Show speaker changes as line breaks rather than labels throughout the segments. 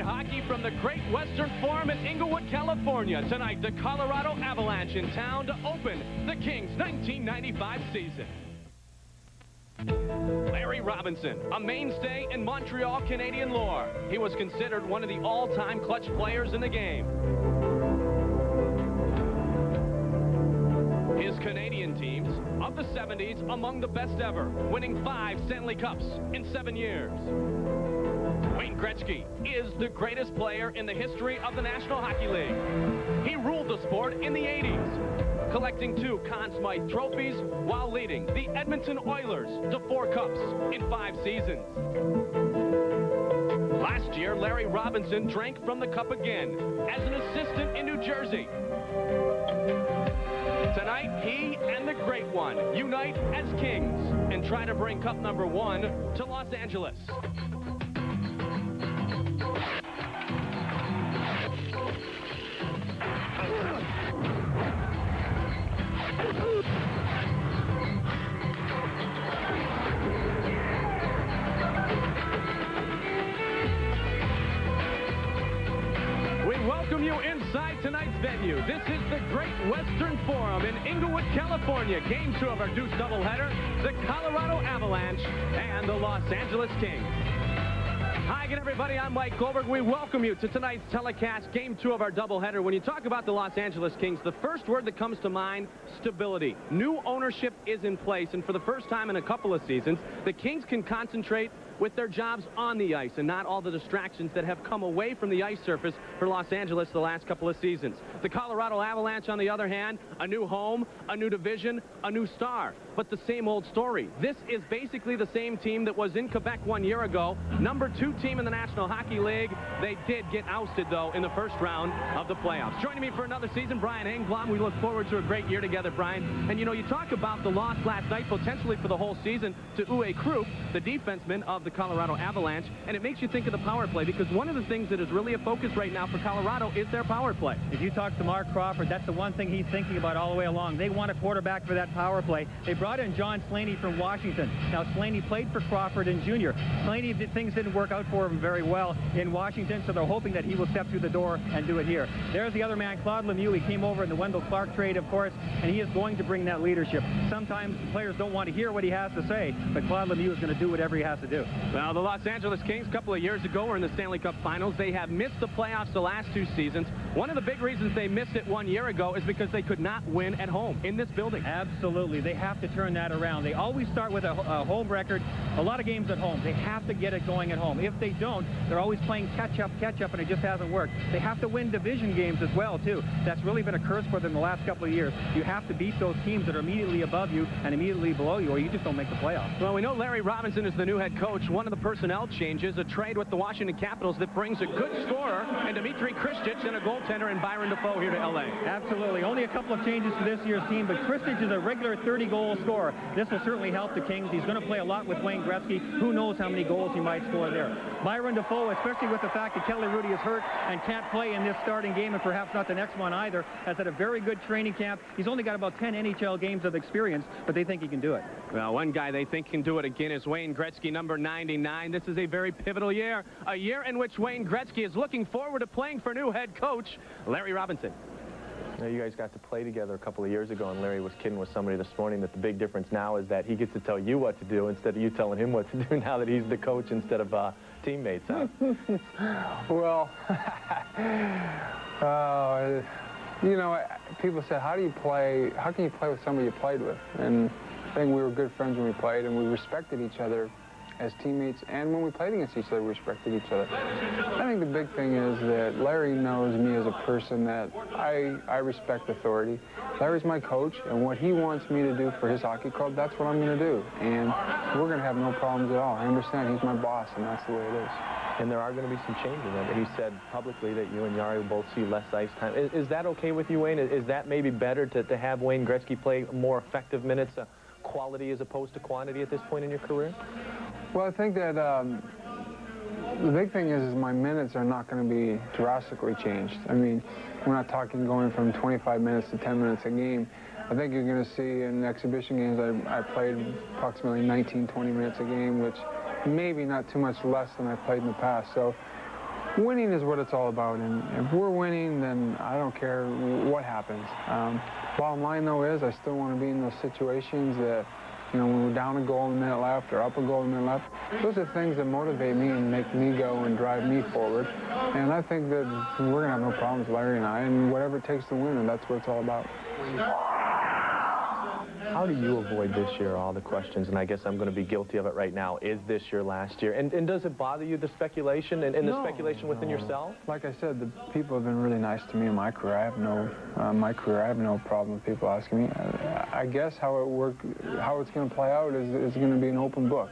night hockey from the Great Western Forum in Inglewood, California. Tonight, the Colorado Avalanche in town to open the Kings' 1995 season. Larry Robinson, a mainstay in Montreal Canadian lore. He was considered one of the all-time clutch players in the game. His Canadian teams of the 70s among the best ever, winning 5 Stanley Cups in 7 years. Wayne Gretzky is the greatest player in the history of the National Hockey League. He ruled the sport in the 80s, collecting 2 Conn Smythe trophies while leading the Edmonton Oilers to 4 cups in 5 seasons. Last year, Larry Robinson drank from the cup again as an assistant in New Jersey. Tonight, he and the Great One unite as Kings and try to bring cup number 1 to Los Angeles. Welcome you inside tonight's venue. This is the Great Western Forum in Inglewood, California. Game 2 of our deuce doubleheader, the Colorado Avalanche and the Los Angeles Kings. Hi again, everybody. I'm Mike Goldberg. We welcome you to tonight's telecast, Game 2 of our doubleheader. When you talk about the Los Angeles Kings, the first word that comes to mind, stability. New ownership is in place, and for the first time in a couple of seasons, the Kings can concentrate with their jobs on the ice and not all the distractions that have come away from the ice surface for Los Angeles the last couple of seasons. The Colorado Avalanche, on the other hand, a new home, a new division, a new star, but the same old story. This is basically the same team that was in Quebec 1 year ago, number 2 team in the National Hockey League. They did get ousted, though, in the first round of the playoffs. Joining me for another season, Brian Engblom. We look forward to a great year together, Brian. And, you know, you talk about the loss last night, potentially for the whole season, to Uwe Krupp, the defenseman of the Colorado Avalanche, and it makes you think of the power play, because one of the things that is really a focus right now for Colorado is their power play.
If you talk to Mark Crawford, that's the one thing he's thinking about all the way along. They want a quarterback for that power play. They brought in John Slaney from Washington. Now, Slaney played for Crawford in junior. Slaney, things didn't work out for him very well in Washington, so they're hoping that he will step through the door and do it here. There's the other man, Claude Lemieux. He came over in the Wendell Clark trade, of course, and he is going to bring that leadership. Sometimes players don't want to hear what he has to say, but Claude Lemieux is going to do whatever he has to do.
Well, the Los Angeles Kings, a couple of years ago, were in the Stanley Cup Finals. They have missed the playoffs the last 2 seasons. One of the big reasons they missed it 1 year ago is because they could not win at home in this building.
Absolutely. They have to turn that around. They always start with a home record, a lot of games at home. They have to get it going at home. If they don't, they're always playing catch-up, and it just hasn't worked. They have to win division games as well, too. That's really been a curse for them the last couple of years. You have to beat those teams that are immediately above you and immediately below you, or you just don't make the playoffs.
Well, we know Larry Robinson is the new head coach. One of the personnel changes, a trade with the Washington Capitals that brings a good scorer and Dmitry Kristich and a goaltender in Byron Defoe here to L.A.
Absolutely. Only a couple of changes to this year's team, but Kristich is a regular 30-goal scorer. This will certainly help the Kings. He's going to play a lot with Wayne Gretzky. Who knows how many goals he might score there. Byron Defoe, especially with the fact that Kelly Rudy is hurt and can't play in this starting game, and perhaps not the next one either, has had a very good training camp. He's only got about 10 NHL games of experience, but they think he can do it.
Well, one guy they think can do it again is Wayne Gretzky, number 99. This is a very pivotal year, a year in which Wayne Gretzky is looking forward to playing for new head coach Larry Robinson.
You know, you guys got to play together a couple of years ago, and Larry was kidding with somebody this morning that the big difference now is that he gets to tell you what to do instead of you telling him what to do now that he's the coach instead of teammates. Huh?
Well, you know, people say, how can you play with somebody you played with? And I think we were good friends when we played, and we respected each other as teammates, and when we played against each other, we respected each other. I think the big thing is that Larry knows me as a person that I respect authority. Larry's my coach, and what he wants me to do for his hockey club, that's what I'm going to do. And we're going to have no problems at all. I understand he's my boss, and that's the way it is.
And there are going to be some changes. He said publicly that you and Yari will both see less ice time. Is that okay with you, Wayne? Is that maybe better to have Wayne Gretzky play more effective minutes, quality as opposed to quantity at this point in your career?
Well, I think that the big thing is my minutes are not going to be drastically changed. I mean, we're not talking going from 25 minutes to 10 minutes a game. I think you're going to see in exhibition games I played approximately 19, 20 minutes a game, which maybe not too much less than I played in the past. So winning is what it's all about, and if we're winning, then I don't care what happens. Bottom line, though, is I still want to be in those situations that, you know, when we're down a goal in a minute left or up a goal in a minute left. Those are things that motivate me and make me go and drive me forward. And I think that we're going to have no problems, Larry and I, and whatever it takes to win, and that's what it's all about.
How do you avoid this year all the questions, and I guess I'm going to be guilty of it right now, is this your last year? And does it bother you, the speculation and the speculation within yourself?
Like I said, the people have been really nice to me in my career. I have no problem with people asking me. I guess how it's going to play out is going to be an open book.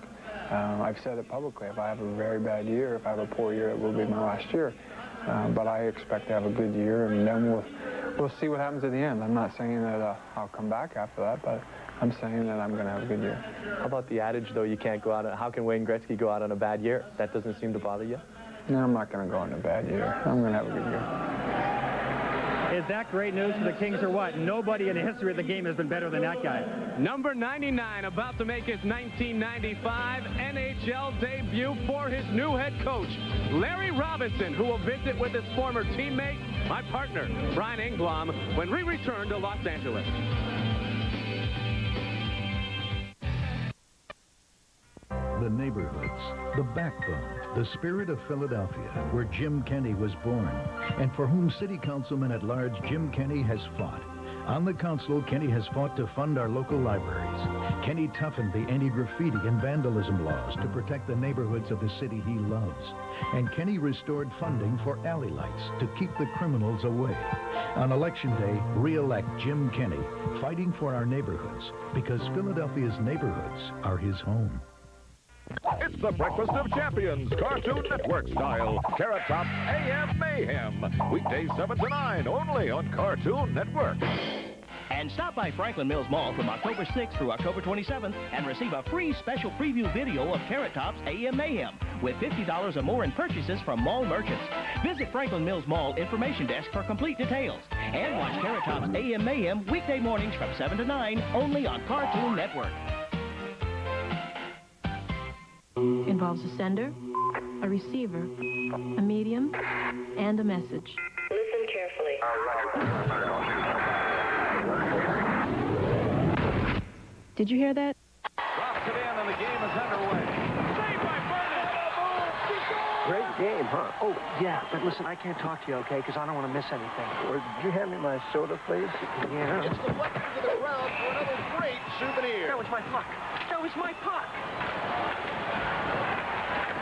I've said it publicly. If I have a very bad year, if I have a poor year, it will be my last year. But I expect to have a good year, and then we'll see what happens at the end. I'm not saying that I'll come back after that, but I'm saying that I'm going to have a good year.
How about the adage, though, you can't go out on, how can Wayne Gretzky go out on a bad year? That doesn't seem to bother you?
No, I'm not going to go on a bad year. I'm going to have a good year.
Is that great news for the Kings or what? Nobody in the history of the game has been better than that guy.
Number 99 about to make his 1995 NHL debut for his new head coach, Larry Robinson, who will visit with his former teammate, my partner, Brian Engblom, when we return to Los Angeles.
The neighborhoods, the backbone, the spirit of Philadelphia, where Jim Kenney was born, and for whom City Councilman at large Jim Kenney has fought. On the council, Kenney has fought to fund our local libraries. Kenney toughened the anti-graffiti and vandalism laws to protect the neighborhoods of the city he loves. And Kenney restored funding for alley lights to keep the criminals away. On Election Day, re-elect Jim Kenney, fighting for our neighborhoods, because Philadelphia's neighborhoods are his home.
It's the Breakfast of Champions, Cartoon Network style. Carrot Top AM Mayhem. Weekdays 7 to 9, only on Cartoon Network.
And stop by Franklin Mills Mall from October 6th through October 27th and receive a free special preview video of Carrot Top's AM Mayhem with $50 or more in purchases from mall merchants. Visit Franklin Mills Mall information desk for complete details. And watch Carrot Top's AM Mayhem weekday mornings from 7 to 9, only on Cartoon Network.
Involves a sender, a receiver, a medium, and a message.
Listen carefully.
Did you hear that?
Drops it in and the game is underway. Saved by Burnett.
Great game, huh? Oh, yeah, but listen, I can't talk to you, okay, because I don't want to miss anything.
Or did you hand me my soda, please?
Yeah.
It's the weapon to the ground for another great souvenir.
That was my puck. That was my puck.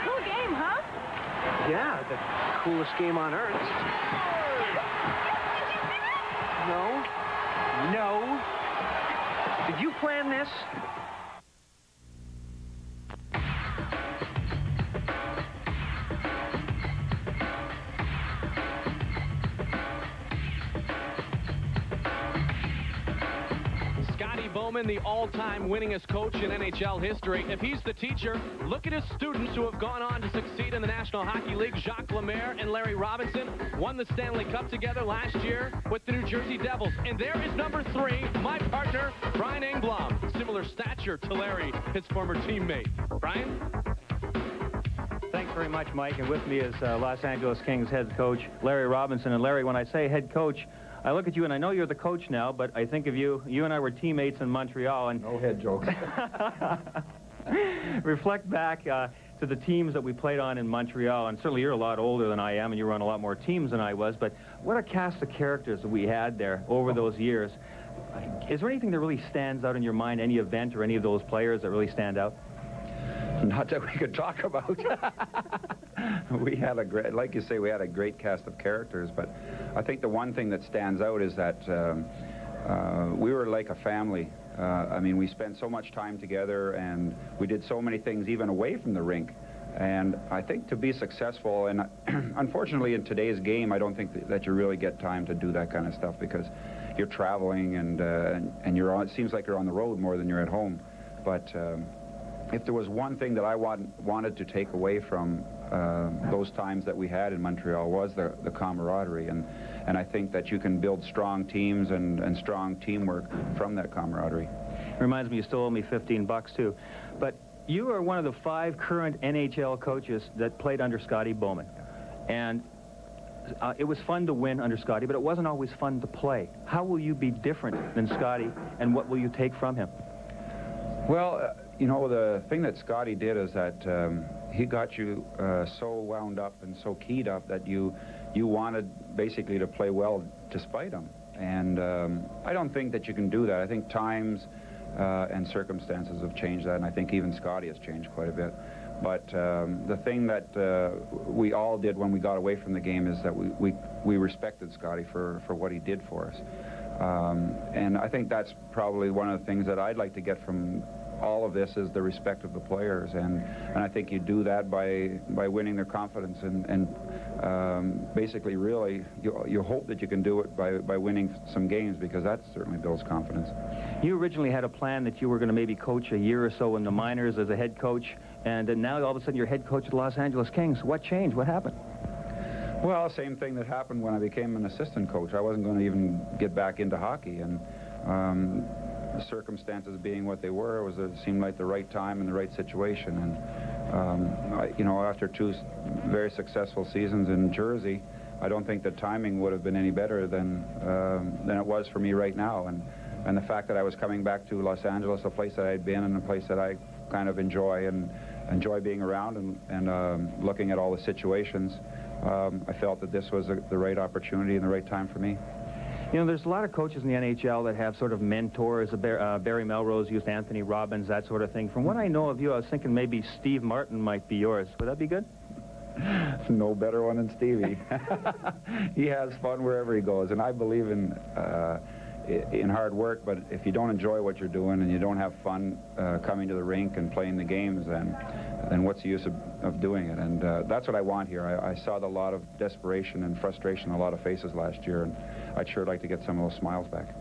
Cool game, huh?
Yeah, the coolest game on earth. No. No. Did you plan this?
Bowman, the all-time winningest coach in NHL history. If he's the teacher, look at his students who have gone on to succeed in the National Hockey League. Jacques Lemaire and Larry Robinson won the Stanley Cup together last year with the New Jersey Devils. And there is number 3, my partner, Brian Engblom. Similar stature to Larry, his former teammate. Brian?
Thanks very much, Mike. And with me is Los Angeles Kings head coach, Larry Robinson. And Larry, when I say head coach, I look at you, and I know you're the coach now, but I think of you. You and I were teammates in Montreal. And
no head jokes.
Reflect back to the teams that we played on in Montreal, and certainly you're a lot older than I am, and you were on a lot more teams than I was, but what a cast of characters that we had there over those years. Is there anything that really stands out in your mind, any event or any of those players that really stand out?
Not that we could talk about. We had a great, like you say, we had a great cast of characters, but I think the one thing that stands out is that we were like a family. I mean, we spent so much time together, and we did so many things even away from the rink. And I think to be successful, and unfortunately in today's game, I don't think that you really get time to do that kind of stuff because you're traveling and you're on, it seems like you're on the road more than you're at home. But if there was one thing that I wanted to take away from those times that we had in Montreal was the camaraderie, and I think that you can build strong teams and strong teamwork from that camaraderie.
Reminds me, you still owe me $15 too. But you are one of the 5 current NHL coaches that played under Scotty Bowman. And it was fun to win under Scotty, but it wasn't always fun to play. How will you be different than Scotty, and what will you take from him?
Well, you know, the thing that Scotty did is that he got you so wound up and so keyed up that you wanted basically to play well despite him. And I don't think that you can do that. I think times and circumstances have changed that, and I think even Scotty has changed quite a bit. But the thing that we all did when we got away from the game is that we respected Scotty for what he did for us. And I think that's probably one of the things that I'd like to get from all of this is the respect of the players, and I think you do that by winning their confidence, and basically really you hope that you can do it by winning some games, because that certainly builds confidence.
You originally had a plan that you were going to maybe coach a year or so in the minors as a head coach, and then now all of a sudden you're head coach of the Los Angeles Kings. What changed? What happened?
Well, same thing that happened when I became an assistant coach. I wasn't going to even get back into hockey, and the circumstances being what they were, it seemed like the right time and the right situation. And you know, after 2 very successful seasons in Jersey, I don't think the timing would have been any better than it was for me right now. And the fact that I was coming back to Los Angeles, a place that I'd been and a place that I kind of enjoy being around and looking at all the situations, I felt that this was the right opportunity and the right time for me.
You know, there's a lot of coaches in the NHL that have sort of mentors. Barry Melrose used Anthony Robbins, that sort of thing. From what I know of you, I was thinking maybe Steve Martin might be yours. Would that be good?
No better one than Stevie. He has fun wherever he goes, and I believe in hard work, but if you don't enjoy what you're doing and you don't have fun coming to the rink and playing the games, then what's the use of doing it? And that's what I want here. I saw a lot of desperation and frustration on a lot of faces last year, and I'd sure like to get some of those smiles back.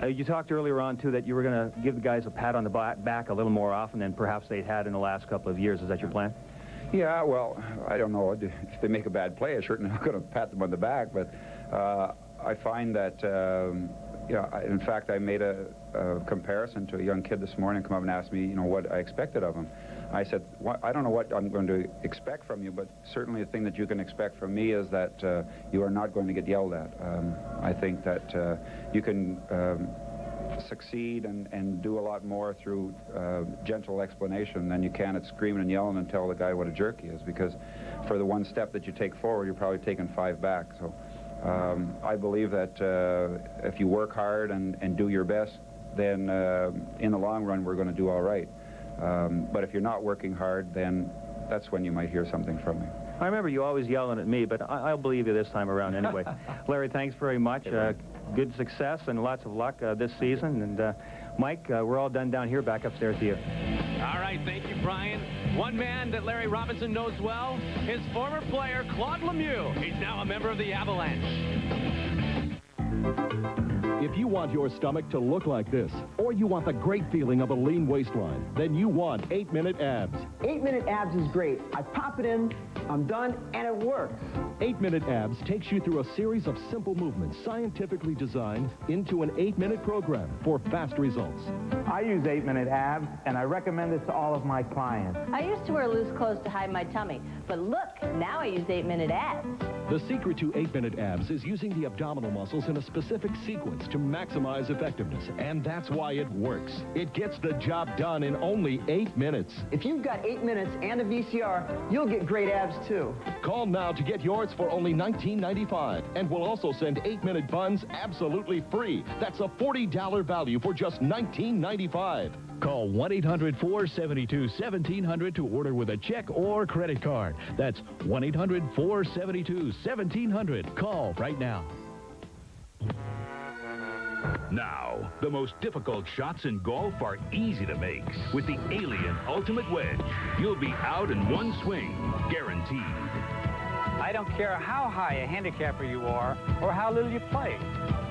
You talked earlier on, too, that you were going to give the guys a pat on the back a little more often than perhaps they'd had in the last couple of years. Is that your plan?
Yeah, well, I don't know. If they make a bad play, I'm certainly not going to pat them on the back, but I find that, in fact, I made a comparison to a young kid this morning come up and asked me, you know, what I expected of him. I said, I don't know what I'm going to expect from you, but certainly the thing that you can expect from me is that you are not going to get yelled at. I think that you can succeed and do a lot more through gentle explanation than you can at screaming and yelling and tell the guy what a jerk he is, because for the one step that you take forward, you're probably taking 5 back. So I believe that if you work hard and do your best, then in the long run we're going to do all right. But if you're not working hard, then that's when you might hear something from me.
I remember you always yelling at me, but I'll believe you this time around anyway. Larry, thanks very much. Good success and lots of luck this season. And Mike, we're all done down here. Back upstairs to you.
All right, thank you, Brian. One man that Larry Robinson knows well, his former player, Claude Lemieux. He's now a member of the Avalanche.
If you want your stomach to look like this, or you want the great feeling of a lean waistline, then you want 8-Minute Abs.
8-Minute Abs is great. I pop it in, I'm done, and it works.
8-Minute Abs takes you through a series of simple movements scientifically designed into an 8-minute program for fast results.
I use 8-Minute Abs, and I recommend it to all of my clients.
I used to wear loose clothes to hide my tummy, but look, now I use 8-Minute Abs.
The secret to 8-Minute Abs is using the abdominal muscles in a specific sequence to maximize effectiveness, and that's why it works. It gets the job done in only 8 minutes.
If you've got 8 minutes and a VCR, you'll get great abs, too.
Call now to get yours for only $19.95, and we'll also send 8-minute buns absolutely free. That's a $40 value for just $19.95.
Call 1-800-472-1700 to order with a check or credit card. That's 1-800-472-1700. Call right now.
Now, the most difficult shots in golf are easy to make. With the Alien Ultimate Wedge, you'll be out in one swing, guaranteed.
I don't care how high a handicapper you are or how little you play.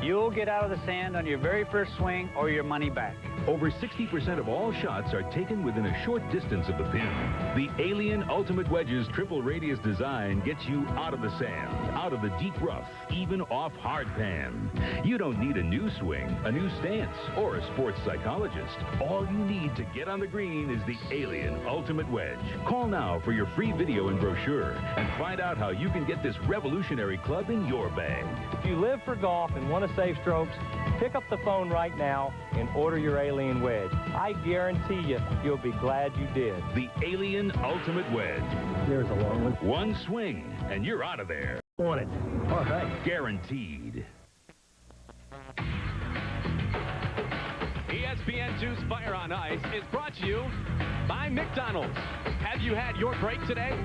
You'll get out of the sand on your very first swing or your money back.
Over 60% of all shots are taken within a short distance of the pin. The Alien Ultimate Wedge's triple radius design gets you out of the sand, out of the deep rough, even off hard pan. You don't need a new swing, a new stance, or a sports psychologist. All you need to get on the green is the Alien Ultimate Wedge. Call now for your free video and brochure and find out how you can get this revolutionary club in your bag.
If you live for golf and want to save strokes, pick up the phone right now and order your Alien Wedge. I guarantee you, you'll be glad you did.
The Alien Ultimate Wedge.
There's a long one.
One swing, and you're out of there.
On it. All right.
Guaranteed.
ESPN2's Fire on Ice is brought to you by McDonald's. Have you had your break today?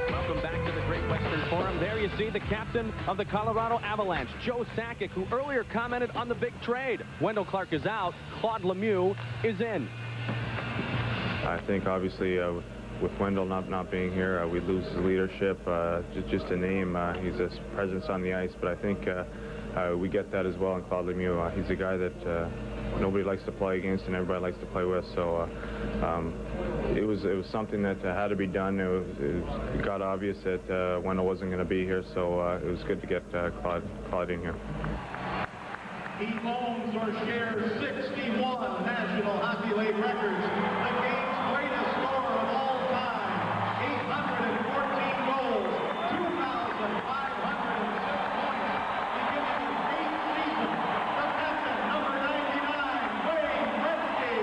Welcome back to the Great Western Forum. There you see the captain of the Colorado Avalanche, Joe Sakic, who earlier commented on the big trade. Wendell Clark is out. Claude Lemieux is in.
I think, obviously, with Wendell not being here, we lose his leadership. Just a name, he's a presence on the ice, but I think we get that as well in Claude Lemieux. He's a guy that nobody likes to play against and everybody likes to play with, so it was something that had to be done. It got obvious that Wendell wasn't going to be here, so it was good to get Claude in here.
He owns or shares 61 National Hockey League records. The game's greatest scorer of all time. 814 goals, 2,506 points. Beginning his 8th season, the captain, number 99, Wayne Gretzky.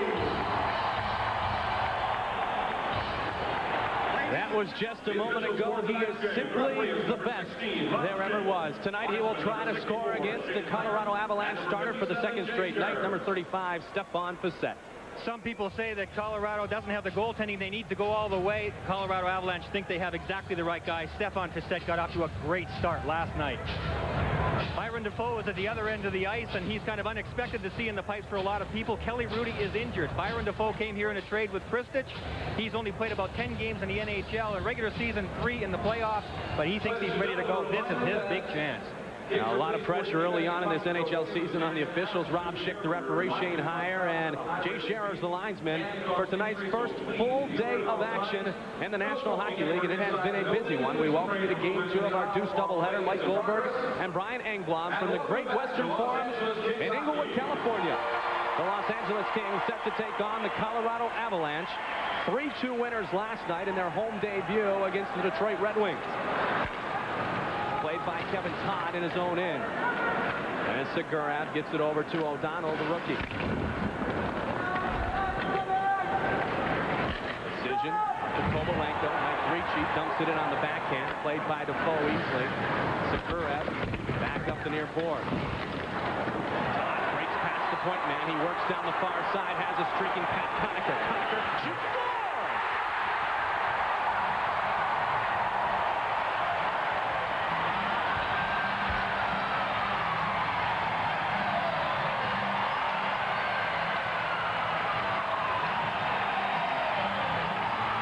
That was just a moment ago. He is simply the best there ever was. Tonight he will try to score against the Colorado Avalanche starter for the second straight night, number 35, Stephane Fiset.
Some people say that Colorado doesn't have the goaltending they need to go all the way. Colorado Avalanche think they have exactly the right guy. Stephane Fiset got off to a great start last night. Byron Dafoe is at the other end of the ice, and he's kind of unexpected to see in the pipes for a lot of people. Kelly Rudy is injured. Byron Dafoe came here in a trade with Kristich. He's only played about 10 games in the NHL, in regular season, 3 in the playoffs, but he thinks he's ready to go. This is his big chance.
Now, a lot of pressure early on in this NHL season on the officials. Rob Schick, the referee, Shane Heyer, and Jay Scherer's the linesman for tonight's first full day of action in the National Hockey League, and it has been a busy one. We welcome you to Game 2 of our Deuce doubleheader. Mike Goldberg and Brian Engblom from the Great Western Forum in Inglewood, California. The Los Angeles Kings set to take on the Colorado Avalanche. 3-2 winners last night in their home debut against the Detroit Red Wings. Played by Kevin Todd in his own end. And Segurav gets it over to O'Donnell, the rookie. Decision to Kovalenko. Mike Ricci dumps it in on the backhand. Played by Dafoe easily. Segurav back up the near board. Todd breaks past the point man. He works down the far side. Has a streaking Pat Conacher. Conacher shoots.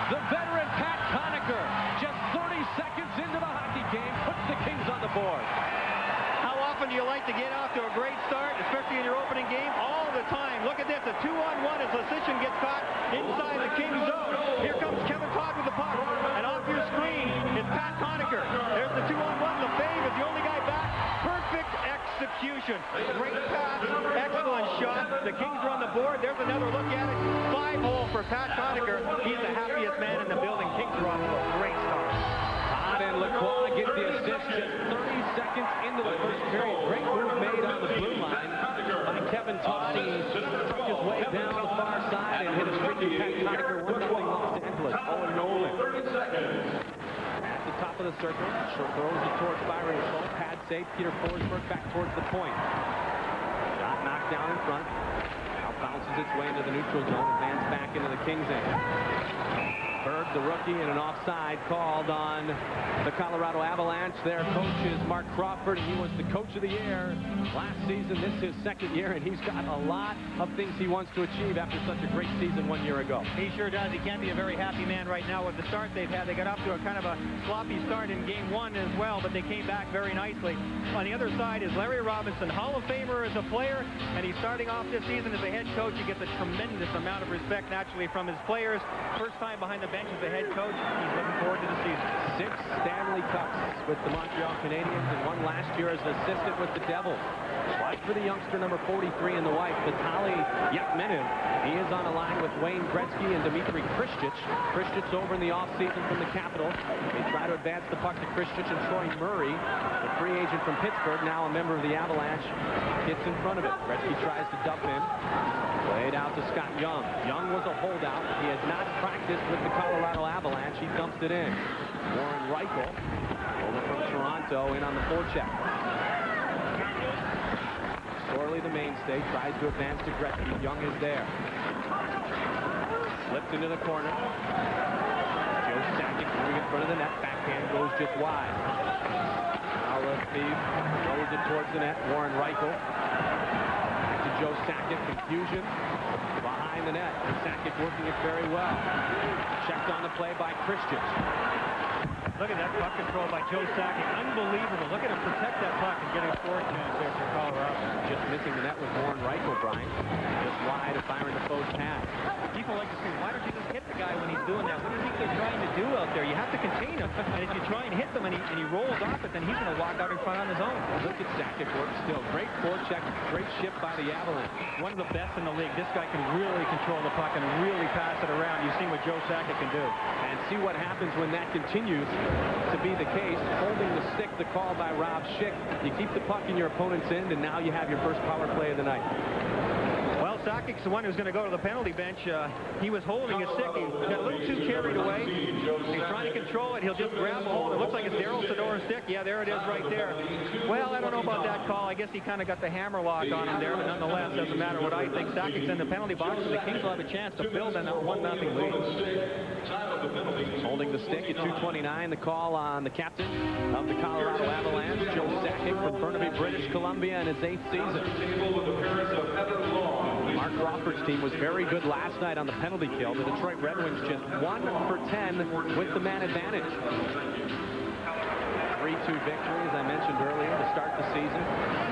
The veteran Pat Conacher, just 30 seconds into the hockey game, puts the Kings on the board.
How often do you like to get off to a great start, especially in your opening game? All the time. Look at this, a 2-on-1 as Lecition gets caught inside the Kings zone. Here comes Kevin Todd with the puck, and off your screen is Pat Conacher. There's the 2-on-1. Lefebvre is the only guy back. Perfect execution. Great pass, excellent shot. The Kings are on the board. There's another look at it. 5-hole for Pat Conacher. He's the happiest man in the building. Kings are off to a great start.
Todd and Lacroix get the assist just 30 seconds into the first period. Great move made on the blue line by Kevin Todd. He struck his way down the far side and hit a streaking Pat Conacher. 1-0 Los Angeles. Owen Nolan at the top of the circle. Throws it towards Byron Dafoe. Pad save. Peter Forsberg back towards the point. Shot knocked down in front. Now bounces its way into the neutral zone. Advance back into the Kings' end. Berg, the the rookie, and an offside called on the Colorado Avalanche. Their coach is Mark Crawford, and he was the coach of the year last season. This is his second year, and he's got a lot of things he wants to achieve after such a great season 1 year ago.
He sure does. He can't be a very happy man right now with the start they've had. They got off to a kind of a sloppy start in game 1 as well, but they came back very nicely. On the other side is Larry Robinson, Hall of Famer as a player, and he's starting off this season as a head coach. He gets a tremendous amount of respect naturally from his players. First time behind the bench as a head coach. He's looking forward to the season.
6 Stanley Cups with the Montreal Canadiens, and 1 last year as an assistant with the Devils. Like for the youngster number 43 in the white, Vitaly Yachmenev. He is on a line with Wayne Gretzky and Dmitry Kristich. Kristich over in the offseason from the Capitals. They try to advance the puck to Kristich, and Troy Murray, the free agent from Pittsburgh, now a member of the Avalanche, gets in front of it. Gretzky tries to dump in. Played out to Scott Young. Young was a holdout. He has not practiced with the Colorado Avalanche. He dumps it in. Warren Reichel, over from Toronto, in on the forecheck. Sorley, the mainstay, tries to advance to Gretzky. Young is there. Slipped into the corner. Joe Sakic moving in front of the net. Backhand goes just wide. Now Steve throws it towards the net. Warren Reichel. Back to Joe Sakic. Confusion behind the net. And Sakic working it very well. Checked on the play by Kristich.
Look at that puck control by Joe Sakic. Unbelievable. Look at him protect that puck and get a score chance there for Colorado.
Just missing the net with Warren Reichel, Brian. Just wide of Byron Defoe's pass.
People like to say, why don't you just hit the guy when he's doing that? What do you think they're trying to do out there? You have to contain him. And if you try and hit him and he rolls off it, then he's going to walk out in front on his own.
Look at Sakic work still. Great forecheck. Great shift by the Avalanche.
One of the best in the league. This guy can really control the puck and really pass it around. You've seen what Joe Sakic can do.
And see what happens when that continues to be the case. Holding the stick, the call by Rob Schick. You keep the puck in your opponent's end, and now you have your first power play of the night.
Well, Sakic's the one who's going to go to the penalty bench. He was holding his stick. He got a little too carried away. He's trying to control it. He'll just grab a hold. It looks like it's Darryl Sidora's stick. Yeah, there it is right there. Well, I don't know about that call. I guess he kind of got the hammer lock on him there, but nonetheless, doesn't matter what I think. Sakic's in the penalty box, and the Kings will have a chance to build on that 1-0 lead.
Holding the stick at 2:29. The call on the captain of the Colorado Avalanche, Joe Sakic from Burnaby, British Columbia, in his 8th season. Mark Crawford's team was very good last night on the penalty kill. The Detroit Red Wings just 1 for 10 with the man advantage. 3-2 victory, as I mentioned earlier, to start the season.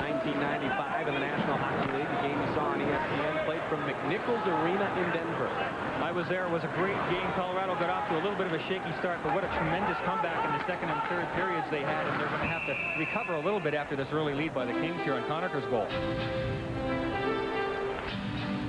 1995 in the National Hockey League. The game you saw on ESPN, played from McNichols Arena in Denver.
I was there. It was a great game. Colorado got off to a little bit of a shaky start, but what a tremendous comeback in the second and third periods they had, and they're going to have to recover a little bit after this early lead by the Kings here on Conacher's goal.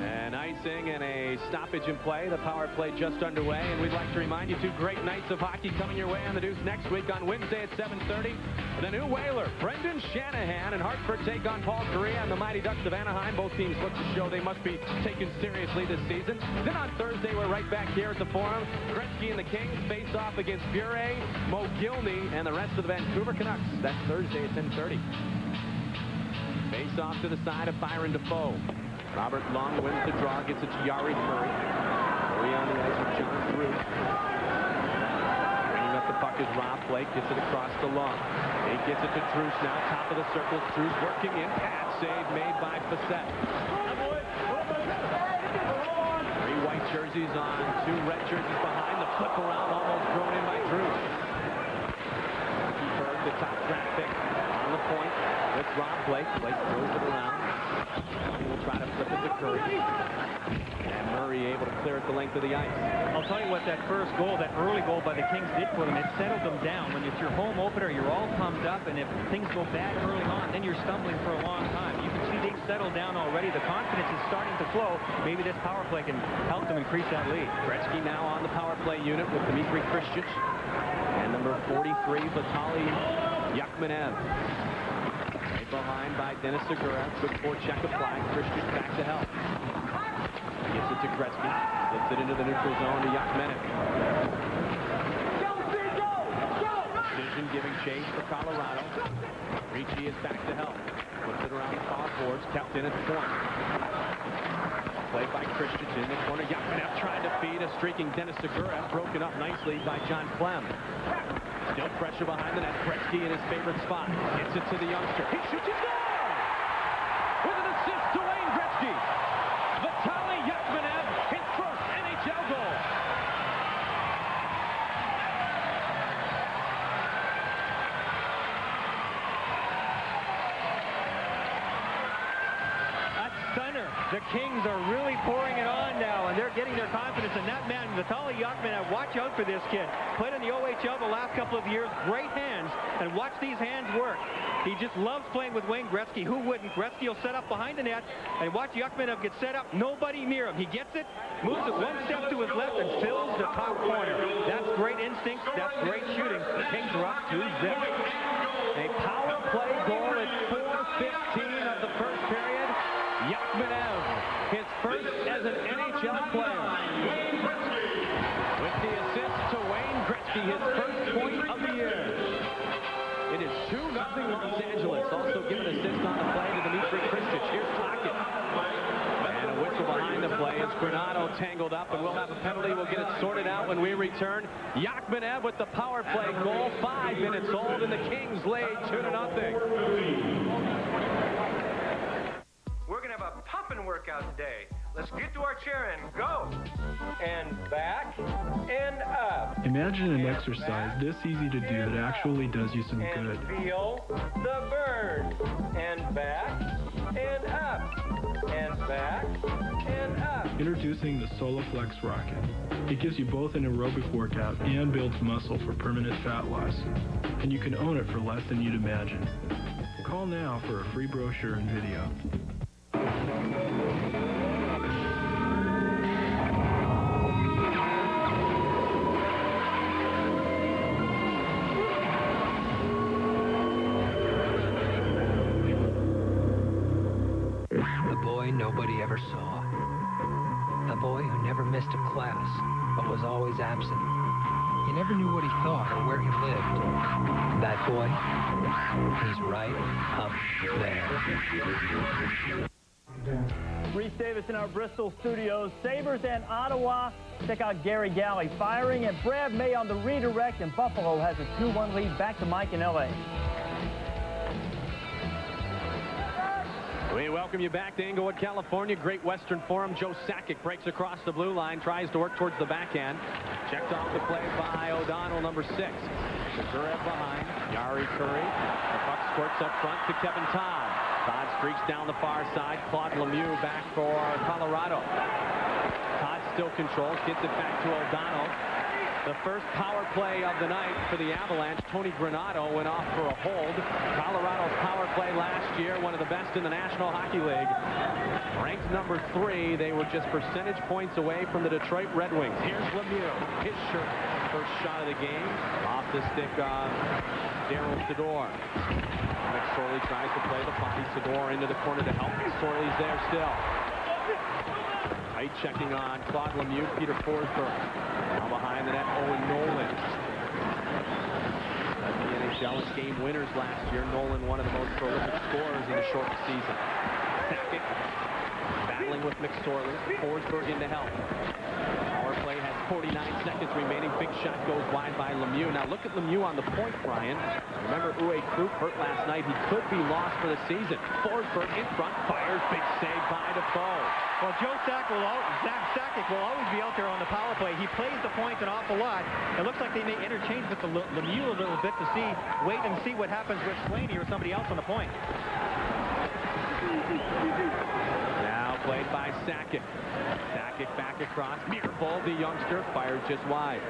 And icing and a stoppage in play. The power play just underway, and we'd like to remind you 2 great nights of hockey coming your way on the Deuce next week on Wednesday at 7:30. The new Whaler, Brendan Shanahan, and Hartford take on Paul Correa and the Mighty Ducks of Anaheim. Both teams look to show they must be taken seriously this season. Then on Thursday, we're right back here at the Forum. Gretzky and the Kings face off against Bure, Mo Gilney, and the rest of the Vancouver Canucks. That's Thursday at 10:30. Face off to the side of Byron Defoe. Robert Long wins the draw, gets it to Yari Murray. Murray on the ice with John Drew. Bringing up the puck is Rob Blake, gets it across the Long. He gets it to Drews now, top of the circle. Drews working in, pass save made by Facette. 3 white jerseys on, 2 red jerseys behind. The flip around almost thrown in by Drews. Berg, the top draft pick, on the point with Rob Blake. Blake throws it around. He will try to flip it to Curry. And Murray able to clear it the length of the ice.
I'll tell you what, that first goal, that early goal by the Kings did for them. It settled them down. When it's your home opener, you're all pumped up, and if things go bad early on, then you're stumbling for a long time. You can see they've settled down already. The confidence is starting to flow. Maybe this power play can help them increase that lead.
Gretzky now on the power play unit with Dmitry Kristich and number 43, Vitaly Yachmenev. Right behind by Dennis Segura. Good forecheck applied. Kristich back to help. Gets it to Gretzky. Gets it into the neutral zone to Yachmenev. Decision giving chase for Colorado. Ricci is back to help. Puts it around the far boards. Kept in at the point. Played by Christian in the corner. Yachmenev trying to feed a streaking Denis Segurev. Broken up nicely by John Clem. Still pressure behind the net. Gretzky in his favorite spot. Gets it to the youngster. He shoots his goal! With an assist to Wayne Gretzky. Vitaly Yachmenev, his first NHL goal.
Stunner. The Kings are really pouring it on now, and they're getting their confidence. And that man, Vitaly Yachmenev, watch out for this kid. Played in the OHL the last couple of years. Great hands, and watch these hands work. He just loves playing with Wayne Gretzky. Who wouldn't? Gretzky will set up behind the net, and watch Yachmenev get set up. Nobody near him. He gets it, moves it one step to his left, and fills the top corner. That's great instinct. That's great shooting. The Kings are up 2-0. A power play goal at 4:15 of the first period. Yachmenev, his first as an NHL player. With the assist to Wayne Gretzky, his first point of the year. It is 2-0 Los Angeles. Also given assist on the play to Dmitry Kristich. Here's Lockett. And a whistle behind the play as Granato tangled up, and we'll have a penalty. We'll get it sorted out when we return. Yachmenev with the power play goal. 5 minutes old, and the Kings lead 2-0.
We're going to have a pumping workout today. Let's get to our chair and go. And back and up.
Imagine an exercise this easy to do that actually does you some good.
And feel the burn. And back and up. And back and up.
Introducing the SoloFlex Rocket. It gives you both an aerobic workout and builds muscle for permanent fat loss. And you can own it for less than you'd imagine. Call now for a free brochure and video.
The boy nobody ever saw. The boy who never missed a class, but was always absent. You never knew what he thought or where he lived. That boy, he's right up there.
Reese Davis in our Bristol studios. Sabres and Ottawa. Check out Gary Galley firing, and Brad May on the redirect, and Buffalo has a 2-1 lead. Back to Mike in L.A.
We welcome you back to Inglewood, California. Great Western Forum. Joe Sakic breaks across the blue line, tries to work towards the backhand. Checked off the play by O'Donnell, number 6. Segurev behind. Yari Curry. The puck squirts up front to Kevin Todd. Todd streaks down the far side. Claude Lemieux back for Colorado. Todd still controls. Gets it back to O'Donnell. The first power play of the night for the Avalanche. Tony Granato went off for a hold. Colorado's power play last year, one of the best in the National Hockey League. Ranked number 3, they were just percentage points away from the Detroit Red Wings. Here's Lemieux, his first shot of the game. Off the stick of Darryl Sador. McSorley tries to play the body. Sador into the corner to help. McSorley's there still. Tight checking on Claude Lemieux, Peter Forsberg. Now behind the net, Owen Nolan. The NHL game winners last year. Nolan, one of the most prolific scorers in a short season. Sakic battling with McSorley. Forsberg in to help. Power play has 49 seconds remaining. Big shot goes wide by Lemieux. Now look at Lemieux on the point, Brian. Remember, Uwe Krupp hurt last night. He could be lost for the season. Forsberg in front, fires. Big save by Defoe.
Well, Joe Sakic will always be out there on the power play. He plays the point an awful lot. It looks like they may interchange with the Lemieux a little bit to wait and see what happens with Slaney or somebody else on the point.
Now played by Sakic. Sakic back across. Mirabol, the youngster, fires just wide.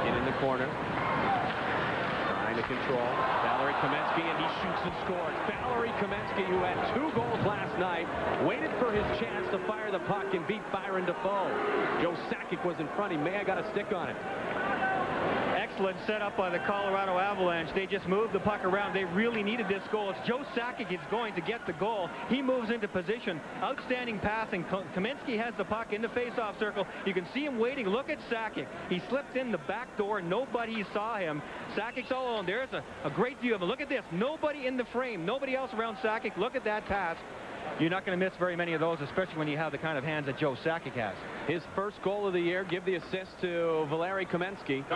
In the corner. Trying to control. Valery Kamensky, and he shoots and scores. Valery Kamensky, who had 2 goals last night, waited for his chance to fire the puck and beat Byron Defoe. Joe Sakic was in front. He may have got a stick on it.
Excellent setup by the Colorado Avalanche. They just moved the puck around. They really needed this goal. It's Joe Sakic is going to get the goal. He moves into position. Outstanding passing. Kamensky has the puck in the face-off circle. You can see him waiting. Look at Sakic. He slipped in the back door. Nobody saw him. Sakic's all alone. There's a great view of him. Look at this. Nobody in the frame. Nobody else around Sakic. Look at that pass. you're not going to miss very many of those, especially when you have the kind of hands that Joe Sakic has.
His first goal of the year, give the assist to Vitaly Yachmenev. A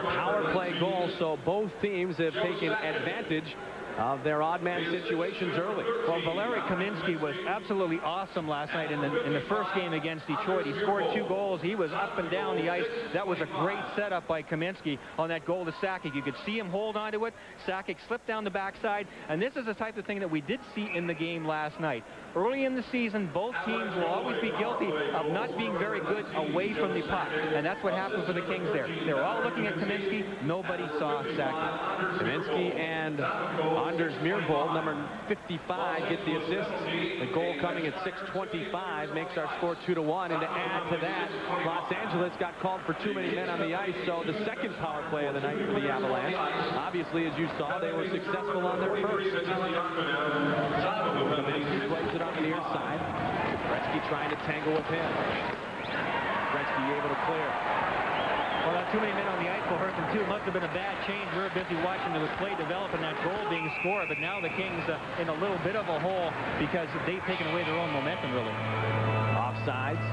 power play goal, so both teams have taken advantage of their odd man situations early.
Well, Vitaly Yachmenev was absolutely awesome last night in the first game against Detroit. He scored 2 goals. He was up and down the ice. That was a great setup by Yachmenev on that goal to Sakic. You could see him hold onto it. Sakic slipped down the backside, and this is the type of thing that we did see in the game last night. Early in the season, both teams will always be guilty of not being very good away from the puck, and that's what happened for the Kings there. They were all looking at Yachmenev. Nobody saw Sakic.
Yachmenev and Anders Myhrvold, number 55, get the assist. The goal coming at 6:25 makes our score 2-1. And to add to that, Los Angeles got called for too many men on the ice. So the second power play of the night for the Avalanche. Obviously, as you saw, they were successful on their first. Yachmenev plays it on the near side. Gretzky trying to tangle with him. Gretzky able to clear.
Well, too many men on the ice will hurt them too. It must have been a bad change. We were busy watching the play develop and that goal being scored, but now the Kings in a little bit of a hole because they've taken away their own momentum, really.
Offsides,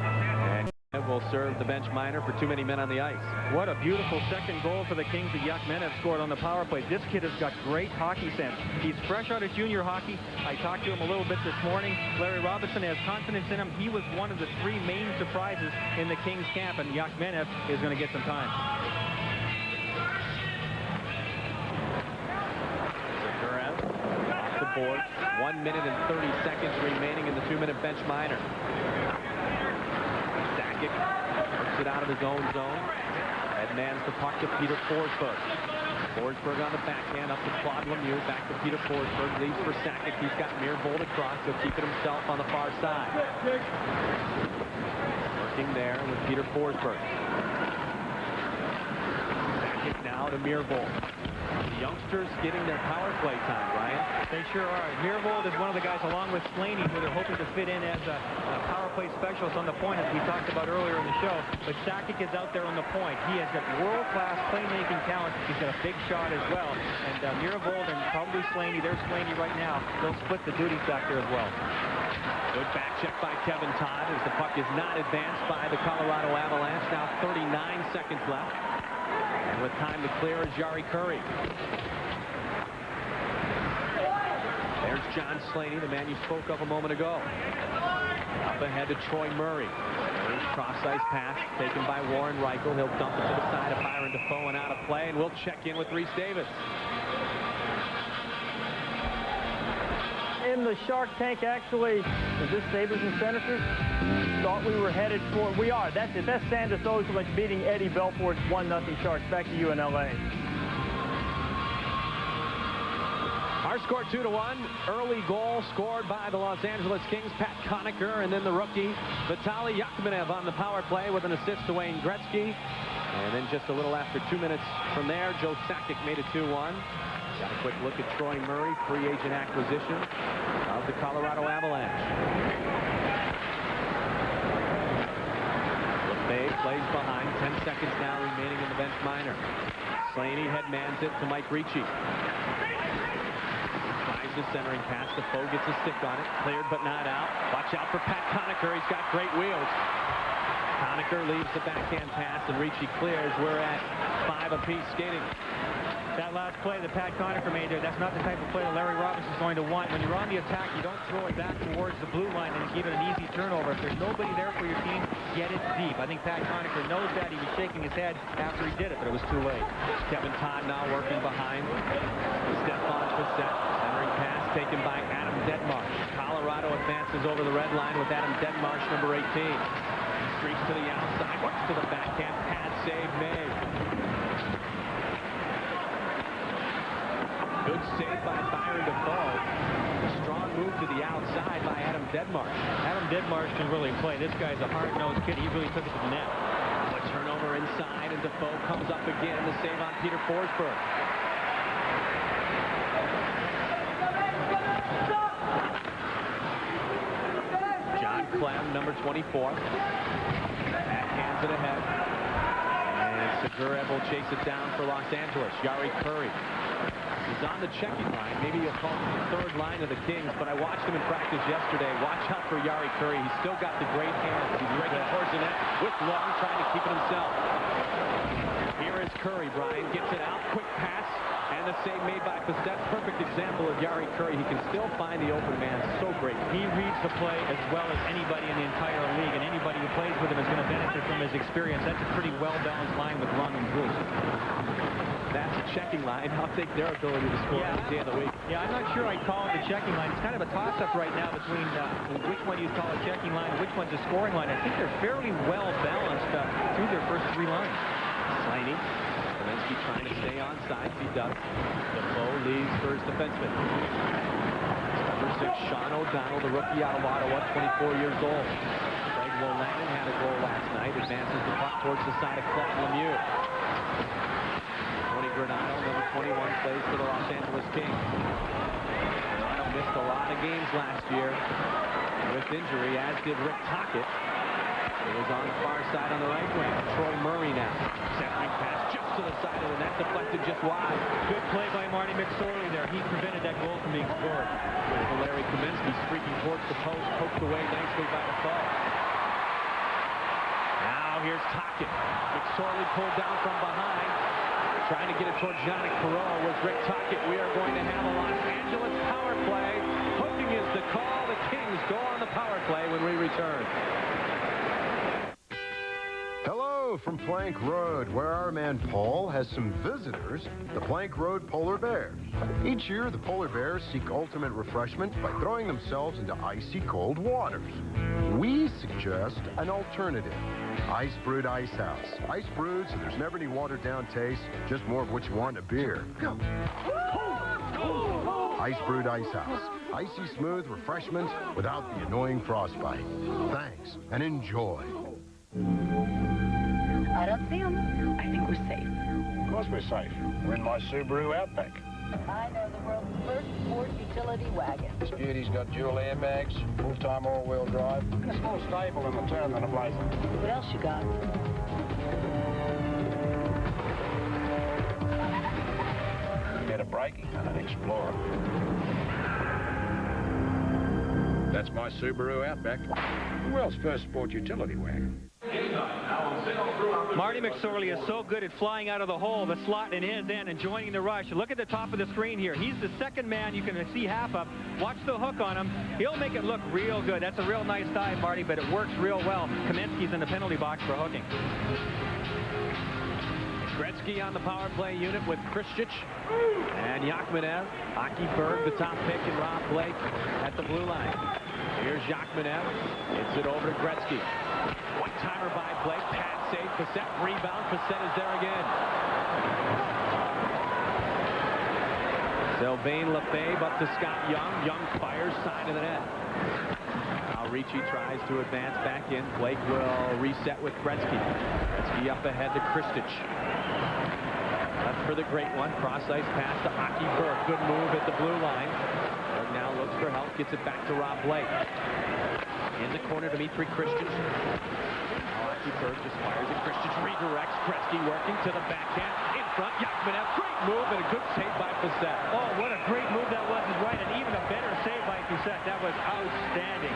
and will serve the bench minor for too many men on the ice.
What a beautiful second goal for the Kings that Yachmenev scored on the power play. This kid has got great hockey sense. He's fresh out of junior hockey. I talked to him a little bit this morning. Larry Robinson has confidence in him. He was one of the 3 main surprises in the Kings camp, and Yachmenev is going to get some time.
Zagurev off the board. 1 minute and 30 seconds remaining in the 2-minute bench minor. Works it out of his own zone. Headmans the puck to Peter Forsberg. Forsberg on the backhand up to Claude Lemieux. Back to Peter Forsberg. Leaves for Sakic. He's got Myhrvold across. He'll keep it himself on the far side. Working there with Peter Forsberg. Sakic now to Myhrvold. The youngsters getting their power play time, Ryan.
They sure are. Myhrvold is one of the guys, along with Slaney, who they're hoping to fit in as a power play specialist on the point, as we talked about earlier in the show. But Sakic is out there on the point. He has got world-class playmaking talent. He's got a big shot as well. And Myhrvold and probably Slaney, there's Slaney right now. They'll split the duties back there as well.
Good back check by Kevin Todd as the puck is not advanced by the Colorado Avalanche. Now 39 seconds left. And with time to clear is Jari Kurri. There's John Slaney, the man you spoke of a moment ago. Up ahead to Troy Murray. Murray's cross-ice pass taken by Warren Reichel. He'll dump it to the side of Byron Defoe and out of play, and we'll check in with Rhys Davis.
In the Shark Tank, actually, is this Sabres and Senators? Thought we were headed for. We are. That's it. That's Sandus Ozilek beating Eddie Belfort's 1-0 Sharks. Back to you in L.A.
Our score 2-1. Early goal scored by the Los Angeles Kings, Pat Conacher, and then the rookie Vitaly Yachmenev on the power play with an assist to Wayne Gretzky. And then just a little after 2 minutes from there, Joe Sakic made it 2-1. Got a quick look at Troy Murray, free agent acquisition of the Colorado Avalanche. LeFay plays behind. 10 seconds now remaining in the bench minor. Slaney headmans it to Mike Ricci. Tries the centering pass. Defoe gets a stick on it. Cleared but not out. Watch out for Pat Conacher. He's got great wheels. Conacher leaves the backhand pass and Ricci clears. We're at 5 apiece skating.
That last play that Pat Conacher made there, that's not the type of play that Larry Robinson's going to want. When you're on the attack, you don't throw it back towards the blue line and give it an easy turnover. If there's nobody there for your team, get it deep. I think Pat Conacher knows that. He was shaking his head after he did it, but it was too late.
Kevin Todd now working behind. Stefan Facet. Centering pass taken by Adam Deadmarsh. Colorado advances over the red line with Adam Deadmarsh, number 18. Streaks to the outside, works to the backhand. Pad save made. Good save by Byron Defoe. A strong move to the outside by Adam Deadmarsh.
Adam Deadmarsh can really play. This guy's a hard-nosed kid. He really took it to the net.
A turnover inside, and Defoe comes up again. The save on Peter Forsberg. John Clem, number 24. Backhands it ahead. And Zagurev will chase it down for Los Angeles. Jari Kurri. He's on the checking line. Maybe you'll call him the third line of the Kings, but I watched him in practice yesterday. Watch out for Jari Kurri. He's still got the great hands. He's breaking towards the net with Long, trying to keep it himself. Here is Kurri. Brian gets it out. Quick pass. And the save made by Facette. Perfect example of Jari Kurri. He can still find the open man. So great.
He reads the play as well as anybody in the entire league, and anybody who plays with him is going to benefit from his experience. That's a pretty well-balanced line with Long and Bruce.
That's a checking line. I'll take their ability to score any day of the week.
Yeah, I'm not sure I'd call it the checking line. It's kind of a toss-up right now between which one you call a checking line and which one's a scoring line. I think they're fairly well-balanced through their first three lines.
Slaney. Kaminsky trying to stay on sides. He does. Defoe leads for his defenseman. Number 6, Sean O'Donnell, the rookie out of Ottawa, 24 years old. Craig Wolanin had a goal last night. Advances the puck towards the side of Claude Lemieux. Tony Granato, number 21, plays for the Los Angeles Kings. Granato missed a lot of games last year with injury, as did Rick Tocchet. He was on the far side on the right wing. Troy Murray now. Centering pass just to the side of the net, deflected just wide.
Good play by Marty McSorley there. He prevented that goal from being scored.
Larry Kaminsky streaking towards the post, poked away nicely by Defoe. Now here's Tocchet. McSorley pulled down from behind. Trying to get it towards Yannick Perreault was Rick Tocchet. We are going to have a Los Angeles power play. Poking is the call. The Kings go on the power play when we return.
Hello from Plank Road, where our man Paul has some visitors, the Plank Road Polar Bears. Each year, the Polar Bears seek ultimate refreshment by throwing themselves into icy cold waters. We suggest an alternative. Ice Brewed Ice House. Ice brewed so there's never any watered down taste, just more of what you want in a beer. Go. Ice Brewed Ice House. Icy smooth refreshment without the annoying frostbite. Thanks and enjoy.
I don't see them. I think we're safe.
Of course we're safe. We're in my Subaru Outback.
I know the world's first sport utility wagon.
This beauty's got dual airbags, full-time all-wheel drive, and it's more stable in the turn than a Blazer.
What else you got?
Better braking than an Explorer. That's my Subaru Outback, the world's first sport utility wagon.
Marty McSorley is so good at flying out of the hole, the slot in his end, and joining the rush. Look at the top of the screen here. He's the second man. You can see half up. Watch the hook on him. He'll make it look real good. That's a real nice dive, Marty, but it works real well. Kaminsky's in the penalty box for hooking.
Gretzky on the power play unit with Kristich and Yachmenev. Aki Berg, the top pick, and Rob Blake at the blue line. Here's Yachmenev. Gets it over to Gretzky. One-timer by Blake. Pad save. Facette rebound. Facette is there again. Sylvain Lefebvre up to Scott Young. Young fires side of the net. Now Ricci tries to advance back in. Blake will reset with Gretzky. Gretzky up ahead to Kristich. Left for the great one. Cross-ice pass to Aki Berg. Good move at the blue line. Berg now looks for help. Gets it back to Rob Blake. In the corner, Dmitry Kristich. Now Aki Berg just fires at Kristich. Redirects. Gretzky working to the backhand. In front, Yachmenev. Great move and a good save by Facette.
Oh, what a great move that was. Is right, and even a better save by Facette. That was outstanding.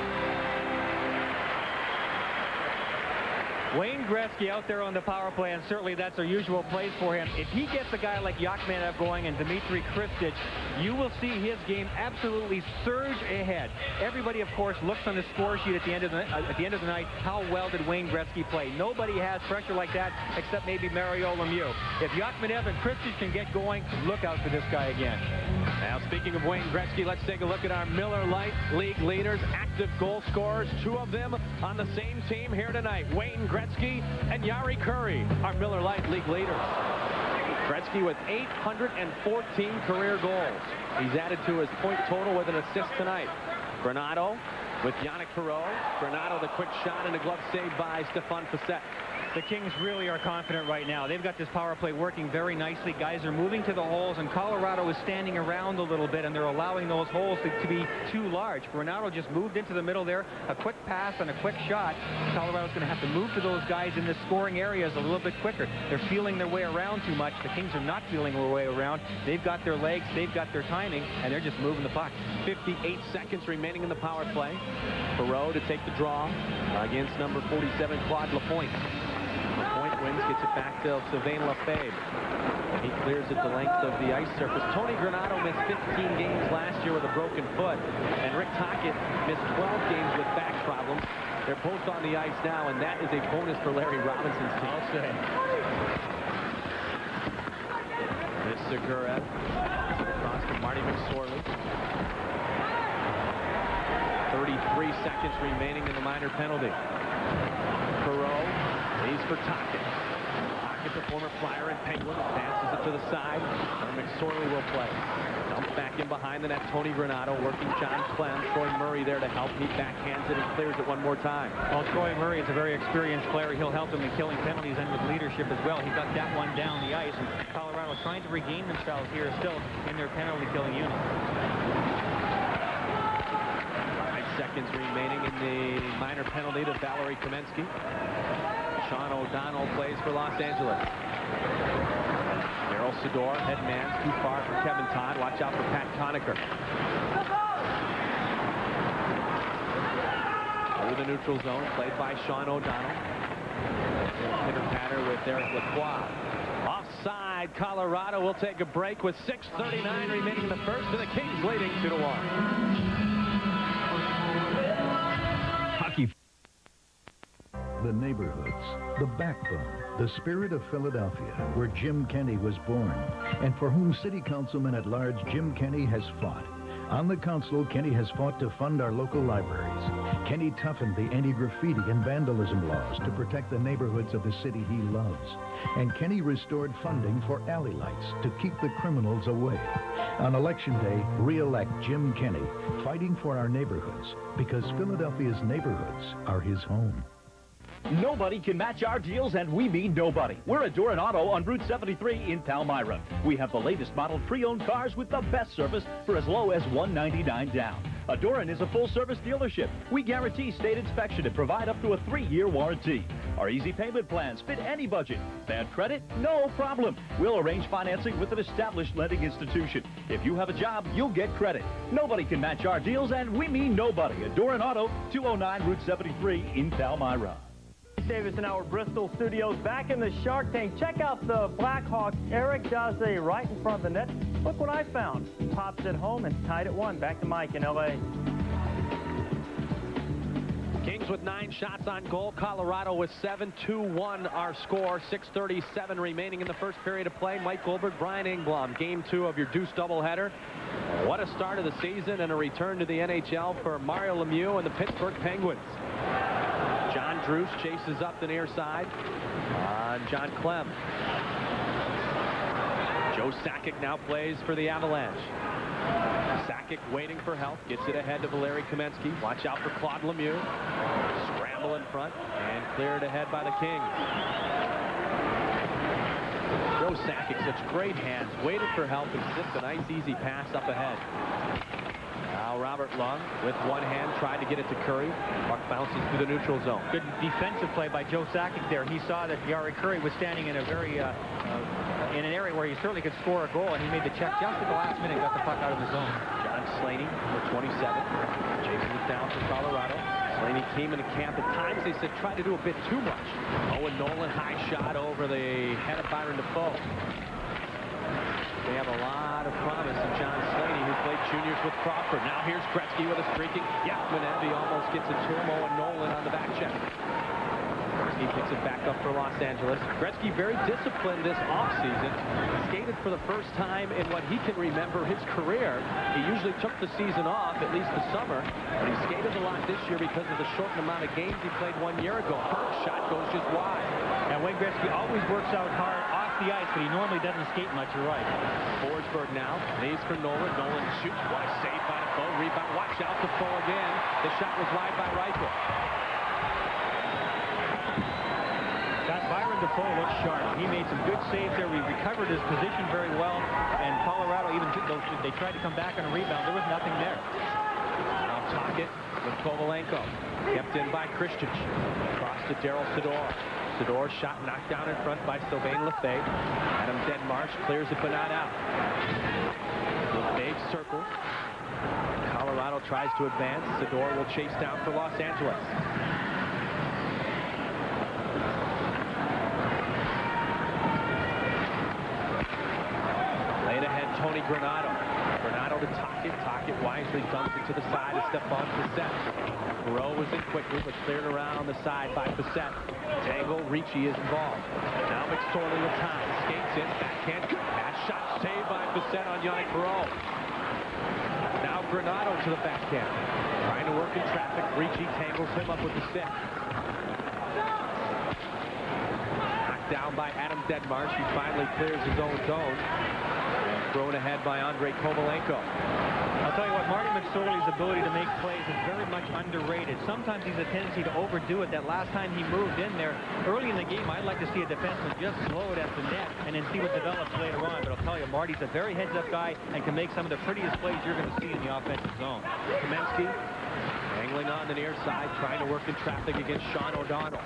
Wayne Gretzky out there on the power play, and certainly that's their usual plays for him. If he gets a guy like Yachmenev going and Dmitry Kristich, you will see his game absolutely surge ahead. Everybody, of course, looks on the score sheet at the end of the night. How well did Wayne Gretzky play? Nobody has pressure like that except maybe Mario Lemieux. If Yachmenev and Kristich can get going, look out for this guy again.
Now, speaking of Wayne Gretzky, let's take a look at our Miller Lite League leaders, active goal scorers, two of them on the same team here tonight. Wayne Gretzky and Jari Kurri, our Miller Lite League leaders. Gretzky with 814 career goals. He's added to his point total with an assist tonight. Granato with Yannick Perreault. Granato, the quick shot, and a glove save by Stéphane Facette.
The Kings really are confident right now. They've got this power play working very nicely. Guys are moving to the holes, and Colorado is standing around a little bit, and they're allowing those holes to be too large. Granato just moved into the middle there. A quick pass and a quick shot. Colorado's going to have to move to those guys in the scoring areas a little bit quicker. They're feeling their way around too much. The Kings are not feeling their way around. They've got their legs, they've got their timing, and they're just moving the puck.
58 seconds remaining in the power play. Perreault to take the draw against number 47, Claude Lapointe. Lapointe wins, gets it back to Sylvain Lefebvre. He clears it the length of the ice surface. Tony Granato missed 15 games last year with a broken foot, and Rick Tocchet missed 12 games with back problems. They're both on the ice now, and that is a bonus for Larry Robinson's team.
I'll say.
This Seguret across to Marty McSorley. 33 seconds remaining in the minor penalty. Perreault leaves for Tocchet. Tocchet, the former Flyer and Penguin, passes it to the side, and McSorley will play. Dumps back in behind the net. Tony Granato working John Clem. Troy Murray there to help. He backhands it and clears it one more time.
Well, Troy Murray is a very experienced player. He'll help them in killing penalties and with leadership as well. He got that one down the ice, and Colorado trying to regain themselves here still in their penalty-killing unit.
5 seconds remaining in the minor penalty to Valerie Kamensky. Sean O'Donnell plays for Los Angeles. Darryl Sador, head man, too far for Kevin Todd. Watch out for Pat Conacher. Through the neutral zone, played by Sean O'Donnell. Pitter-patter with Eric Lacroix. Offside, Colorado will take a break with 6:39 remaining in the first, and the Kings leading 2-1.
The neighborhoods, the backbone, the spirit of Philadelphia, where Jim Kenney was born, and for whom City Councilman at Large Jim Kenney has fought. On the council, Kenney has fought to fund our local libraries. Kenney toughened the anti-graffiti and vandalism laws to protect the neighborhoods of the city he loves. And Kenney restored funding for alley lights to keep the criminals away. On Election Day, re-elect Jim Kenney, fighting for our neighborhoods, because Philadelphia's neighborhoods are his home.
Nobody can match our deals, and we mean nobody. We're at Doran Auto on Route 73 in Palmyra. We have the latest model pre-owned cars with the best service for as low as $199 down. Doran is a full-service dealership. We guarantee state inspection and provide up to a 3-year warranty. Our easy payment plans fit any budget. Bad credit? No problem. We'll arrange financing with an established lending institution. If you have a job, you'll get credit. Nobody can match our deals, and we mean nobody. At Doran Auto, 209 Route 73 in Palmyra.
Davis in our Bristol studios, back in the Shark Tank. Check out the Blackhawks. Eric Daze right in front of the net. Look what I found. Pops it home and tied at 1. Back to Mike in L.A.
Kings with 9 shots on goal. Colorado with 7. 2-1 our score. 6:37 remaining in the first period of play. Mike Goldberg, Brian Engblom. Game 2 of your Deuce doubleheader. What a start of the season and a return to the NHL for Mario Lemieux and the Pittsburgh Penguins. John Druce chases up the near side on John Clem. Joe Sakic now plays for the Avalanche. Sakic waiting for help, gets it ahead to Valeri Kamensky. Watch out for Claude Lemieux. Scramble in front and cleared ahead by the Kings. Joe Sakic, such great hands, waited for help and slipped a nice easy pass up ahead. Now Robert Lung with one hand tried to get it to Curry. Puck bounces through the neutral zone.
Good defensive play by Joe Sakic there. He saw that Jari Curry was standing in a very in an area where he certainly could score a goal, and he made the check just at the last minute and got the puck out of the zone.
John Slaney, number 27, chasing it down for Colorado. Slaney came into camp. At times they said try to do a bit too much. Owen Nolan, high shot over the head of Byron Defoe. They have a lot of promise in John Slaney, who played juniors with Crawford. Now here's Gretzky with a streaking Yachmenev. He almost gets it to him. Owen Nolan on the back check. Gretzky picks it back up for Los Angeles. Gretzky very disciplined this offseason. Skated for the first time in what he can remember his career. He usually took the season off, at least the summer, but he skated a lot this year because of the shortened amount of games he played 1 year ago. First shot goes just wide.
And Wayne Gretzky always works out hard off the ice, but he normally doesn't skate much, you're right.
Forsberg now, leaves for Nolan. Nolan shoots. What a save by Defoe. Rebound. Watch out, Defoe again. The shot was wide by Reichel.
Byron Defoe looks sharp. He made some good saves there. He recovered his position very well. And Colorado, even though they tried to come back on a rebound, there was nothing there.
Now Tocchet with Kovalenko. Kept in by Christian. Across to Daryl Sador. Sador's shot knocked down in front by Sylvain Lefebvre. Adam Deadmarsh clears it but not out. Lefebvre circle. Colorado tries to advance. Sador will chase down for Los Angeles. Laid ahead Tony Granato. Granato to Tocchet. Tocchet wisely dumps it to the side of Stephane Bissett. Perreault was in quickly, but cleared around the side by Bissett. Tangle, Ricci is involved. Now McSorley with time. Skates in, backhand. Pass shot saved by Bissett on Yannick Perreault. Now Granato to the backhand. Trying to work in traffic. Ricci tangles him up with the stick. Knocked down by Adam Deadmarsh. He finally clears his own zone. Thrown ahead by Andrei Kovalenko.
I'll tell you what, Marty McSorley's ability to make plays is very much underrated. Sometimes he's a tendency to overdo it. That last time he moved in there, early in the game, I'd like to see a defenseman just slow it at the net and then see what develops later on. But I'll tell you, Marty's a very heads-up guy and can make some of the prettiest plays you're going to see in the offensive zone.
Kamensky angling on the near side, trying to work in traffic against Sean O'Donnell.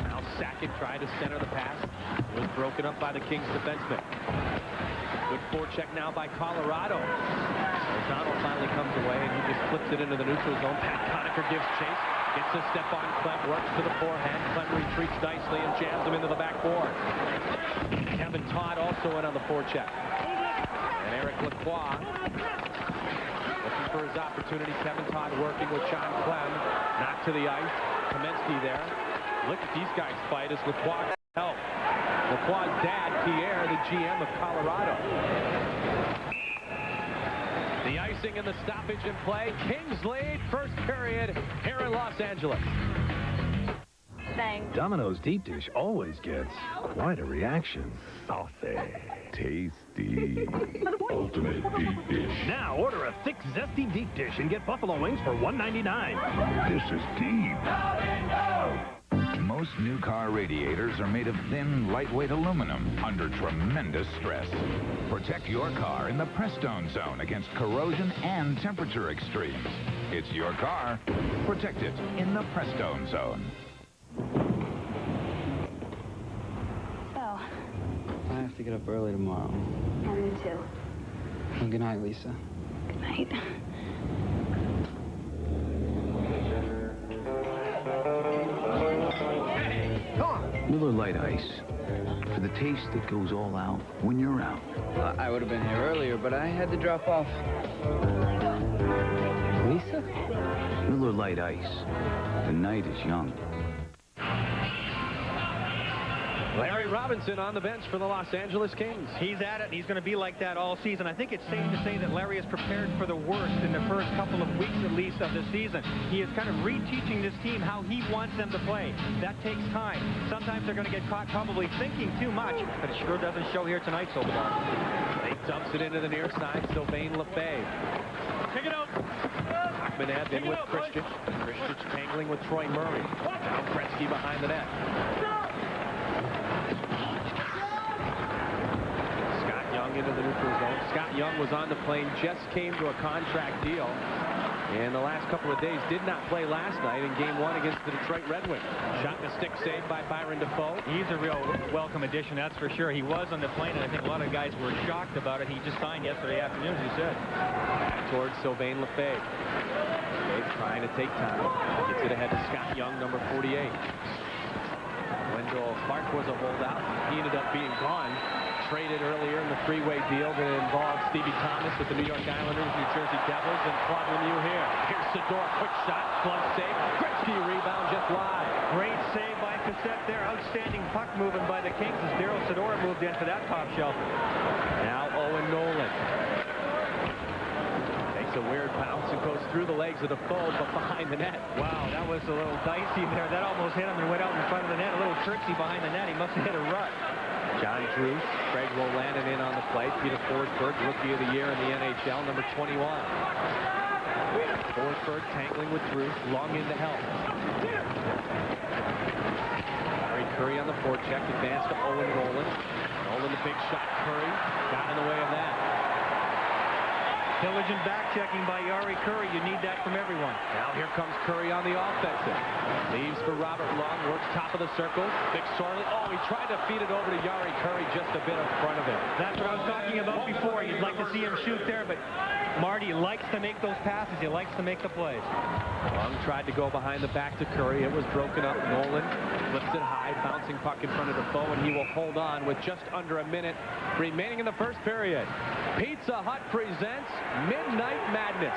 Now Sakic tried to center the pass. It was broken up by the Kings defenseman. Good forecheck now by Colorado. O'Donnell finally comes away, and he just flips it into the neutral zone. Pat Conacher gives chase. Gets a step on Clem, works to the forehand. Clem retreats nicely and jams him into the backboard. Kevin Todd also in on the forecheck. And Eric Lacroix looking for his opportunity. Kevin Todd working with John Clem. Knocked to the ice. Kamensky there. Look at these guys fight as Lacroix help. Lacroix's dad, Pierre, the GM of Colorado. The icing and the stoppage in play. Kings lead first period here in Los Angeles.
Thanks.
Domino's deep dish always gets quite a reaction. Saucy. Tasty. Ultimate deep dish. Now order a thick, zesty deep dish and get buffalo wings for $1.99.
This is deep. Most new car radiators are made of thin, lightweight aluminum under tremendous stress. Protect your car in the Prestone zone against corrosion and temperature extremes. It's your car. Protect it in the Prestone zone.
Oh.
I have to get up early tomorrow.
Yeah, me too.
Well, good night, Lisa.
Good night.
Miller Lite Ice. For the taste that goes all out when you're out.
I would have been here earlier, but I had to drop off. Lisa?
Miller Lite Ice. The night is young.
Larry Robinson on the bench for the Los Angeles Kings.
He's at it, and he's going to be like that all season. I think it's safe to say that Larry is prepared for the worst in the first couple of weeks, at least, of the season. He is kind of reteaching this team how he wants them to play. That takes time. Sometimes they're going to get caught probably thinking too much, but it sure doesn't show here tonight, Sobadar.
He dumps it into the near side, Sylvain Lefebvre.
Check it out.
Yachmenev in with Christian. Christian tangling with Troy Murray. Now Gretzky behind the net. Into the neutral zone. Scott Young was on the plane, just came to a contract deal, and the last couple of days did not play last night in Game 1 against the Detroit Red Wings. Shot and a stick saved by Byron Defoe.
He's a real welcome addition, that's for sure. He was on the plane, and I think a lot of guys were shocked about it. He just signed yesterday afternoon, as you said.
Back towards Sylvain Lefebvre. Lefebvre trying to take time. Gets it ahead to Scott Young, number 48. Wendell Clark was a holdout. He ended up being gone. Traded earlier in the three-way deal that involved Stevie Thomas with the New York Islanders, New Jersey Devils, and Claude Lemieux here. Here's Sador, quick shot, glove save. Gretzky rebound just wide.
Great save by Cassette there. Outstanding puck moving by the Kings as Daryl Sador moved into that top shelf.
Now Owen Nolan. Takes a weird bounce and goes through the legs of the foe, but behind the net.
Wow, that was a little dicey there. That almost hit him and went out in front of the net. A little tricksy behind the net. He must have hit a rut.
John Druce, Craig Rolanin in on the plate. Peter Forsberg, Rookie of the Year in the NHL, number 21. Forsberg tangling with Druce, long in to help. Harry Curry on the forecheck, advance to Owen Nolan. Nolan the big shot, Curry got in the way of that.
Diligent back-checking by Yari Curry. You need that from everyone.
Now here comes Curry on the offensive. Leaves for Robert Long, works top of the circle. Big Sorley. Oh, he tried to feed it over to Yari Curry just a bit in front of him.
That's what I was talking about before. You'd like to see him shoot there, but Marty likes to make those passes. He likes to make the plays.
Long tried to go behind the back to Curry. It was broken up. Nolan lifts it high, bouncing puck in front of the foe, and he will hold on with just under a minute remaining in the first period. Pizza Hut presents Midnight Madness.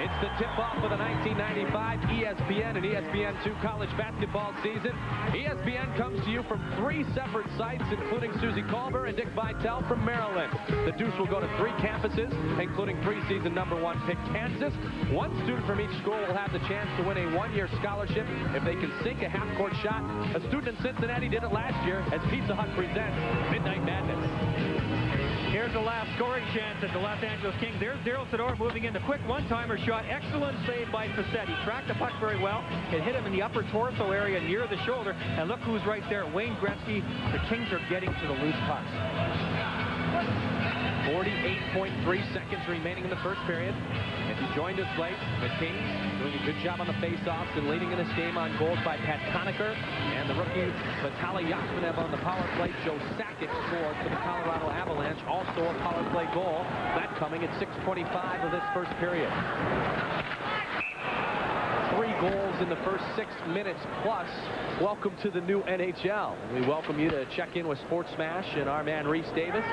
It's the tip-off of the 1995 ESPN and ESPN2 college basketball season. ESPN comes to you from 3 separate sites, including Susie Colbert and Dick Vitale from Maryland. The Deuce will go to 3 campuses, including preseason #1 pick Kansas. 1 student from each school will have the chance to win a 1-year scholarship if they can sink a half-court shot. A student in Cincinnati did it last year as Pizza Hut presents Midnight Madness.
Here's the last scoring chance at the Los Angeles Kings. There's Daryl Sador moving in. The quick one-timer shot. Excellent save by Facette. He tracked the puck very well. It hit him in the upper torso area near the shoulder. And look who's right there, Wayne Gretzky. The Kings are getting to the loose pucks.
48.3 seconds remaining in the first period. If you joined us late, the Kings doing a good job on the face-offs and leading in this game on goals by Pat Conacher and the rookie Vitaly Yachmenev on the power play. Joe Sakic scored for the Colorado Avalanche, also a power play goal. That coming at 6:25 of this first period. 3 goals in the first 6 minutes plus. Welcome to the new NHL. We welcome you to check in with Sports Smash and our man Reese Davis.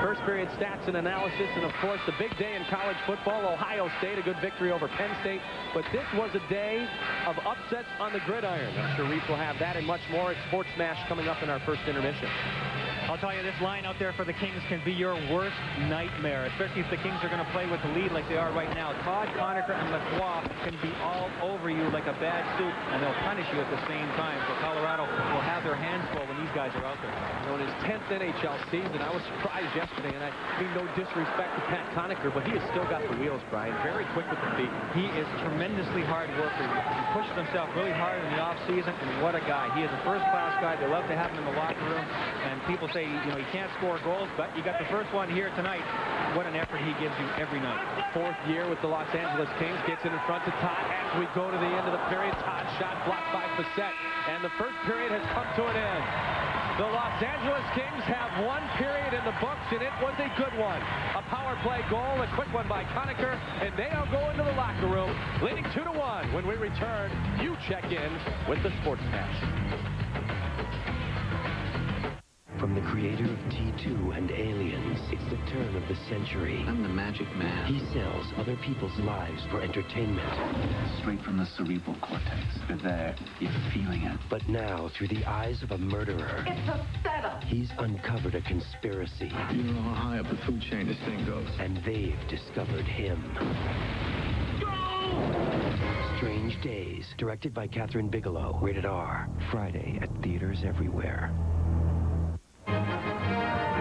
First period stats and analysis, and of course the big day in college football. Ohio State, a good victory over Penn State. But this was a day of upsets on the gridiron. I'm sure Reese will have that and much more at Sports Smash coming up in our first intermission.
I'll tell you, this line out there for the Kings can be your worst nightmare, especially if the Kings are going to play with the lead like they are right now. Todd, Conacher, and Lacroix can be all over you like a bad suit, and they'll punish you at the same time. So Colorado will have their hands full when these guys are out there.
So in his 10th NHL season, I was surprised yesterday, and I mean no disrespect to Pat Conacher, but he has still got the wheels, Brian. Very quick with the feet.
He is tremendously hard worker. He pushes himself really hard in the offseason, and what a guy. He is a first-class guy. They love to have him in the locker room, and people say, you know, he can't score goals, but you got the first one here tonight. What an effort he gives you every night.
4th year with the Los Angeles Kings, gets it in front to Todd as we go to the end of the period. Todd shot blocked by Facette, and the first period has come to an end. The Los Angeles Kings have 1 period in the books, and it was a good one. A power play goal, a quick one by Conacher, and they all go into the locker room, leading 2-1. When we return, you check in with the Sports Match.
From the creator of T2 and Aliens, it's the turn of the century.
I'm the magic man.
He sells other people's lives for entertainment.
Straight from the cerebral cortex. You're there, you're feeling it.
But now, through the eyes of a murderer,
It's a setup.
he's uncovered a conspiracy.
You know how high up the food chain this thing goes.
And they've discovered him. Strange Days, directed by Catherine Bigelow. Rated R. Friday at theaters everywhere.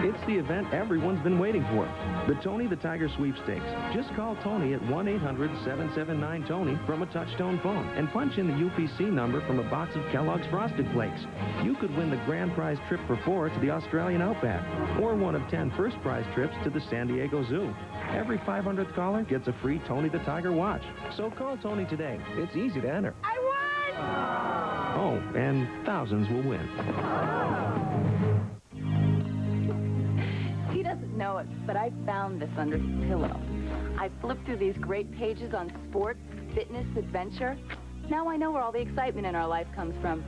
It's the event everyone's been waiting for. The Tony the Tiger Sweepstakes. Just call Tony at 1-800-779-TONY from a touch-tone phone and punch in the UPC number from a box of Kellogg's Frosted Flakes. You could win the grand prize trip for 4 to the Australian Outback or one of 10 first prize trips to the San Diego Zoo. Every 500th caller gets a free Tony the Tiger watch. So call Tony today. It's easy to enter.
I won!
Oh, and thousands will win.
He doesn't know it, but I found this under his pillow. I flipped through these great pages on sports, fitness, adventure. Now I know where all the excitement in our life comes from.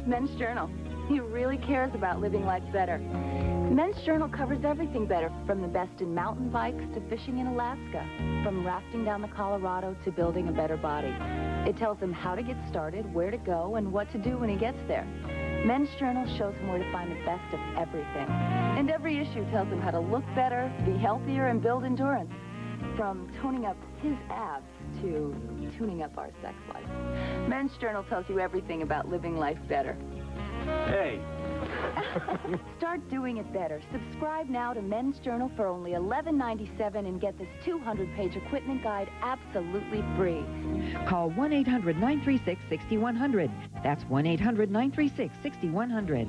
Men's Journal. He really cares about living life better. Men's Journal covers everything better, from the best in mountain bikes to fishing in Alaska, from rafting down the Colorado to building a better body. It tells him how to get started, where to go, and what to do when he gets there. Men's Journal shows him where to find the best of everything. And every issue tells him how to look better, be healthier, and build endurance. From toning up his abs to tuning up our sex life. Men's Journal tells you everything about living life better.
Hey.
Start doing it better. Subscribe now to Men's Journal for only $11.97 and get this 200-page equipment guide absolutely free.
Call 1-800-936-6100. That's 1-800-936-6100.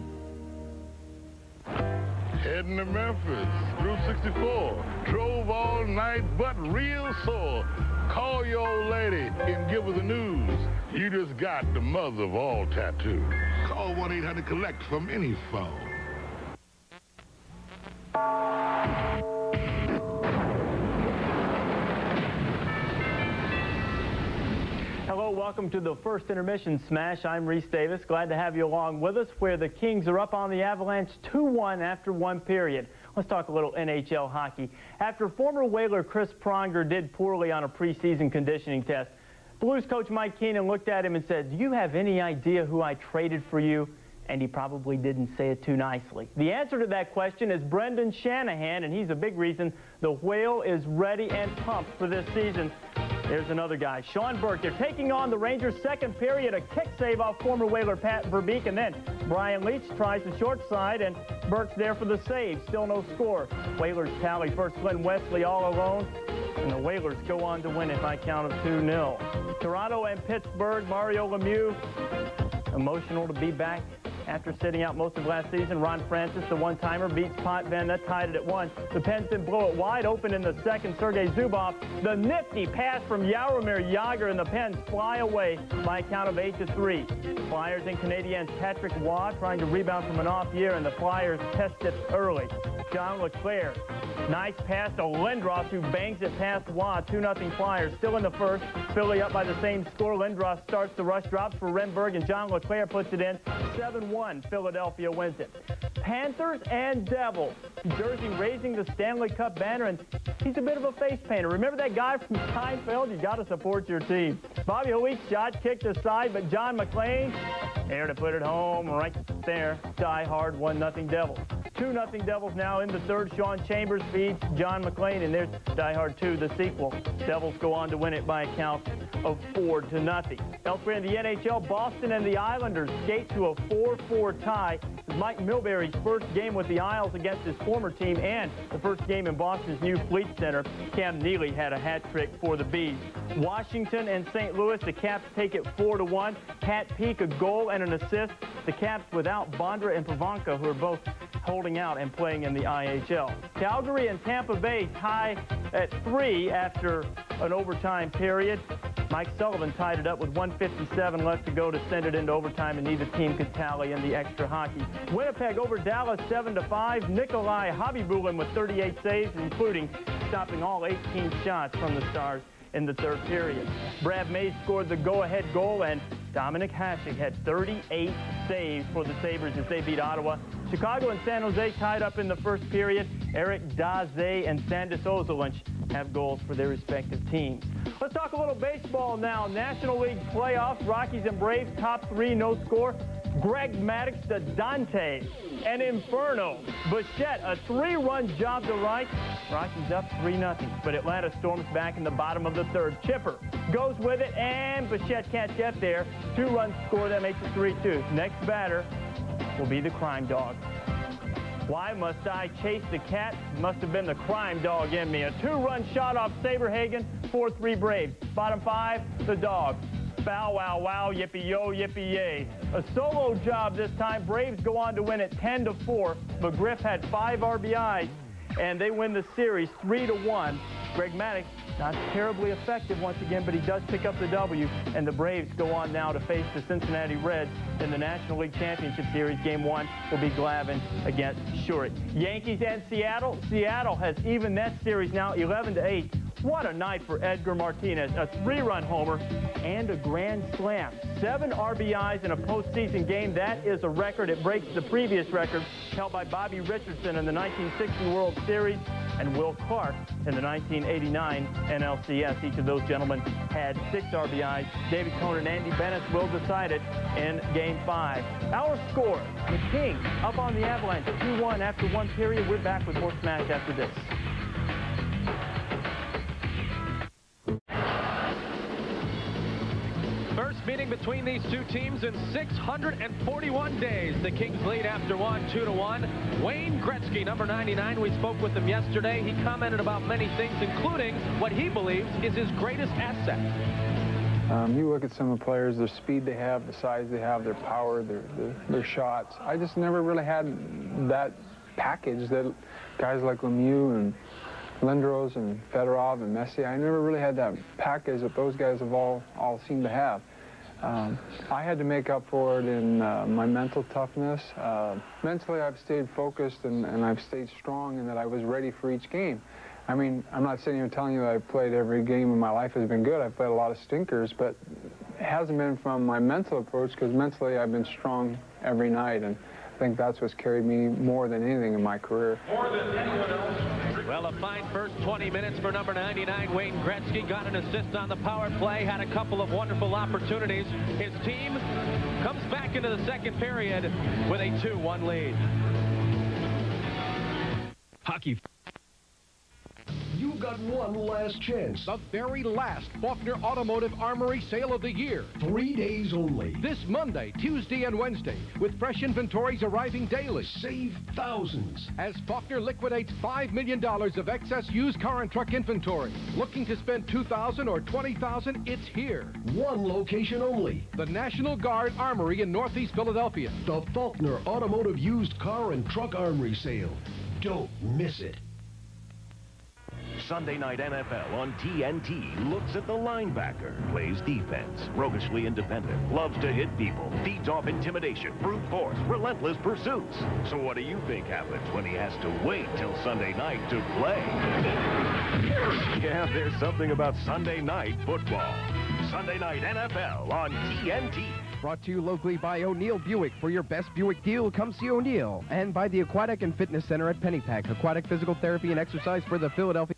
Heading to Memphis, Route 64. Drove all night, but real sore. Call your old lady and give her the news. You just got the mother of all tattoos. Call 1-800-COLLECT from any phone.
Hello, welcome to the first intermission smash. I'm Reese Davis. Glad to have you along with us, where the Kings are up on the Avalanche 2-1 after one period. Let's talk a little NHL hockey. After former Whaler Chris Pronger did poorly on a preseason conditioning test, Blues coach Mike Keenan looked at him and said, "Do you have any idea who I traded for you?" And he probably didn't say it too nicely. The answer to that question is Brendan Shanahan, and he's a big reason the Whale is ready and pumped for this season. There's another guy, Sean Burke. They're taking on the Rangers' second period, a kick save off former Whaler Pat Verbeek, and then Brian Leetch tries the short side, and Burke's there for the save. Still no score. Whalers tally first Glenn Wesley all alone, and the Whalers go on to win it by a count of 2-0. Toronto and Pittsburgh, Mario Lemieux, emotional to be back after sitting out most of last season. Ron Francis, the one-timer, beats Potvin. That tied it at 1. The Pens then blow it wide open in the second. Sergei Zubov, the nifty pass from Jaromir Jagr, and the Pens fly away by a count of 8-3. Flyers and Canadiens Patrick Waugh trying to rebound from an off year, and the Flyers test it early. John LeClaire, nice pass to Lindros, who bangs it past Waugh. 2-0 Flyers. Still in the first. Philly up by the same score. Lindros starts the rush, drops for Renberg, and John LeClaire puts it in. 7-1. Philadelphia wins it. Panthers and Devils. Jersey raising the Stanley Cup banner, and he's a bit of a face painter. Remember that guy from Seinfeld? You got to support your team. Bobby Hoek's shot kicked aside, but John McClain there to put it home right there. Die hard, 1-0 Devils. 2-0 Devils now in the third. Sean Chambers feeds John McClain, and there's Die Hard 2, the sequel. Devils go on to win it by a count of 4-0. Elsewhere in the NHL, Boston and the Islanders skate to a 4-4 tie. It was Mike Milbury's first game with the Isles against his former team, and the first game in Boston's new Fleet Center. Cam Neely had a hat trick for the Bees. Washington and St. Louis, the Caps take it 4-1. Pat Peake, a goal and an assist. The Caps without Bondra and Pavanka, who are both holding out and playing in the IHL. Calgary and Tampa Bay tie at 3 after an overtime period. Mike Sullivan tied it up with 1:57 left to go to send it into overtime, and neither team could tally in the extra hockey. Winnipeg over Dallas 7-5. Nikolai Habibulin with 38 saves, including stopping all 18 shots from the Stars in the third period. Brad Mays scored the go-ahead goal, and Dominic Hasek had 38 saves for the Sabres as they beat Ottawa. Chicago and San Jose tied up in the first period. Eric Daze and Sandis Ozolinsh have goals for their respective teams. Let's talk a little baseball now. National League playoffs, Rockies and Braves, top 3, no score. Greg Maddux to Dante, an inferno. Bichette, a 3-run job to right. Rockies up 3-0, but Atlanta storms back in the bottom of the third. Chipper goes with it, and Bichette can't get there. 2-run score, that makes it 3-2. Next batter will be the crime dog. Why must I chase the cat? Must have been the crime dog in me. A 2-run shot off Saberhagen, 4-3 Braves. Bottom 5, the dog. Bow, wow, wow, yippee-yo, yippee-yay. A solo job this time. Braves go on to win it 10-4. McGriff had 5 RBIs, and they win the series 3-1. Greg Maddux, not terribly effective once again, but he does pick up the W, and the Braves go on now to face the Cincinnati Reds in the National League Championship Series. Game 1 will be Glavine against Schurik. Yankees and Seattle. Seattle has evened that series now 11-8. What a night for Edgar Martinez. A 3-run homer and a grand slam. 7 RBIs in a postseason game. That is a record. It breaks the previous record held by Bobby Richardson in the 1960 World Series and Will Clark in the 1989 NLCS. Each of those gentlemen had 6 RBIs. David Cone and Andy Bennett will decide it in Game 5. Our score, the Kings up on the Avalanche 2-1 after one period. We're back with more Smash after this.
First meeting inning between these two teams in 641 days. The Kings lead after one, 2-1. Wayne Gretzky, number 99, we spoke with him yesterday. He commented about many things, including what he believes is his greatest asset.
You look at some of the players, their speed they have, the size they have, their power, their shots. I just never really had that package that guys like Lemieux and Lindros and Fedorov and Messi, I never really had that package that those guys have all seemed to have. I had to make up for it in my mental toughness. Mentally, I've stayed focused and I've stayed strong in that I was ready for each game. I mean, I'm not sitting here telling you that I've played every game in my life has been good. I've played a lot of stinkers, but it hasn't been from my mental approach because mentally I've been strong every night, and I think that's what's carried me more than anything in my career.
More than anyone else. Well, a fine first 20 minutes for number 99, Wayne Gretzky. Got an assist on the power play, had a couple of wonderful opportunities. His team comes back into the second period with a 2-1 lead.
Hockey. You've got one last chance. The very last Faulkner Automotive Armory sale of the year. 3 days only. This Monday, Tuesday, and Wednesday, with fresh inventories arriving daily. Save thousands. As Faulkner liquidates $5 million of excess used car and truck inventory. Looking to spend $2,000 or $20,000? It's here. One location only. The National Guard Armory in Northeast Philadelphia. The Faulkner Automotive Used Car and Truck Armory Sale. Don't miss it.
Sunday Night NFL on TNT looks at the linebacker, plays defense, roguishly independent, loves to hit people, feeds off intimidation, brute force, relentless pursuits. So what do you think happens when he has to wait till Sunday night to play? Yeah, there's something about Sunday night football. Sunday Night NFL on TNT.
Brought to you locally by O'Neill Buick. For your best Buick deal, come see O'Neill. And by the Aquatic and Fitness Center at Pennypack. Aquatic physical therapy and exercise for the Philadelphia...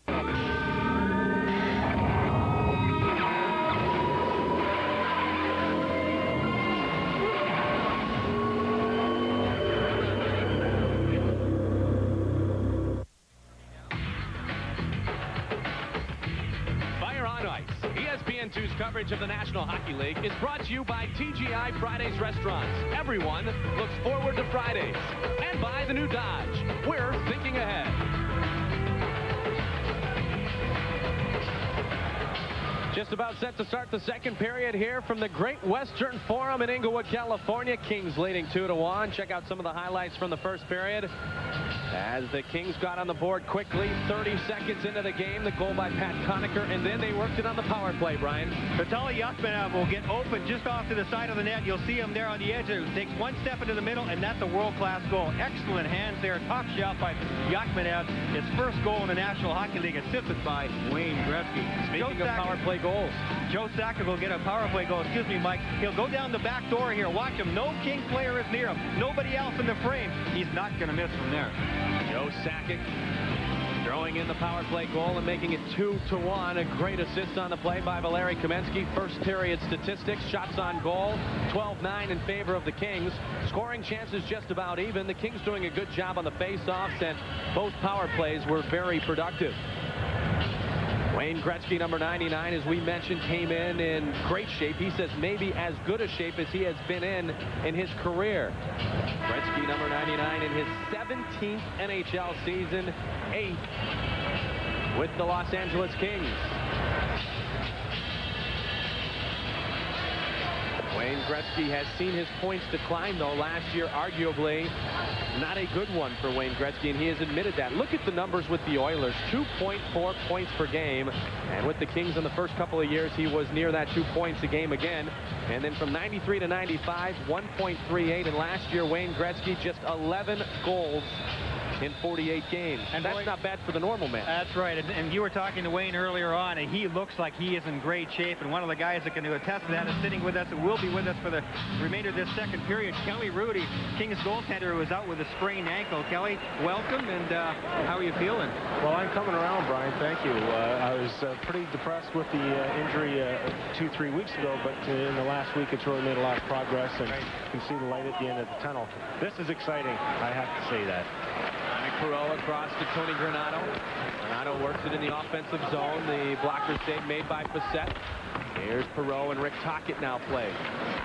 ESPN2's coverage of the National Hockey League is brought to you by TGI Fridays Restaurants. Everyone looks forward to Fridays. And by the new Dodge. We're thinking ahead. Just about set to start the second period here from the Great Western Forum in Inglewood, California. Kings leading 2-1. Check out some of the highlights from the first period. As the Kings got on the board quickly, 30 seconds into the game, the goal by Pat Conacher, and then they worked it on the power play, Brian.
Vitaly Yachmenev will get open just off to the side of the net. You'll see him there on the edge. It takes one step into the middle, and that's a world-class goal. Excellent hands there. Top shot by Yachmenev. His first goal in the National Hockey League, assisted by Wayne Gretzky.
Speaking of power play goals.
Joe Sakic will get a power play goal. Excuse me, Mike. He'll go down the back door here. Watch him. No King player is near him. Nobody else in the frame. He's not going to miss from there.
Joe Sakic throwing in the power play goal and making it 2-1. A great assist on the play by Vitaly Yachmenev. First period statistics, shots on goal, 12-9 in favor of the Kings. Scoring chances just about even. The Kings doing a good job on the face-offs, and both power plays were very productive. Wayne Gretzky, number 99, as we mentioned, came in great shape. He says maybe as good a shape as he has been in his career. Gretzky, number 99, in his 17th NHL season, 8th with the Los Angeles Kings. Wayne Gretzky has seen his points decline, though, last year, arguably not a good one for Wayne Gretzky, and he has admitted that. Look at the numbers with the Oilers, 2.4 points per game, and with the Kings in the first couple of years, he was near that 2 points a game again. And then from 93 to 95, 1.38, and last year, Wayne Gretzky just 11 goals in 48 games. And that's not bad for the normal man.
That's right. And you were talking to Wayne earlier on, and he looks like he is in great shape. And one of the guys that can attest to that is sitting with us and will be with us for the remainder of this second period. Kelly Rudy, Kings goaltender, who was out with a sprained ankle. Kelly, welcome, and how are you feeling?
Well, I'm coming around, Brian. Thank you. I was pretty depressed with the injury 2-3 weeks ago, but in the last week, it's really made a lot of progress, and you can see the light at the end of the tunnel. This is exciting. I have to say that.
Perot across to Tony Granato. Granato works it in the offensive zone. The blocker save made by Facette. Here's Perot and Rick Tocchet now play.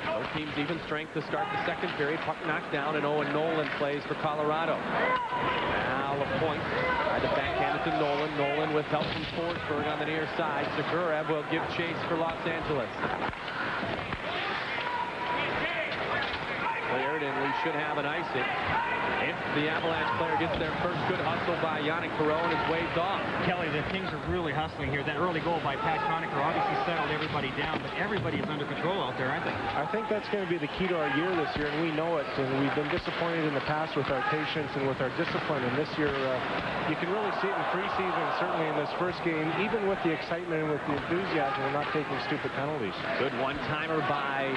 Both teams even strength to start the second period. Puck knocked down, and Owen Nolan plays for Colorado. Now LaPointe tried to backhand it to Nolan. Nolan with help from Forsberg on the near side. Segurev will give chase for Los Angeles. Cleared, and we should have an icing. If the Avalanche player gets their first good hustle by Yannick Perot and is waved off.
Kelly, the Kings are really hustling here. That early goal by Pat Conacher obviously settled everybody down, but everybody is under control out there, aren't they?
I think that's going to be the key to our year this year, and we know it. And we've been disappointed in the past with our patience and with our discipline. And this year, you can really see it in preseason, certainly in this first game, even with the excitement and with the enthusiasm, we're not taking stupid penalties.
Good one-timer by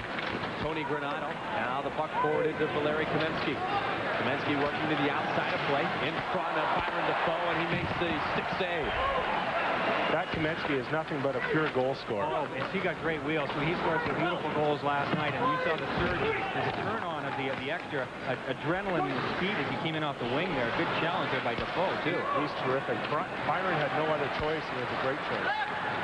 Tony Granato. Now the puck forwarded to Valeri Kamensky. Kamensky working to the outside of play in front of Byron Defoe, and he makes the stick save.
That Kamensky is nothing but a pure goal scorer.
Oh, and he got great wheels. So he scored some beautiful goals last night, and you saw the surge, the turn-on of the extra adrenaline speed as he came in off the wing there. Good challenge there by Defoe, too.
He's terrific. Byron had no other choice, and it was a great choice.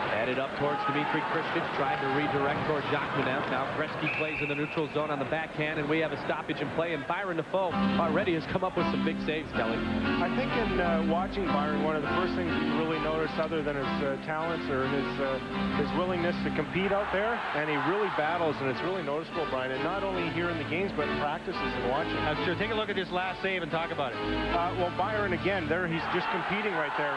Headed up towards Dmitry Kristich, trying to redirect towards Yachmenev. Now Gretzky plays in the neutral zone on the backhand, and we have a stoppage in play, and Byron Defoe already has come up with some big saves, Kelly.
I think in watching Byron, one of the first things you really notice, other than his talents or his willingness to compete out there, and he really battles, and it's really noticeable, Brian, and not only here in the games, but in practices and watching.
Sure, take a look at this last save and talk about it.
Well, Byron, again, he's just competing right there.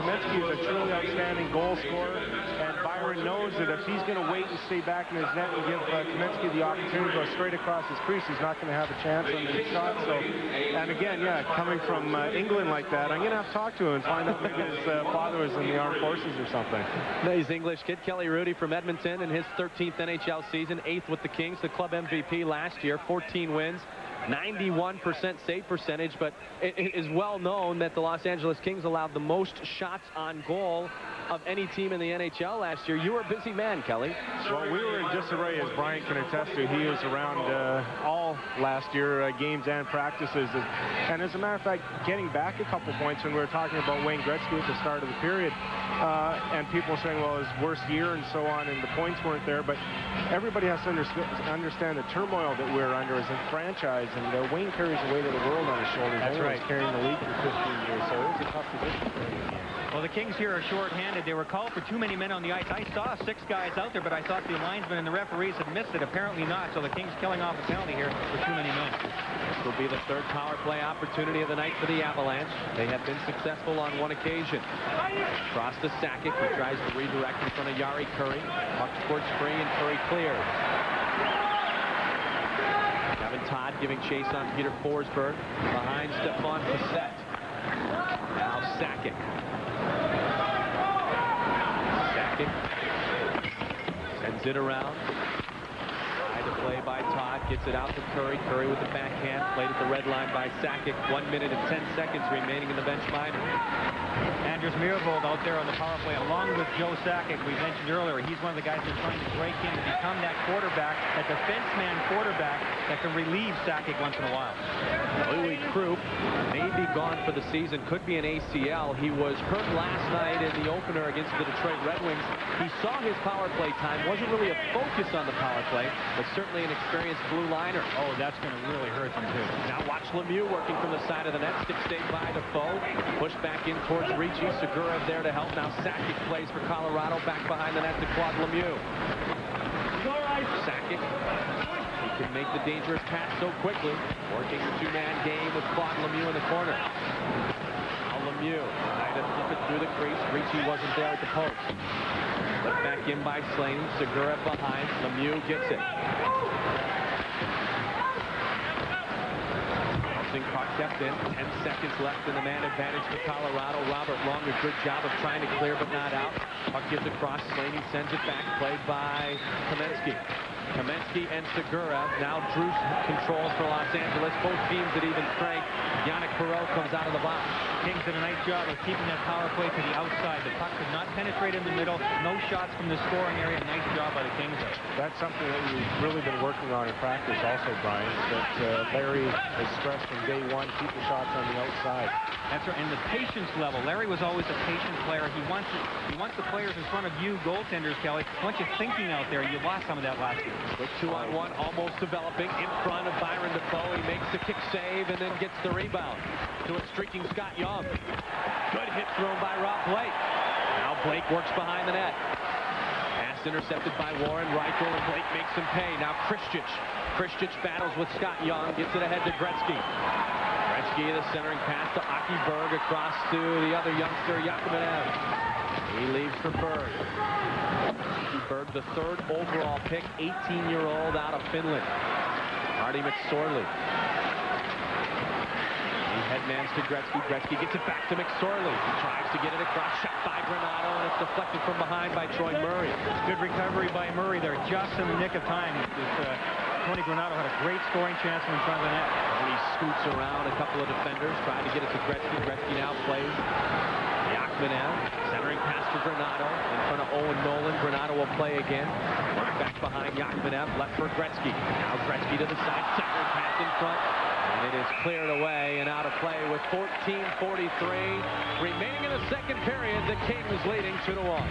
Kamensky is a truly outstanding goal scorer. And Byron knows that if he's going to wait and stay back in his net and give Kamensky the opportunity to go straight across his crease, he's not going to have a chance on his shot. So, and again, yeah, coming from England like that, I'm going to have to talk to him and find out maybe his father was in the armed forces or something.
No, he's English kid. Kelly Rudy from Edmonton in his 13th NHL season, 8th with the Kings, the club MVP last year, 14 wins. 91% save percentage, but it is well known that the Los Angeles Kings allowed the most shots on goal of any team in the NHL last year. You were a busy man, Kelly.
Well, we were in disarray, as Brian can attest to. He was around all last year, games and practices. And as a matter of fact, getting back a couple points when we were talking about Wayne Gretzky at the start of the period, and people saying, well, his worst year and so on, and the points weren't there. But everybody has to understand the turmoil that we're under as a franchise. And Wayne carries the weight of the world on his shoulders.
That's right.
He's carrying the league for 15 years, so it was a tough position for him.
Well, the Kings here are short-handed. They were called for too many men on the ice. I saw 6 guys out there, but I thought the linesmen and the referees had missed it. Apparently not, so the Kings killing off a penalty here for too many men.
This will be the third power play opportunity of the night for the Avalanche. They have been successful on one occasion. Cross to Sakic. He tries to redirect in front of Jari Kurri. Puck towards Free, and Kurri clears. Kevin Todd giving chase on Peter Forsberg behind Stefan Passett. Now Sakic. Sakic sends it around. Tried to play by Todd, gets it out to Kurri. Kurri with the backhand, played at the red line by Sakic. 1 minute and 10 seconds remaining in the bench minor.
Anders Myrvold out there on the power play along with Joe Sakic. We mentioned earlier, he's one of the guys who's trying to break in and become that quarterback, that defense man quarterback that can relieve Sakic once in a while.
Louis Krupp may be gone for the season, could be an ACL. He was hurt last night in the opener against the Detroit Red Wings. He saw his power play time, wasn't really a focus on the power play, but certainly an experienced blue liner.
Oh, that's going to really hurt them too.
Now watch Lemieux working from the side of the net, stick stayed by Defoe, pushed back in towards Ricci. Segurev there to help. Now Sakic plays for Colorado, back behind the net to Claude Lemieux. Sakic, he can make the dangerous pass so quickly, working the two-man game with Claude Lemieux in the corner. Now Lemieux trying to flip it through the crease. Ricci wasn't there at the post. Put back in by Slaney. Segurev behind. Lemieux gets it. Puck kept in. 10 seconds left in the man advantage for Colorado. Robert Long, a good job of trying to clear but not out. Puck gets across. Slaney sends it back. Played by Kamensky. Kamensky and Segurev. Now Drews controls for Los Angeles. Both teams at even strength. Yannick Perot comes out of the box.
Kings did a nice job of keeping that power play to the outside. The puck could not penetrate in the middle. No shots from the scoring area. Nice job by the Kings there.
That's something that we've really been working on in practice also, Brian, that Larry has stressed from day one, keep the shots on the outside.
That's right, and the patience level. Larry was always a patient player. He wants the players in front of you, goaltenders, Kelly. He wants you thinking out there. You lost some of that last year.
Quick 2-on-1, almost developing in front of Byron Defoe. He makes the kick save and then gets the rebound. To it streaking Scott Young. Good hit thrown by Rob Blake. Now Blake works behind the net. Pass intercepted by Warren Reichel, and Blake makes him pay. Now Kristich. Kristich battles with Scott Young, gets it ahead to Gretzky. Gretzky, the centering pass to Aki Berg, across to the other youngster, Yachmenev. He leaves for Berg. Berg, the 3rd overall pick, 18-year-old out of Finland. Marty McSorley. He headmans to Gretzky. Gretzky gets it back to McSorley. He tries to get it across, shot by Granato, and it's deflected from behind by Troy Murray.
Good recovery by Murray there, just in the nick of time. Tony Granato had a great scoring chance from in front of the net.
And he scoots around a couple of defenders, trying to get it to Gretzky. Gretzky now plays. Yachmenev, centering pass to Granato. In front of Owen Nolan. Granato will play again. Right back behind Yachmenev, left for Gretzky. Now Gretzky to the side, centering pass in front. And it is cleared away and out of play with 14:43 remaining in the second period. The Kings leading 2-1.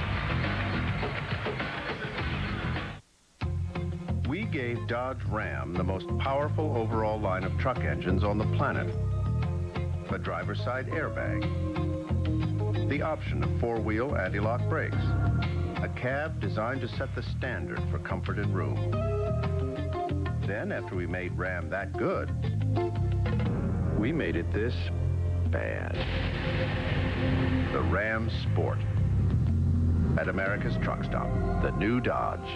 We gave Dodge Ram the most powerful overall line of truck engines on the planet. A driver's side airbag. The option of 4-wheel anti-lock brakes. A cab designed to set the standard for comfort and room. Then, after we made Ram that good, we made it this bad. The Ram Sport. At America's Truck Stop, the new Dodge.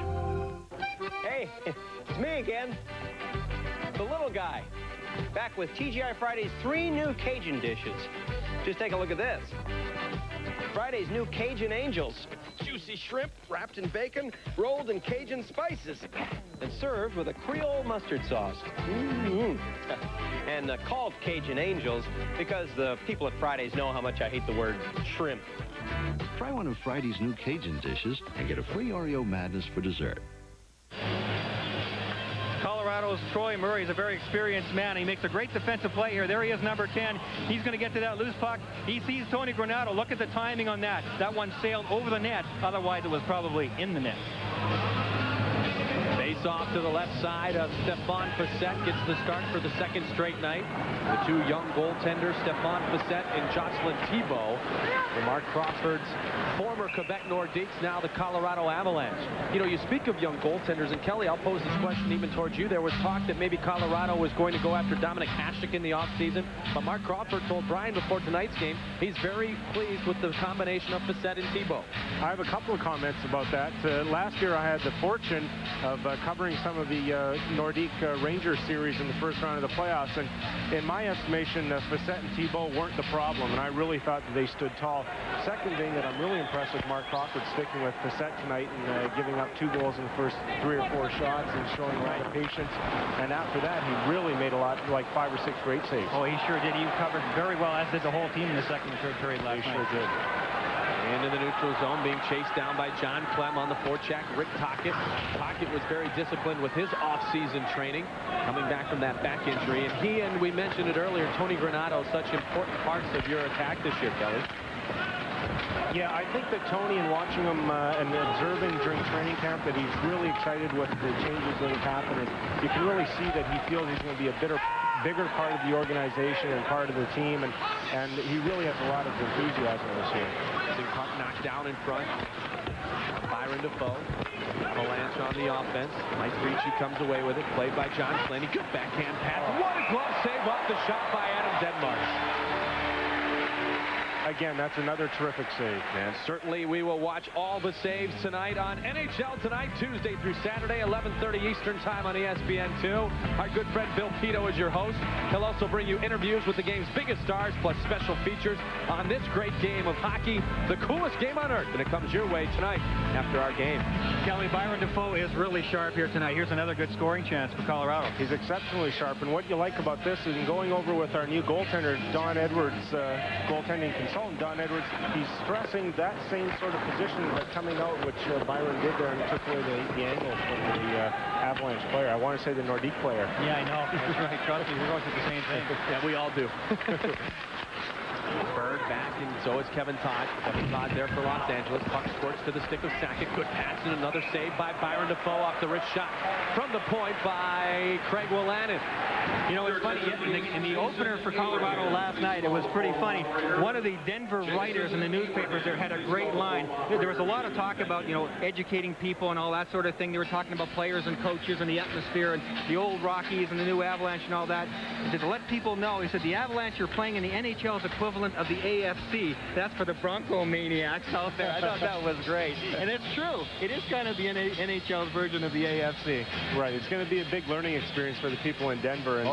Hey, it's me again, the little guy, back with TGI Friday's 3 new Cajun dishes. Just take a look at this. Friday's new Cajun Angels. Juicy shrimp wrapped in bacon, rolled in Cajun spices, and served with a Creole mustard sauce. And called Cajun Angels because the people at Friday's know how much I hate the word shrimp.
Try one of Friday's new Cajun dishes and get a free Oreo Madness for dessert.
Colorado's Troy Murray is a very experienced man. He makes a great defensive play here. There he is, number 10. He's going to get to that loose puck. He sees Tony Granato. Look at the timing on that. That one sailed over the net. Otherwise, it was probably in the net.
Face off to the left side of Stephane Facette. Gets the start for the second straight night. The 2 young goaltenders, Stephane Facette and Jocelyn Thibault. For Mark Crawford's former Quebec Nordiques, now the Colorado Avalanche. You know, you speak of young goaltenders, and Kelly, I'll pose this question even towards you. There was talk that maybe Colorado was going to go after Dominic Hasek in the offseason, but Mark Crawford told Brian before tonight's game he's very pleased with the combination of Facette and Thibault.
I have a couple of comments about that. Last year I had the fortune of covering some of the Nordique Rangers series in the first round of the playoffs, and in my estimation, Facette and Thibault weren't the problem, and I really thought that they stood tall. Second thing that I'm really impressed with Mark Crawford sticking with Facette tonight and giving up 2 goals in the first 3 or 4 shots and showing a lot of patience. And after that, he really made a lot, like 5 or 6 great saves.
Oh, he sure did. He covered very well, as did the whole team in the second and third period last night.
He sure did.
Into the neutral zone, being chased down by John Clem on the forecheck. Rick Tocchet. Tocchet was very disciplined with his off-season training, coming back from that back injury. And he, and we mentioned it earlier, Tony Granato, such important parts of your attack this year, Kelly.
Yeah, I think that Tony, and watching him and observing during training camp, that he's really excited with the changes that have happened. And you can really see that he feels he's going to be a bigger part of the organization and part of the team, and he really has a lot of enthusiasm this year.
Puck knocked down in front. Byron Defoe. Avalanche on the offense. Mike Ricci comes away with it. Played by John Slaney. Good backhand pass. What a glove save off the shot by Adam Denmark.
again, that's another terrific save.
And certainly we will watch all the saves tonight on NHL Tonight, Tuesday through Saturday, 11:30 Eastern Time on ESPN2. Our good friend Bill Pito is your host. He'll also bring you interviews with the game's biggest stars, plus special features on this great game of hockey, the coolest game on earth, and it comes your way tonight after our game.
Kelly, Byron Defoe is really sharp here tonight. Here's another good scoring chance for Colorado.
He's exceptionally sharp, and what you like about this is in going over with our new goaltender, Don Edwards, goaltending consultant, Don Edwards, he's stressing that same sort of position, but coming out, which Byron did there and took away the angle from the Avalanche player. I want to say the Nordique player.
Yeah, I know. That's right. Trust me, we're going through the same thing.
Yeah, we all do. Berg back, and so is Kevin Todd. Kevin Todd there for Los Angeles. Puck squirts to the stick of Sakic. Good pass and another save by Byron Defoe off the wrist shot from the point by Craig Wolanin.
You know, it's funny, in the opener for Colorado last night, it was pretty funny. One of the Denver writers in the newspapers there had a great line. There was a lot of talk about, you know, educating people and all that sort of thing. They were talking about players and coaches and the atmosphere and the old Rockies and the new Avalanche and all that. He said, to let people know, he said, the Avalanche are playing in the NHL's equivalent of the AFC. That's for the Bronco maniacs out there. I thought that was great. And it's true. It is kind of the NHL's version of the AFC.
Right. It's going to be a big learning experience for the people in Denver. And,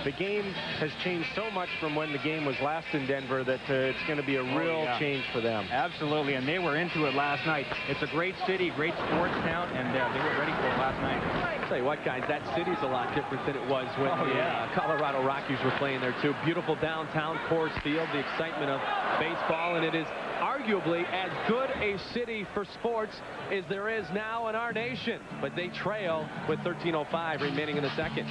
the game has changed so much from when the game was last in Denver that it's going to be a real change for them.
Absolutely, and they were into it last night. It's a great city, great sports town, and they were ready for it last night.
I'll tell you what, guys, that city's a lot different than it was when the Colorado Rockies were playing there, too. Beautiful downtown Coors Field, the excitement of baseball, and it is arguably as good a city for sports as there is now in our nation. But they trail with 13:05 remaining in the second.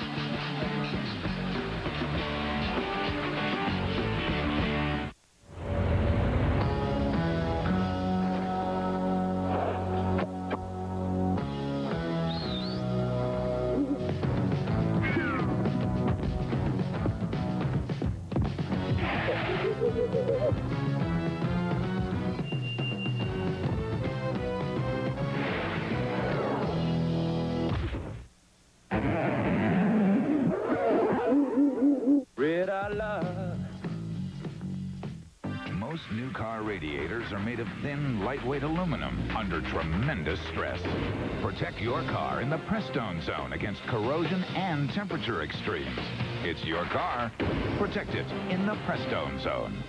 Most new car radiators are made of thin, lightweight aluminum under tremendous stress. Protect your car in the Prestone Zone against corrosion and temperature extremes. It's your car. Protect it in the Prestone Zone.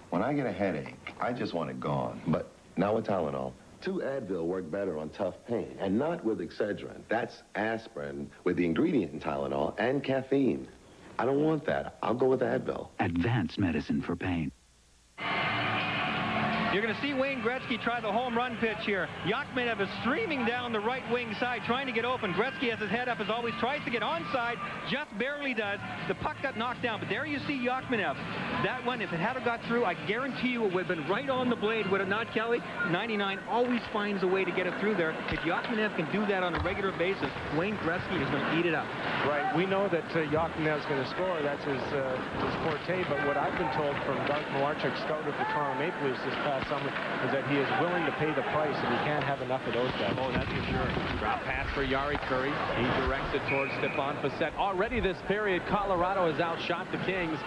When I get a headache, I just want it gone. But now with Tylenol, 2 Advil work better on tough pain, and not with Excedrin. That's aspirin with the ingredient in Tylenol and caffeine. I don't want that. I'll go with Advil.
Advanced medicine for pain.
You're going to see Wayne Gretzky try the home run pitch here. Yachmenev is streaming down the right wing side, trying to get open. Gretzky has his head up as always, tries to get onside, just barely does. The puck got knocked down, but there you see Yachmenev. That one, if it had got through, I guarantee you it would have been right on the blade, would it not, Kelly? 99 always finds a way to get it through there. If Yachmenev can do that on a regular basis, Wayne Gretzky is going to eat it up.
Right. We know that Yachmenev's going to score. That's his forte. But what I've been told from Doug Malarchuk, scout of the Toronto Maple Leafs this past summer, is that he is willing to pay the price, and he can't have enough of those guys.
Oh, that's for sure. Drop pass for Yari Curry. He directs it towards Stephane Facette. Already this period, Colorado has outshot the Kings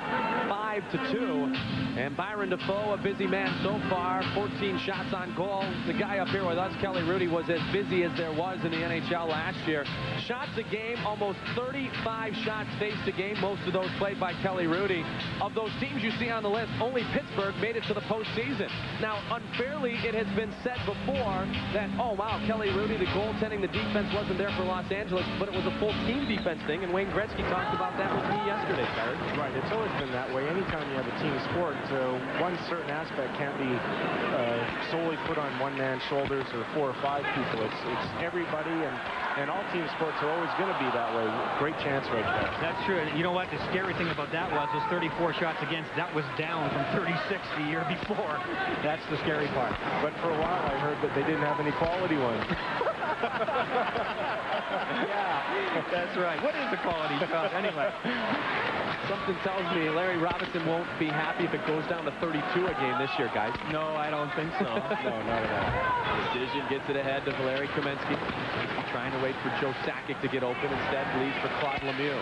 5-2. And Byron Defoe, a busy man so far, 14 shots on goal. The guy up here with us, Kelly Rudy, was as busy as there was in the NHL last year. Shots a game, almost 35 shots faced a game, most of those played by Kelly Rudy. Of those teams you see on the list, only Pittsburgh made it to the postseason. Now, unfairly, it has been said before that, oh, wow, Kelly Rudy, the goaltending, the defense wasn't there for Los Angeles, but it was a full team defense thing, and Wayne Gretzky talked about that with me yesterday, Barry.
Right, it's always been that way. Anytime you have a team sport, one certain aspect can't be solely put on one man's shoulders or 4 or 5 people. It's everybody, and all team sports are always going to be that way. Great chance right there.
That's true. And you know what? The scary thing about that was those 34 shots against. That was down from 36 the year before. That's the scary part.
But for a while, I heard that they didn't have any quality ones.
Yeah, that's right. What is the quality shot anyway?
Something tells me Larry Robinson won't be happy if it goes down to 32 a game this year, guys.
No, I don't think so.
No, not at all. Decision gets it ahead to Valeri Kamensky. Trying to wait for Joe Sakic to get open. Instead, leads for Claude Lemieux.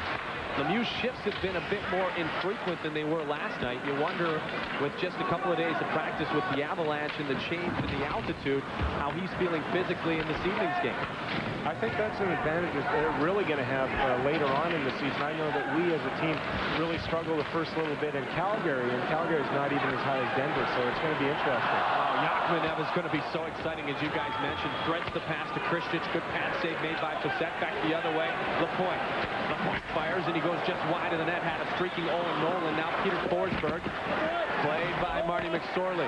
Lemieux's shifts have been a bit more infrequent than they were last night. You wonder, with just a couple of days of practice with the Avalanche and the change in the altitude, how he's feeling physically in this evening's game.
I think that's an advantage that they're really going to have later on in the season. I know that we as a team really struggle the first little bit in Calgary, and Calgary is not even as high as Denver, so it's going to be interesting.
Yachmenev is going to be so exciting, as you guys mentioned. Threads the pass to Kristich. Good pass save made by Facette. Back the other way. Lapointe. Lapointe fires, and he goes just wide of the net. Had a streaking Owen Nolan. Now Peter Forsberg. Played by Marty McSorley.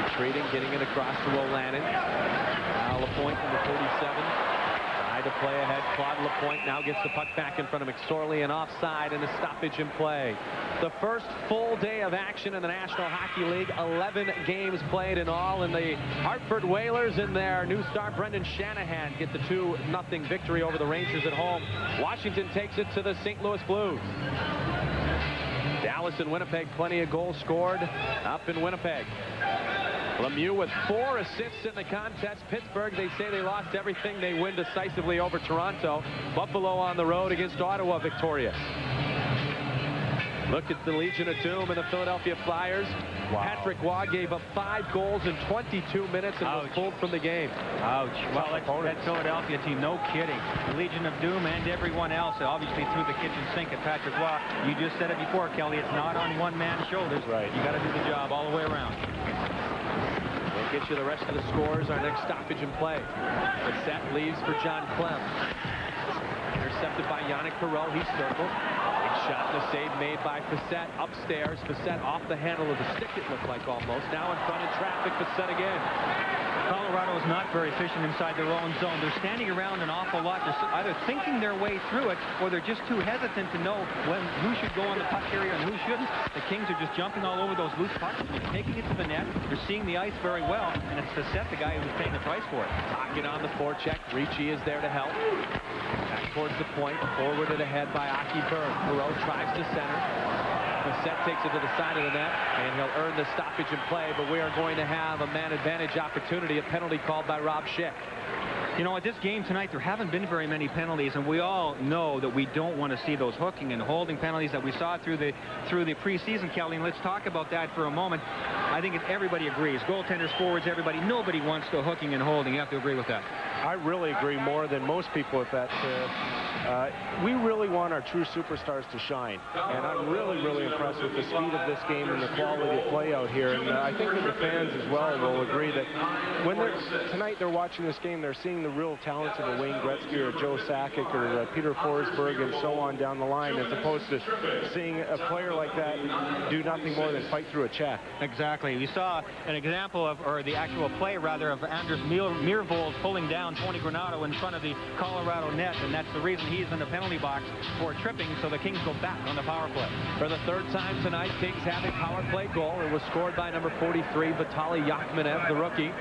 Retreating, getting it across to O'Lannon. Now Lapointe in the 47. To play ahead. Claude Lapointe now gets the puck back in front of McSorley, and offside, and a stoppage in play. The first full day of action in the National Hockey League. 11 games played in all, and the Hartford Whalers and their new star Brendan Shanahan get the 2-0 victory over the Rangers at home. Washington takes it to the St. Louis Blues. Dallas and Winnipeg, plenty of goals scored up in Winnipeg. Lemieux with 4 assists in the contest. Pittsburgh, they say they lost everything. They win decisively over Toronto. Buffalo on the road against Ottawa victorious. Look at the Legion of Doom and the Philadelphia Flyers. Wow. Patrick Waugh gave up 5 goals in 22 minutes and was pulled from the game.
Ouch. Well, that Philadelphia team, no kidding. The Legion of Doom and everyone else obviously threw the kitchen sink at Patrick Waugh. You just said it before, Kelly. It's not on one man's shoulders.
Right.
You got to do the job all the way around.
We'll get you the rest of the scores. Our next stoppage in play. The set leaves for John Clem. Intercepted by Yannick Perreault. He's circled. Big shot and a save made by Facette. Upstairs. Facette off the handle of the stick, it looked like almost. Now in front of traffic. Facette again.
Colorado is not very efficient inside their own zone. They're standing around an awful lot. They're either thinking their way through it, or they're just too hesitant to know who should go on the puck carrier and who shouldn't. The Kings are just jumping all over those loose pucks. They're taking it to the net. They're seeing the ice very well, and it's Facette, the guy who's paying the price for it.
Pocket on the forecheck. Ricci is there to help. Back towards the point. Forwarded ahead by Aki Berg. Perreault tries to center. Facette takes it to the side of the net, and he'll earn the stoppage in play, but we are going to have a man advantage opportunity, a penalty called by Rob Schick.
You know, at this game tonight, there haven't been very many penalties, and we all know that we don't want to see those hooking and holding penalties that we saw through the preseason, Kelly. And let's talk about that for a moment. I think everybody agrees. Goaltenders, forwards, everybody. Nobody wants the hooking and holding. You have to agree with that.
I really agree more than most people with that. We really want our true superstars to shine, and I'm really, really impressed with the speed of this game and the quality of play out here. And I think that the fans as well will agree that when tonight they're watching this game, they're seeing the real talents of a Wayne Gretzky or Joe Sakic or Peter Forsberg and so on down the line, as opposed to seeing a player like that do nothing more than fight through a check.
Exactly. We saw an example of, or the actual play rather, of Anders Miervold pulling down Tony Granato in front of the Colorado net, and that's the reason he's in the penalty box for tripping, so the Kings go back on the power play.
For the 3rd time tonight, Kings have a power play goal. It was scored by number 43, Vitaly Yachmenev, the rookie,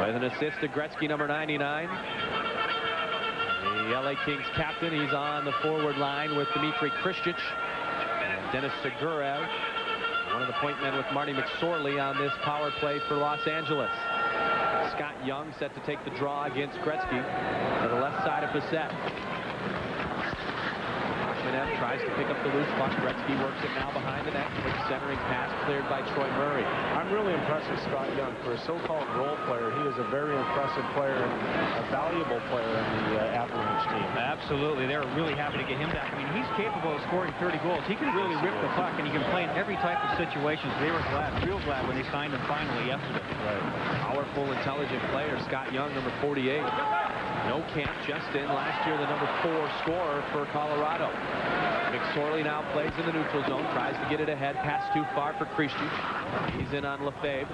with an assist to Gretzky, number 99. The LA Kings captain, he's on the forward line with Dmitry Kristich and Denis Segurev, one of the point men with Marty McSorley on this power play for Los Angeles. Scott Young set to take the draw against Gretzky to the left side of Facette. Yachmenev tries to pick up the loose puck. Gretzky works it now behind the net. Quick centering pass cleared by Troy Murray.
I'm really impressed with Scott Young. For a so-called role player, he is a very impressive player and a valuable player in the Avalanche team.
Absolutely. They're really happy to get him back. I mean, he's capable of scoring 30 goals. He can really rip the puck, and he can play in every type of situations. They were real glad when they signed him finally yesterday.
Right. Powerful, intelligent player. Scott Young, number 48. No camp, just in last year, the number 4 scorer for Colorado. McSorley now plays in the neutral zone, tries to get it ahead, pass too far for Kristich. He's in on Lefebvre.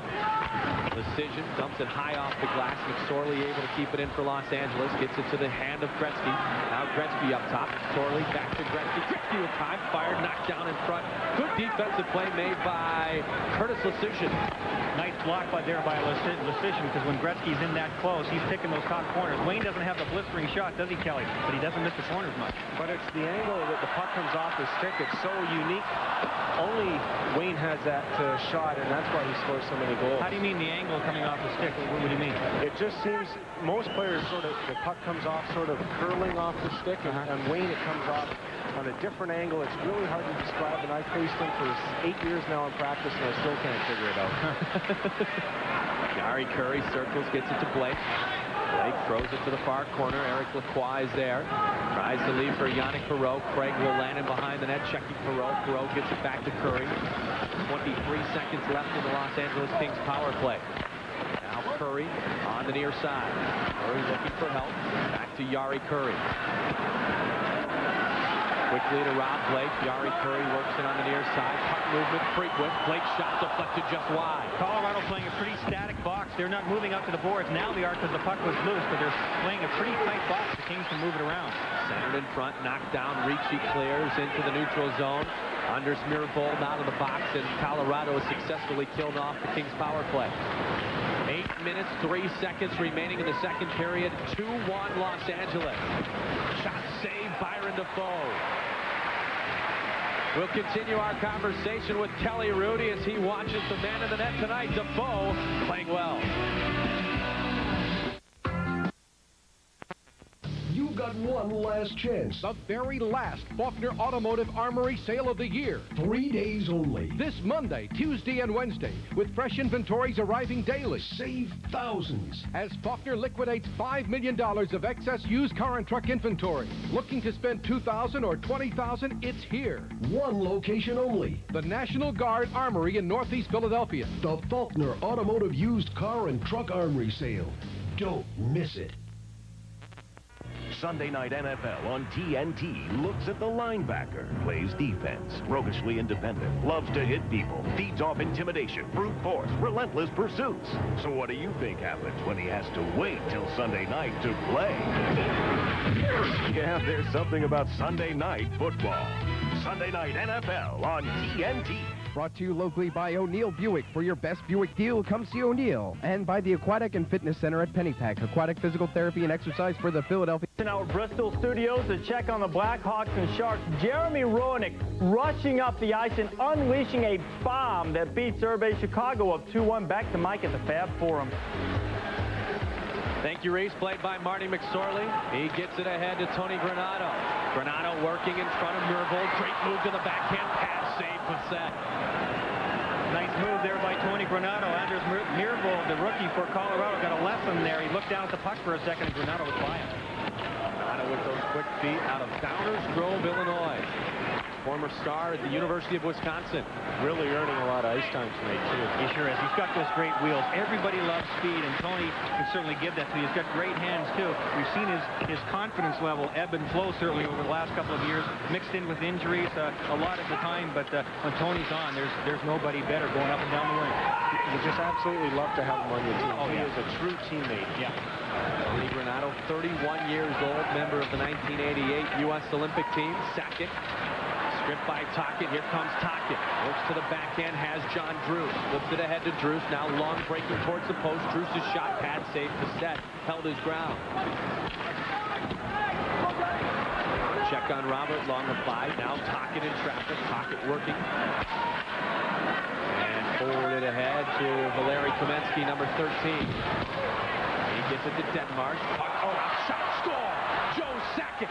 Decision, dumps it high off the glass. McSorley able to keep it in for Los Angeles, gets it to the hand of Gretzky. Now Gretzky up top, McSorley back to Gretzky. Gretzky with time, fired, knocked down in front. Good defensive play made by Curtis Lecision.
Nice block there by Lecision, because when Gretzky's in that close, he's picking those top corners. Wayne doesn't have the blistering shot, does he, Kelly? But he doesn't miss the corners much.
But it's the angle that the puck comes comes off the stick. It's so unique. Only Wayne has that shot, and that's why he scores so many goals.
How do you mean the angle coming off the stick? What do you mean?
It just seems most players sort of, the puck comes off sort of curling off the stick, and Wayne, it comes off on a different angle. It's really hard to describe, and I've faced him for 8 years now in practice, and I still can't figure it out.
Jari Kurri circles, gets it to Blake. Blake throws it to the far corner. Eric Lacroix is there. Tries to leave for Yannick Perreault. Craig will land him behind the net, checking Perreault. Perreault gets it back to Kurri. 23 seconds left in the Los Angeles Kings power play. Now Kurri on the near side. Kurri looking for help. Back to Jari Kurri. Quickly to Rob Blake. Jari Kurri works it on the near side. Puck movement frequent. Blake's shot deflected just wide.
Colorado playing a pretty static box. They're not moving up to the boards. Now they are because the puck was loose, but they're playing a pretty tight box. The Kings can move it around.
Centered in front, knocked down. Ricci clears into the neutral zone. Anders Mirvold out of the box, and Colorado has successfully killed off the Kings power play. 8 minutes, 3 seconds remaining in the second period. 2-1 Los Angeles. Shot saved, Byron Defoe. We'll continue our conversation with Kelly Rudy as he watches the man in the net tonight. Defoe playing well.
You've got one last chance. The very last Faulkner Automotive Armory sale of the year. 3 days only. This Monday, Tuesday, and Wednesday, with fresh inventories arriving daily. Save thousands as Faulkner liquidates $5 million of excess used car and truck inventory. Looking to spend $2,000 or $20,000? It's here. One location only. The National Guard Armory in Northeast Philadelphia. The Faulkner Automotive Used Car and Truck Armory Sale. Don't miss it.
Sunday Night NFL on TNT looks at the linebacker, plays defense, roguishly independent, loves to hit people, feeds off intimidation, brute force, relentless pursuits. So what do you think happens when he has to wait till Sunday night to play? Yeah, there's something about Sunday night football. Sunday Night NFL on TNT.
Brought to you locally by O'Neill Buick. For your best Buick deal, come see O'Neill. And by the Aquatic and Fitness Center at Pennypack. Aquatic physical therapy and exercise for the Philadelphia.
In our Bristol studios to check on the Blackhawks and Sharks, Jeremy Roenick rushing up the ice and unleashing a bomb that beats Urbe Chicago up 2-1. Back to Mike at the Fab Forum.
Thank you, Reese. Played by Marty McSorley. He gets it ahead to Tony Granato. Granato working in front of Mirvold. Great move to the backhand pass. Save Passett.
Nice move there by Tony Granato. Anders Mirvold, the rookie for Colorado, got a lesson there. He looked down at the puck for a second, and Granato was by him.
Granato with those quick feet out of Downers Grove, Illinois. Former star at the University of Wisconsin.
Really earning a lot of ice time tonight, too.
He sure is. He's got those great wheels. Everybody loves speed, and Tony can certainly give that to you. He's got great hands, too. We've seen his confidence level ebb and flow, certainly, over the last couple of years, mixed in with injuries a lot at the time, but when Tony's on, there's nobody better going up and down the wing.
You just absolutely love to have him on your team.
Oh,
he
yeah.
is a true teammate.
Yeah.
Tony Granato, 31 years old, member of the 1988 U.S. Olympic team. Sackett. Stripped by Tocchet. Here comes Tocchet. Works to the backhand, has John Druce. Flips it ahead to Druce. Now long breaking towards the post. Druce's shot, pad save, Passett held his ground. Check on Robert, long applied. Now Tocchet in traffic. Tocchet working. And forwarded ahead to Valeri Kamensky, number 13. He gets it to Denmark. Oh, shot, score! Joe Sakic.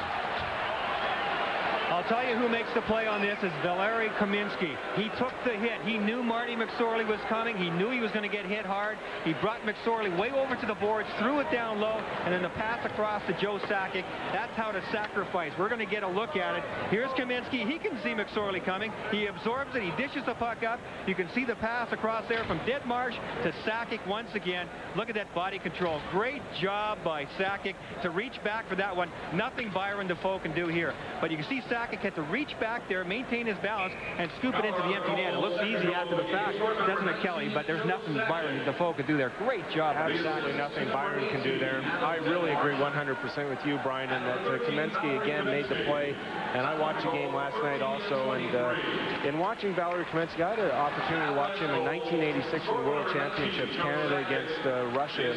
I'll tell you who makes the play on this is Valeri Kaminsky. He took the hit. He knew Marty McSorley was coming. He knew he was going to get hit hard. He brought McSorley way over to the boards, threw it down low, and then the pass across to Joe Sakic. That's how to sacrifice. We're going to get a look at it. Here's Kaminsky. He can see McSorley coming. He absorbs it. He dishes the puck up. You can see the pass across there from Ditmarsh to Sakic once again. Look at that body control. Great job by Sakic to reach back for that one. Nothing Byron Defoe can do here. But you can see Sakic had to reach back there, maintain his balance, and scoop it into the empty net. It looks easy after the fact, doesn't it, Kelly? But there's nothing Byron Defoe could do there. Great job.
Absolutely nothing Byron can do there. I really agree 100% with you, Brian, and that Kaminsky again made the play. And I watched the game last night also, and in watching Valeri Kaminsky, I had an opportunity to watch him in 1986 in the World Championships, Canada against Russia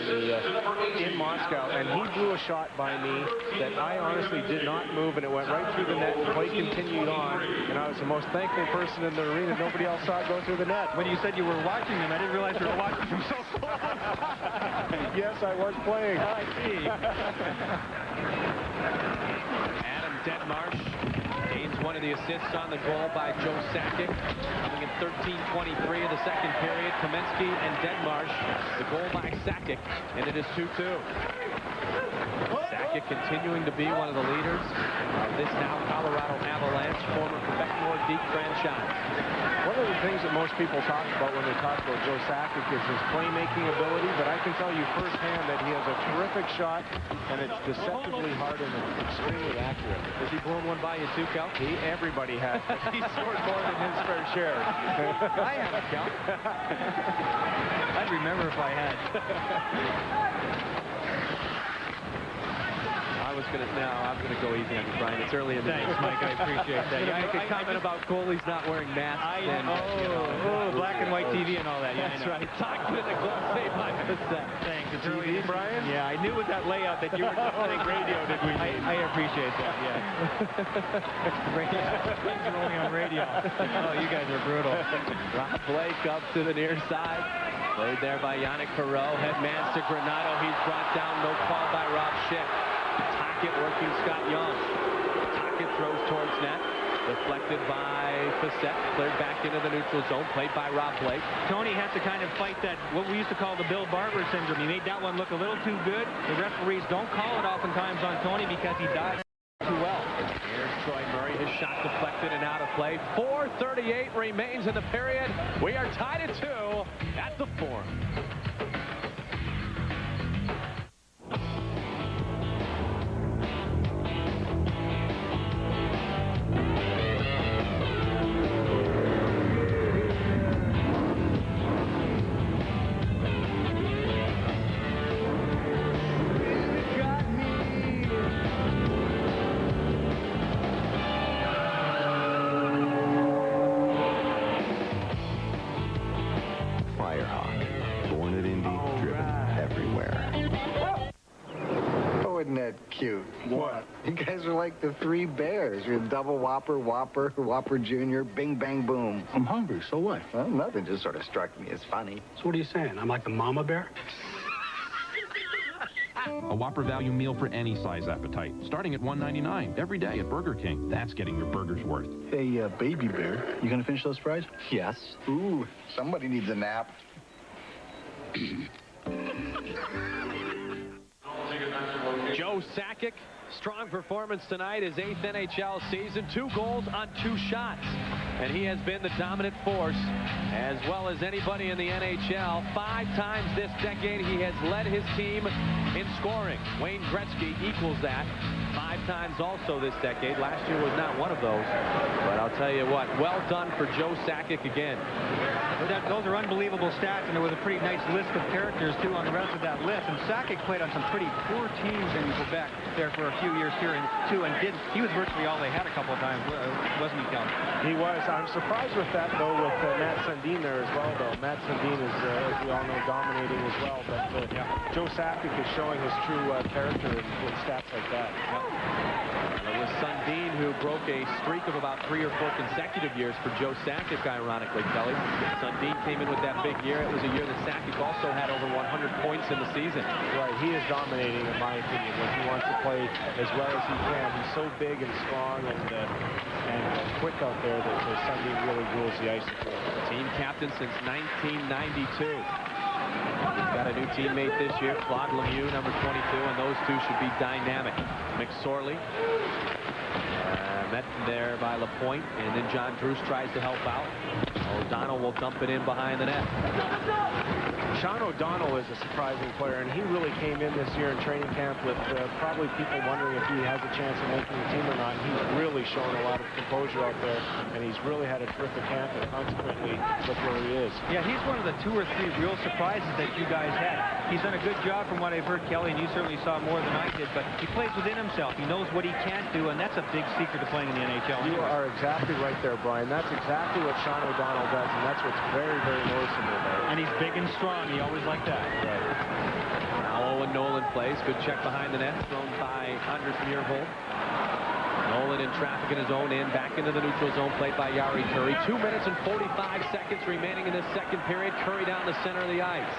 in Moscow, and he blew a shot by me that I honestly did not move, and it went right through the net. The play continued on, and I was the most thankful person in the arena. Nobody else saw it go through the net.
When you said you were watching them, I didn't realize you were watching from so close.
Yes, I was playing.
I see.
Adam Detmarsh gains one of the assists on the goal by Joe Sakic. Coming in 13:23 of the second period. Kamensky and Detmarsh. The goal by Sakic, and it is 2-2. Sakic continuing to be one of the leaders of this now Colorado Avalanche, former Quebec Nordique franchise.
One of the things that most people talk about when they talk about Joe Sakic is his playmaking ability, but I can tell you firsthand that he has a terrific shot, and it's deceptively hard and extremely accurate.
Has he blown one by you too, Cal?
Everybody has, but he scored more than his fair share.
I haven't, Cal. I'd remember if I had.
I'm gonna go easy on you, Brian. It's early in the
Thanks,
game.
Mike. I appreciate that.
Yeah, I could comment about goalies not wearing masks.
Black and white TV and all that. Yeah,
that's right. Talk to the goal save by Bissett.
Thanks. It's
TV, Brian?
Yeah, I knew with that layout that you were listening radio. I appreciate that. Yeah. Radio. Things are only on radio. Oh, you guys are brutal.
Rob Blake up to the near side. Played there by Yannick Perreault. Headman's to Granato. He's brought down. No call by Rob Schick. Tocchet working Scott Young. Tocchet throws towards net. Deflected by Bissett. Cleared back into the neutral zone. Played by Rob Blake.
Tony had to kind of fight that, what we used to call the Bill Barber syndrome. He made that one look a little too good. The referees don't call it oftentimes on Tony because he dives too well.
Here's Troy Murray. His shot deflected and out of play. 4:38 remains in the period. We are tied at 2 at the Forum.
Cute. What? You guys are like the Three Bears. You're Double Whopper, Whopper, Whopper Jr., Bing Bang Boom.
I'm hungry, so what?
Well, nothing just sort of struck me as funny.
So what are you saying? I'm like the mama bear?
A Whopper value meal for any size appetite, starting at $1.99 every day at Burger King. That's getting your burger's worth.
Hey, baby bear, you gonna finish those fries?
Yes. Ooh, somebody needs a nap.
Joe Sakic, strong performance tonight, his 8th NHL season, 2 goals on 2 shots. And he has been the dominant force as well as anybody in the NHL. 5 times this decade he has led his team in scoring. Wayne Gretzky equals that 5 times also this decade. Last year was not one of those. But I'll tell you what, well done for Joe Sakic again.
Those are unbelievable stats, and there was a pretty nice list of characters, too, on the rest of that list. And Sakic played on some pretty poor teams in Quebec there for a few years here, too, and he was virtually all they had a couple of times, wasn't he, Cal?
He was. I'm surprised with that, though, with Matt Sundin there as well, though. Matt Sundin is, as we all know, dominating as well. But Joe Sakic is showing his true character with stats like that.
It was Sundin who broke a streak of about 3 or 4 consecutive years for Joe Sakic, ironically, Kelly. Sundin came in with that big year. It was a year that Sakic also had over 100 points in the season.
Right, he is dominating, in my opinion, when he wants to play as well as he can. He's so big and strong and quick out there that Sundin really rules the ice.
Team captain since 1992. We've got a new teammate this year, Claude Lemieux, number 22, and those two should be dynamic. McSorley met there by LaPointe, and then John Druce tries to help out. O'Donnell will dump it in behind the net.
Sean O'Donnell is a surprising player, and he really came in this year in training camp with probably people wondering if he has a chance of making the team or not. He's really shown a lot of composure out there, and he's really had a terrific camp, and consequently, look where he is.
Yeah, he's one of the 2 or 3 real surprises that you guys had. He's done a good job from what I've heard, Kelly, and you certainly saw more than I did, but he plays within himself. He knows what he can't do, and that's a big secret to playing in the NHL.
You are exactly right there, Brian. That's exactly what Sean O'Donnell does, and that's what's very, very noticeable there.
And he's big and strong. He always liked that.
Right. Now Owen Nolan plays. Good check behind the net, thrown by Anders Miervold. Nolan in traffic in his own end, back into the neutral zone, played by Yari Curry. 2 minutes and 45 seconds remaining in this second period. Curry down the center of the ice.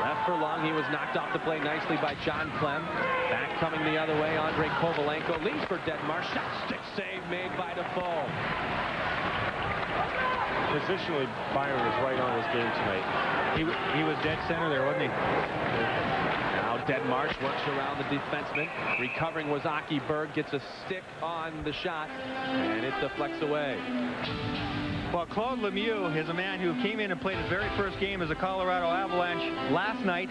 Left for long, he was knocked off the play nicely by John Clem. Back coming the other way, Andrei Kovalenko leads for Denmark. Shot stick save made by Defoe.
Positionally, Byron was right on his game tonight.
He was dead center there, wasn't he?
Now Denmark works around the defenseman. Recovering was Aki Berg, gets a stick on the shot, and it deflects away.
Well, Claude Lemieux is a man who came in and played his very first game as a Colorado Avalanche last night.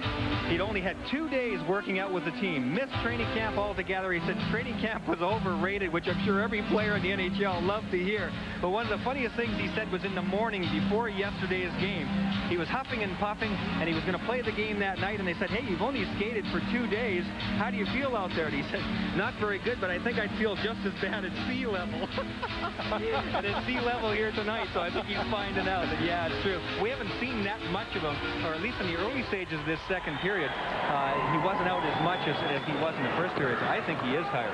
He'd only had 2 days working out with the team. Missed training camp altogether. He said training camp was overrated, which I'm sure every player in the NHL loved to hear. But one of the funniest things he said was in the morning before yesterday's game. He was huffing and puffing, and he was going to play the game that night, and they said, hey, you've only skated for 2 days. How do you feel out there? And he said, not very good, but I think I'd feel just as bad at sea level. And at sea level here tonight. So I think he's finding out that, yeah, it's true. We haven't seen that much of him, or at least in the early stages of this second period. He wasn't out as much as he was in the first period. So I think he is tired.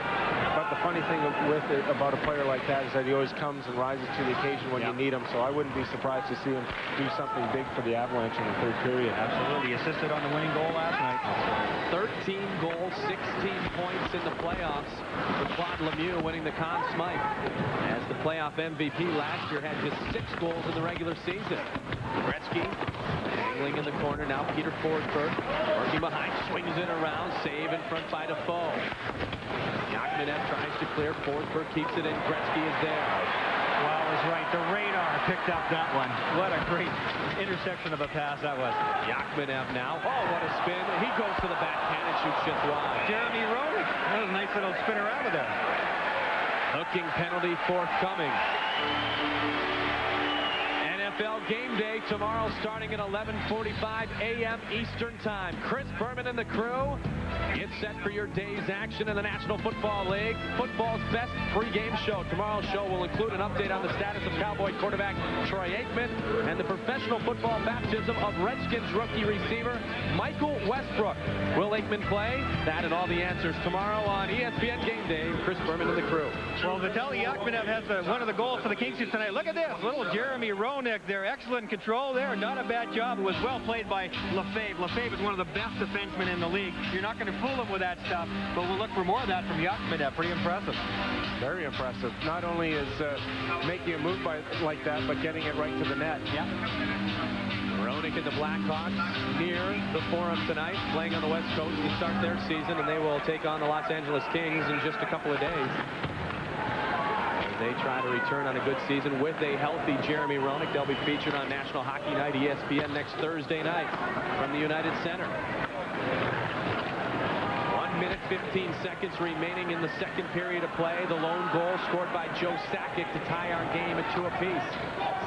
But the funny thing about a player like that is that he always comes and rises to the occasion when you need him. So I wouldn't be surprised to see him do something big for the Avalanche in the third period.
Absolutely. He assisted on the winning goal last night.
13 goals, 16 points in the playoffs for Claude Lemieux, winning the Conn Smythe. As the playoff MVP last year had just 6 goals in the regular season. Gretzky angling in the corner. Now Peter Forsberg working behind, swings it around, save in front by Defoe. Yachmenev tries to clear. Forsberg keeps it in. Gretzky is there.
Wow, is right. The radar picked up that one. What a great interception of a pass that was.
Yachmenev now. Oh, what a spin. He goes to the backhand and shoots just wide.
Jeremy Roenick. That was a nice little spin around with there.
Hooking penalty forthcoming. NFL game day tomorrow starting at 11:45 a.m. Eastern Time. Chris Berman and the crew get set for your day's action in the National Football League. Football's best pregame show. Tomorrow's show will include an update on the status of Cowboy quarterback Troy Aikman and the professional football baptism of Redskins rookie receiver Michael Westbrook. Will Aikman play? That and all the answers tomorrow on ESPN Game Day. Chris Berman and the crew.
Well, Vitaly Yachmenev has one of the goals for the Kings here tonight. Look at this. Little Jeremy Roenick there. Excellent control there. Not a bad job. It was well played by Lefebvre. Lefebvre is one of the best defensemen in the league. You're not going to fool him with that stuff, but we'll look for more of that from Yachmenev. Pretty impressive.
Very impressive. Not only is making a move like that, but getting it right to the net.
Yeah.
Roenick and the Blackhawks near the Forum tonight, playing on the West Coast to start their season, and they will take on the Los Angeles Kings in just a couple of days. They try to return on a good season with a healthy Jeremy Roenick. They'll be featured on National Hockey Night, ESPN, next Thursday night from the United Center. 1 minute, 15 seconds remaining in the second period of play. The lone goal scored by Joe Sakic to tie our game at 2 apiece.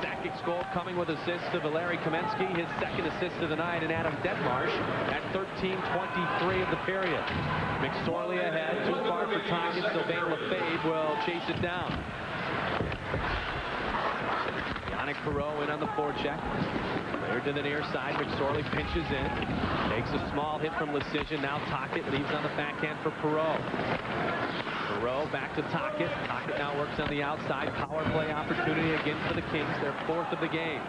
Sakic's goal coming with assists to Valeri Kamensky, his second assist of the night, and Adam Detmarsh at 13:23 of the period. McSorley ahead, too far for Tocchet. Sylvain Lefebvre will chase it down. Yannick Perreault in on the forecheck. Cleared to the near side. McSorley pinches in. Takes a small hit from Lecision. Now Tocchet leaves on the backhand for Perreault. Perreault back to Tocchet. Tocchet now works on the outside. Power play opportunity again for the Kings. Their 4th of the game.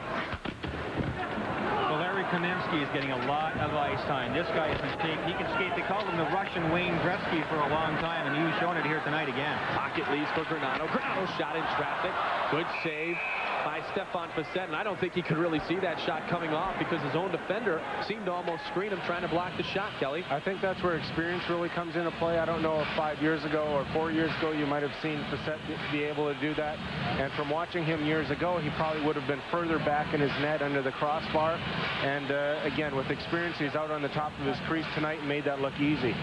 Valeri Kamensky is getting a lot of ice time. This guy can skate. He can skate. They called him the Russian Wayne Gretzky for a long time, and he was showing it here tonight again.
Tocchet leads for Granato. Granato shot in traffic. Good save by Stefan Facette, and I don't think he could really see that shot coming off because his own defender seemed to almost screen him trying to block the shot, Kelly.
I think that's where experience really comes into play. I don't know if 5 years ago or 4 years ago you might have seen Facette be able to do that. And from watching him years ago, he probably would have been further back in his net under the crossbar. And again, with experience, he's out on the top of his crease tonight and made that look easy.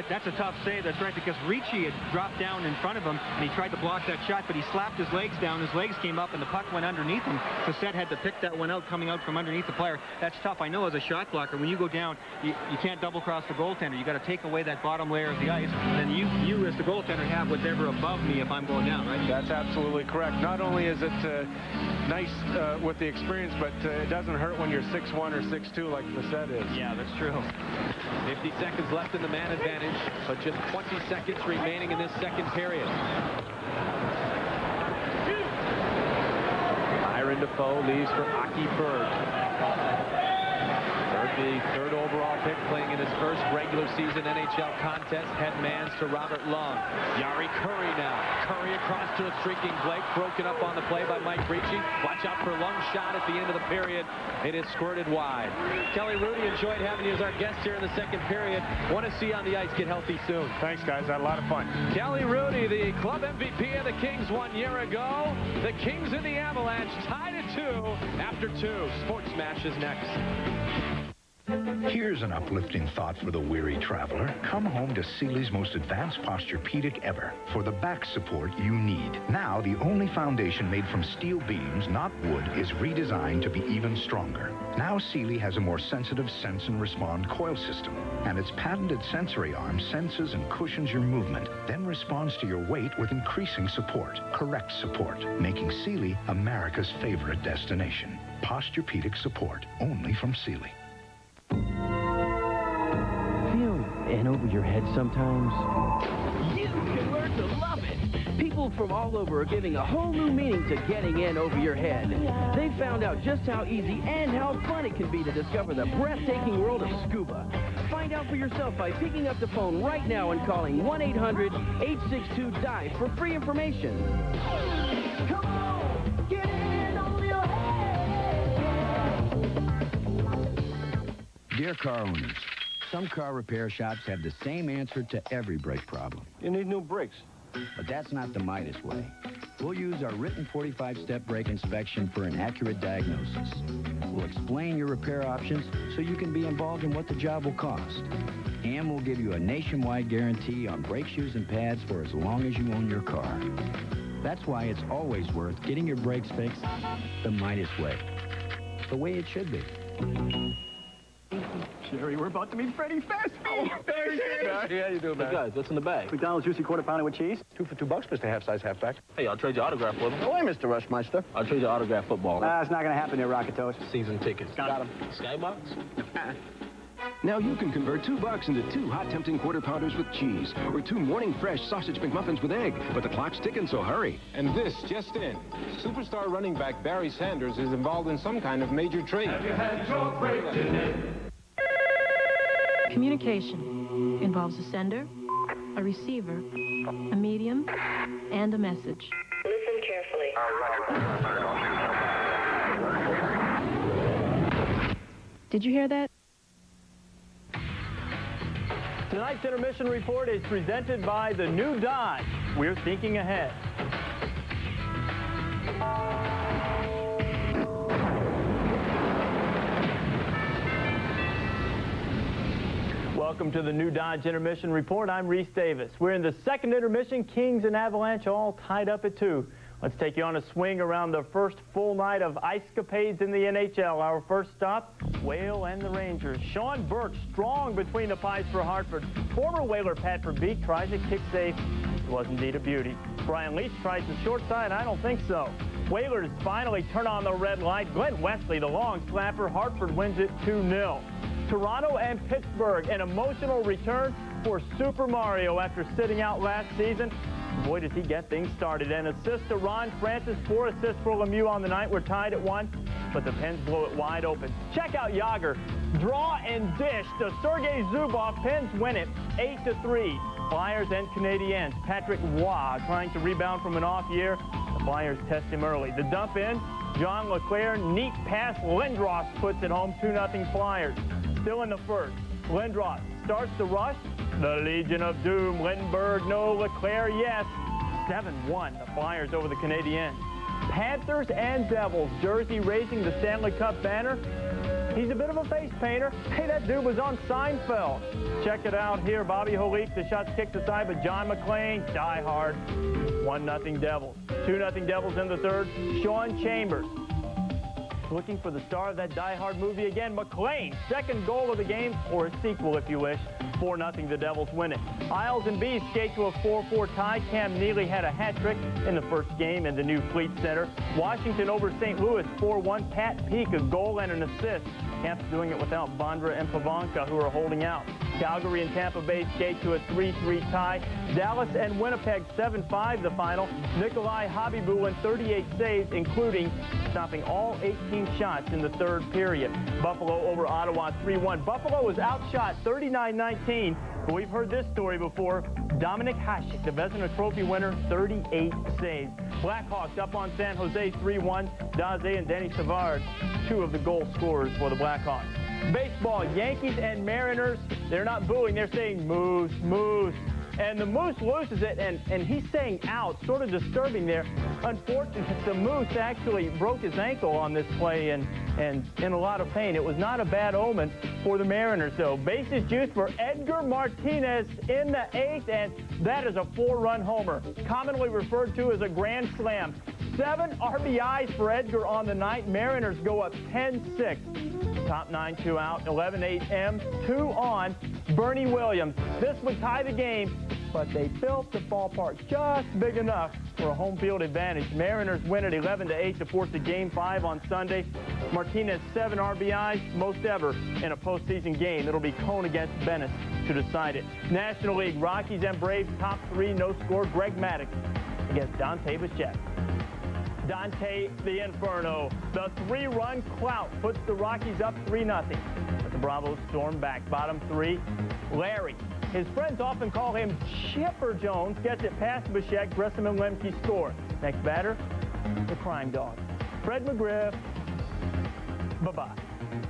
That's a tough save. That's right, because Ricci had dropped down in front of him, and he tried to block that shot, but he slapped his legs down. His legs came up, and the puck went underneath him. Facette had to pick that one out, coming out from underneath the player. That's tough. I know as a shot blocker, when you go down, you can't double-cross the goaltender. You got to take away that bottom layer of the ice, and then you as the goaltender have whatever above me if I'm going down, right?
That's absolutely correct. Not only is it nice with the experience, but it doesn't hurt when you're 6'1 or 6'2 like Facet is.
Yeah, that's true.
50 seconds left in the man advantage, but just 20 seconds remaining in this second period. Byron Defoe leaves for Aki Berg. The third overall pick, playing in his first regular season NHL contest. Head man's to Robert Long. Yari Curry now. Curry across to a streaking Blake. Broken up on the play by Mike Ricci. Watch out for Lung's shot at the end of the period. It is squirted wide. Kelly Rudy, enjoyed having you as our guest here in the second period. Want to see you on the ice. Get healthy soon.
Thanks, guys. I had a lot of fun.
Kelly Rudy, the club MVP of the Kings 1 year ago. The Kings and the Avalanche tied at 2 after 2. Sports Smash is next.
Here's an uplifting thought for the weary traveler. Come home to Sealy's most advanced Posturepedic ever for the back support you need. Now, the only foundation made from steel beams, not wood, is redesigned to be even stronger. Now, Sealy has a more sensitive sense and respond coil system, and its patented sensory arm senses and cushions your movement, then responds to your weight with increasing support, correct support, making Sealy America's favorite destination. Posturepedic support, only from Sealy.
Feel in over your head sometimes? You can learn to love it. People from all over are giving a whole new meaning to getting in over your head. They found out just how easy and how fun it can be to discover the breathtaking world of scuba. Find out for yourself by picking up the phone right now and calling 1-800-862-DIVE for free information. Come on, get in over your head.
Dear car owners, some car repair shops have the same answer to every brake problem.
You need new brakes.
But that's not the Midas way. We'll use our written 45-step brake inspection for an accurate diagnosis. We'll explain your repair options so you can be involved in what the job will cost. And we'll give you a nationwide guarantee on brake shoes and pads for as long as you own your car. That's why it's always worth getting your brakes fixed the Midas way. The way it should be.
Jerry, we're about to meet Freddie Fast.
Hey, how you doing, man?
Hey, guys, what's in the bag? McDonald's juicy quarter pounder with cheese.
2 for $2, Mr. Half-Size Halfback.
Hey, I'll trade you autograph for them.
Go away, Mr. Rushmeister.
I'll trade you autograph football.
It's not going to happen there, Rocket Toast.
Season tickets.
Got him.
Skybox?
Now you can convert $2 into 2 hot, tempting quarter pounders with cheese, or 2 morning fresh sausage McMuffins with egg. But the clock's ticking, so hurry.
And this just in. Superstar running back Barry Sanders is involved in some kind of major trade.
Have you had your brakes in it?
Communication involves a sender, a receiver, a medium, and a message.
Listen carefully.
Did you hear that?
Tonight's intermission report is presented by the new Dodge. We're thinking ahead. Welcome to the new Dodge Intermission Report. I'm Reese Davis. We're in the second intermission. Kings and Avalanche all tied up at 2. Let's take you on a swing around the first full night of ice-capades in the NHL. Our first stop, Whale and the Rangers. Sean Burke strong between the pipes for Hartford. Former Whaler Patrick Beek tries a kick safe. It was indeed a beauty. Brian Leach tries the short side. I don't think so. Whalers finally turn on the red light. Glenn Wesley, the long slapper. Hartford wins it 2-0. Toronto and Pittsburgh, an emotional return for Super Mario after sitting out last season. Boy, does he get things started. An assist to Ron Francis, 4 assists for Lemieux on the night. We're tied at 1, but the Pens blow it wide open. Check out Yager. Draw and dish to Sergei Zubov. Pens win it 8-3. Flyers and Canadiens. Patrick Roy trying to rebound from an off year. The Flyers test him early. The dump in. John LeClaire, neat pass. Lindros puts it home, 2-0 Flyers. Still in the first. Lindros starts the rush. The Legion of Doom. Lindbergh, no. LeClaire, yes. 7-1, the Flyers over the Canadiens. Panthers and Devils. Jersey raising the Stanley Cup banner. He's a bit of a face painter. Hey, that dude was on Seinfeld. Check it out here. Bobby Holik, the shot's kicked aside, but John McClain, die hard. 1-0 Devils. 2-0 Devils in the third. Sean Chambers. Looking for the star of that Die Hard movie again, McClain. Second goal of the game, or a sequel if you wish. 4-0, the Devils win it. Isles and Bees skate to a 4-4 tie. Cam Neely had a hat trick in the first game in the new Fleet Center. Washington over St. Louis 4-1. Pat Peake, a goal and an assist. Camp's doing it without Bondra and Pavanka, who are holding out. Calgary and Tampa Bay skate to a 3-3 tie. Dallas and Winnipeg 7-5 the final. Nikolai Habibulin 38 saves, including stopping all 18 shots in the third period. Buffalo over Ottawa 3-1. Buffalo was outshot 39-19. But we've heard this story before. Dominic Hasek, the Vezina Trophy winner, 38 saves. Blackhawks up on San Jose 3-1. Daze and Denny Savard, two of the goal scorers for the Blackhawks. Baseball, Yankees and Mariners, they're not booing, they're saying moose, moose. And the Moose loses it, and he's saying out, sort of disturbing there. Unfortunately, the Moose actually broke his ankle on this play and in a lot of pain. It was not a bad omen for the Mariners, though. Bases juiced for Edgar Martinez in the 8th, and that is a 4-run homer, commonly referred to as a grand slam. 7 RBIs for Edgar on the night. Mariners go up 10-6. Top 9, 2 out, 11-8 M, 2 on. Bernie Williams. This would tie the game, but they built the ballpark just big enough for a home field advantage. Mariners win it 11-8 to force a Game 5 on Sunday. Martinez 7 RBIs, most ever in a postseason game. It'll be Cone against Venice to decide it. National League, Rockies and Braves top 3, no score. Greg Maddux against Dante Bichette. Dante the Inferno. The 3-run clout puts the Rockies up 3-0. But the Bravos storm back. Bottom 3, Larry. His friends often call him Chipper Jones. Gets it past Bichette. Gresham and Lemke score. Next batter, the crime dog, Fred McGriff. Bye-bye.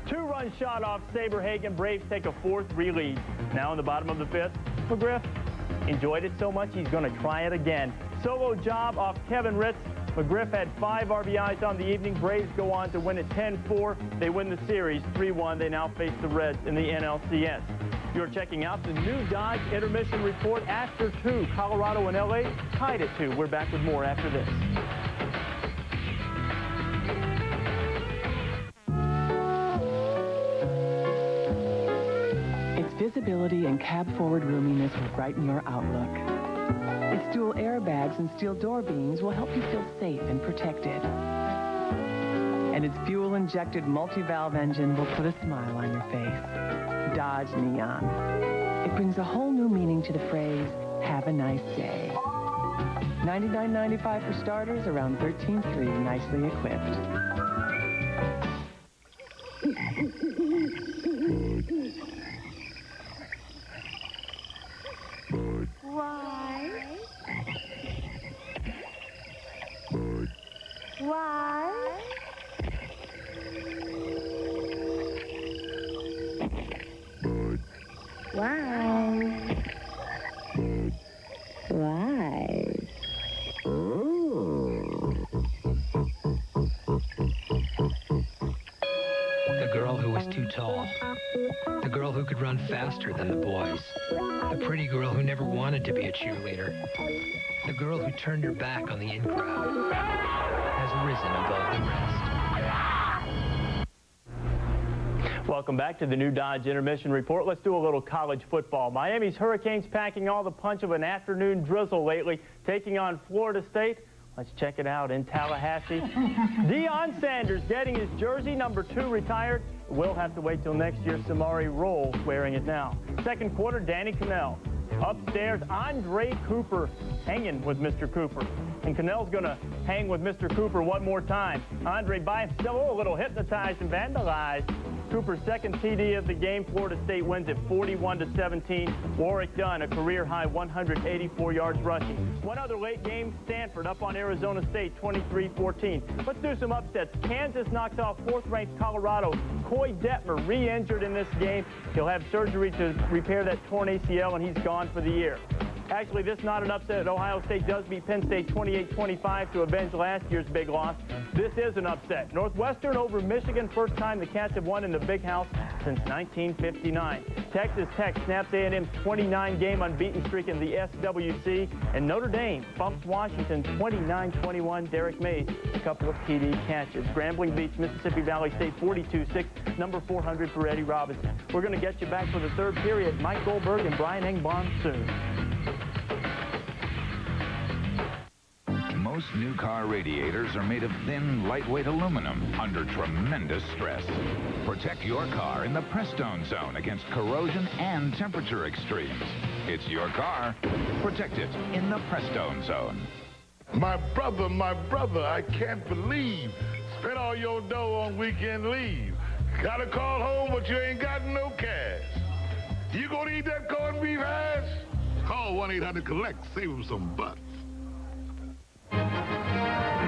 2-run shot off Saberhagen. Braves take a 4-3 lead. Now in the bottom of the 5th, McGriff enjoyed it so much he's going to try it again. Solo job off Kevin Ritz. McGriff had 5 RBIs on the evening. Braves go on to win it 10-4. They win the series 3-1. They now face the Reds in the NLCS. You're checking out the new Dodge Intermission Report after 2. Colorado and LA tied at 2. We're back with more after this.
Its visibility and cab-forward roominess will brighten your outlook. Its dual airbags and steel door beams will help you feel safe and protected. And its fuel-injected multi-valve engine will put a smile on your face. Dodge Neon. It brings a whole new meaning to the phrase, have a nice day. $99.95 for starters, around $13.3, nicely equipped.
The girl who could run faster than the boys. The pretty girl who never wanted to be a cheerleader. The girl who turned her back on the in crowd has risen above the rest.
Welcome back to the new Dodge Intermission Report. Let's do a little college football. Miami's Hurricanes packing all the punch of an afternoon drizzle lately, taking on Florida State. Let's check it out in Tallahassee. Deion Sanders getting his jersey number 2 retired. We'll have to wait till next year. Samari Roll wearing it now. Second quarter, Danny Cannell. Upstairs, Andre Cooper hanging with Mr. Cooper. And Cannell's going to hang with Mr. Cooper one more time. Andre by himself, a little hypnotized and vandalized. Cooper's second TD of the game. Florida State wins it 41-17. Warwick Dunn, a career-high 184 yards rushing. One other late game, Stanford up on Arizona State 23-14. Let's do some upsets. Kansas knocks off 4th-ranked Colorado. Coy Detmer re-injured in this game. He'll have surgery to repair that torn ACL, and he's gone for the year. Actually, this is not an upset. Ohio State does beat Penn State 28-25 to avenge last year's big loss. This is an upset. Northwestern over Michigan, first time the Cats have won in the Big House since 1959. Texas Tech snaps A&M's 29-game unbeaten streak in the SWC, and Notre Dame bumps Washington 29-21. Derek Mays, a couple of TD catches. Grambling beats Mississippi Valley State 42-6, number 400 for Eddie Robinson. We're going to get you back for the third period. Mike Goldberg and Brian Engblom soon.
Most new car radiators are made of thin, lightweight aluminum under tremendous stress. Protect your car in the Prestone Zone against corrosion and temperature extremes. It's your car. Protect it in the Prestone Zone.
My brother, I can't believe. Spent all your dough on weekend leave. Gotta call home, but you ain't got no cash. You gonna eat that corned beef hash? Call 1-800-COLLECT. Save them some bucks.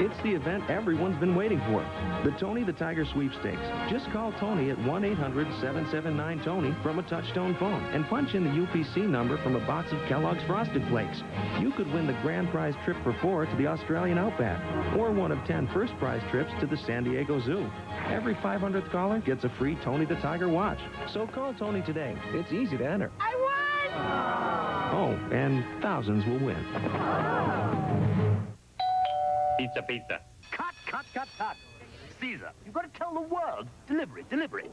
It's the event everyone's been waiting for, the Tony the Tiger Sweepstakes. Just call Tony at 1-800-779-TONY from a touch-tone phone and punch in the UPC number from a box of Kellogg's Frosted Flakes. You could win the grand prize trip for 4 to the Australian Outback or one of 10 first prize trips to the San Diego Zoo. Every 500th caller gets a free Tony the Tiger watch. So call Tony today. It's easy to enter.
I won!
Oh, and thousands will win.
Pizza, pizza.
Cut. Caesar, you've got to tell the world. Delivery.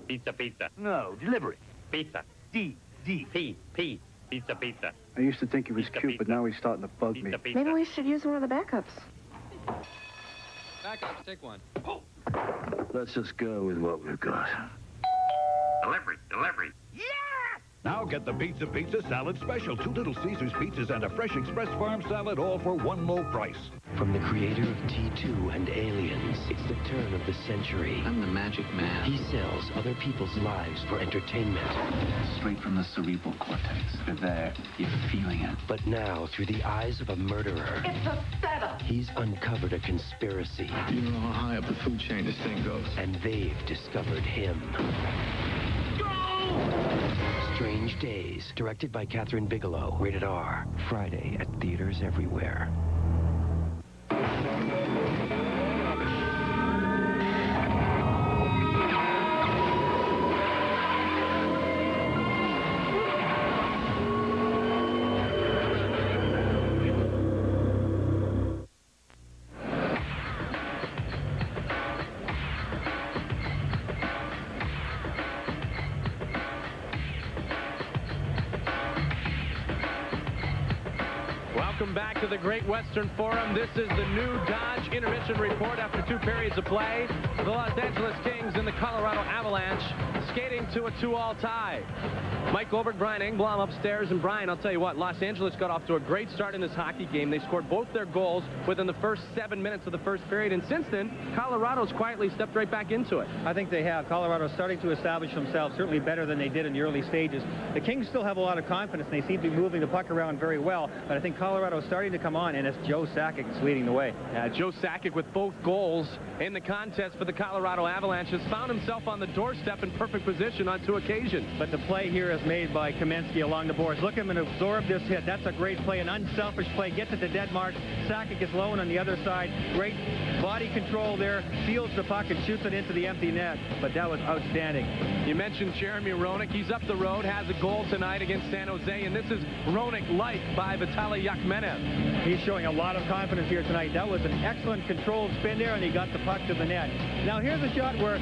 Pizza, pizza.
No, delivery.
Pizza.
D.
P. Pizza, pizza.
I used to think he was cute, but now he's starting to bug me.
Maybe we should use one of the backups.
Backups, take one.
Let's just go with what we've got.
Delivery.
Now get the Pizza Salad Special. 2 Little Caesars pizzas and a fresh Express Farm salad, all for one low price.
From the creator of T2 and Aliens, it's the turn of the century.
I'm the magic man.
He sells other people's lives for entertainment.
Straight from the cerebral cortex. You're there. You're feeling it.
But now, through the eyes of a murderer,
It's a setup.
he's uncovered a conspiracy.
You don't know how high up the food chain this thing goes.
And they've discovered him. Strange Days, directed by Catherine Bigelow. Rated R. Friday at theaters everywhere.
Welcome back to the Great Western Forum. This is the new Dodge intermission report after 2 periods of play. The Los Angeles Kings and the Colorado Avalanche skating to a 2-all tie. Mike Goldberg, Brian Engblom upstairs. And Brian, I'll tell you what, Los Angeles got off to a great start in this hockey game. They scored both their goals within the first 7 minutes of the first period. And since then, Colorado's quietly stepped right back into it.
I think they have. Colorado's starting to establish themselves, certainly better than they did in the early stages. The Kings still have a lot of confidence, and they seem to be moving the puck around very well. But I think Colorado's starting to come on, and it's Joe Sakic that's leading the way.
Yeah, Joe Sakic with both goals in the contest for the Colorado Avalanche has found himself on the doorstep in perfect position on 2 occasions.
But the play here is made by Kamensky along the boards. Look at him and absorb this hit. That's a great play, an unselfish play. Gets it to Deadmark. Sakic is low and on the other side. Great body control there. Fields the puck and shoots it into the empty net. But that was outstanding.
You mentioned Jeremy Roenick. He's up the road, has a goal tonight against San Jose, and this is Roenick-like by Vitaly Yachmenev.
He's showing a lot of confidence here tonight. That was an excellent controlled spin there, and he got the puck to the net. Now here's a shot where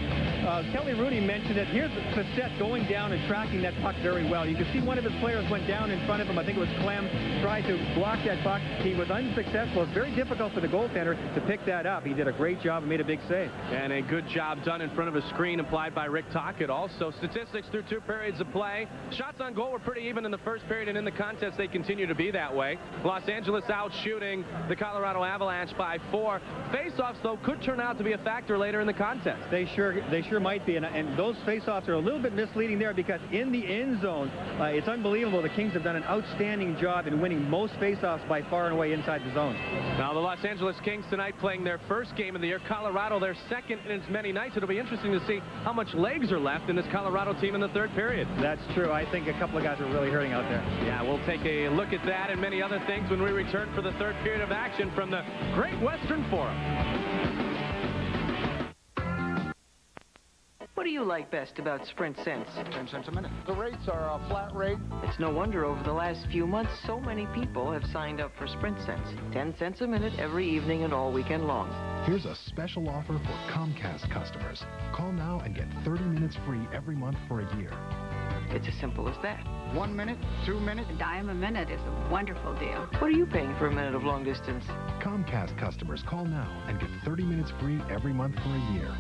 Kelly Rooney mentioned it. Here's Facette going down and tracking that puck very well. You can see one of his players went down in front of him. I think it was Clem, tried to block that puck. He was unsuccessful. It's very difficult for the goaltender to pick that up. He did a great job and made a big save.
And a good job done in front of a screen applied by Rick Tocchet. Also, statistics through 2 periods of play. Shots on goal were pretty even in the first period, and in the contest they continue to be that way. Los Angeles out shooting the Colorado Avalanche by 4. Face-offs, though, could turn out to be a factor later in the contest.
They sure might be, and those face-offs are a little bit misleading there because in the end zone, it's unbelievable. The Kings have done an outstanding job in winning most face-offs by far and away inside the zone.
Now, the Los Angeles Kings tonight playing their first game of the year. Colorado, their second in as many nights. It'll be interesting to see how much legs are left in this Colorado team in the third period.
That's true. I think a couple of guys are really hurting out there.
Yeah, we'll take a look at that and many other things when we return for the third period of action from the Great Western Forum.
What do you like best about Sprint Cents?
10 cents a minute. The rates are a flat rate.
It's no wonder over the last few months so many people have signed up for Sprint Cents. 10 cents a minute every evening and all weekend long.
Here's a special offer for Comcast customers. Call now and get 30 minutes free every month for a year.
It's as simple as that.
1 minute, 2 minutes.
A dime a minute is a wonderful deal.
What are you paying for a minute of long distance?
Comcast customers call now and get 30 minutes free every month for a year.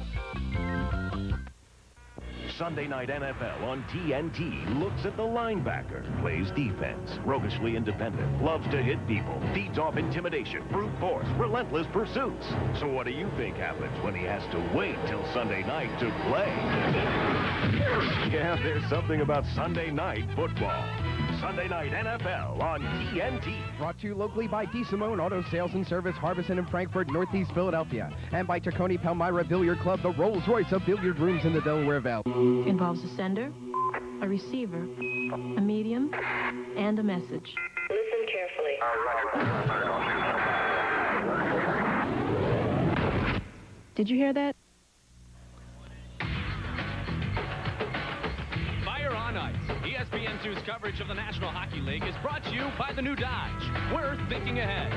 Sunday Night NFL on TNT looks at the linebacker, plays defense, roguishly independent, loves to hit people, feeds off intimidation, brute force, relentless pursuits. So what do you think happens when he has to wait till Sunday night to play? Yeah, there's something about Sunday Night Football. Sunday Night NFL on TNT.
Brought to you locally by DeSimone Auto Sales and Service, Harbison and Frankfort, Northeast Philadelphia. And by Taccone Palmyra Billiard Club, the Rolls-Royce of billiard rooms in the Delaware Valley.
Involves a sender, a receiver, a medium, and a message.
Listen carefully.
Did you hear that?
Fire on Ice. ESPN2's coverage of the National Hockey League is brought to you by the new Dodge. We're thinking ahead.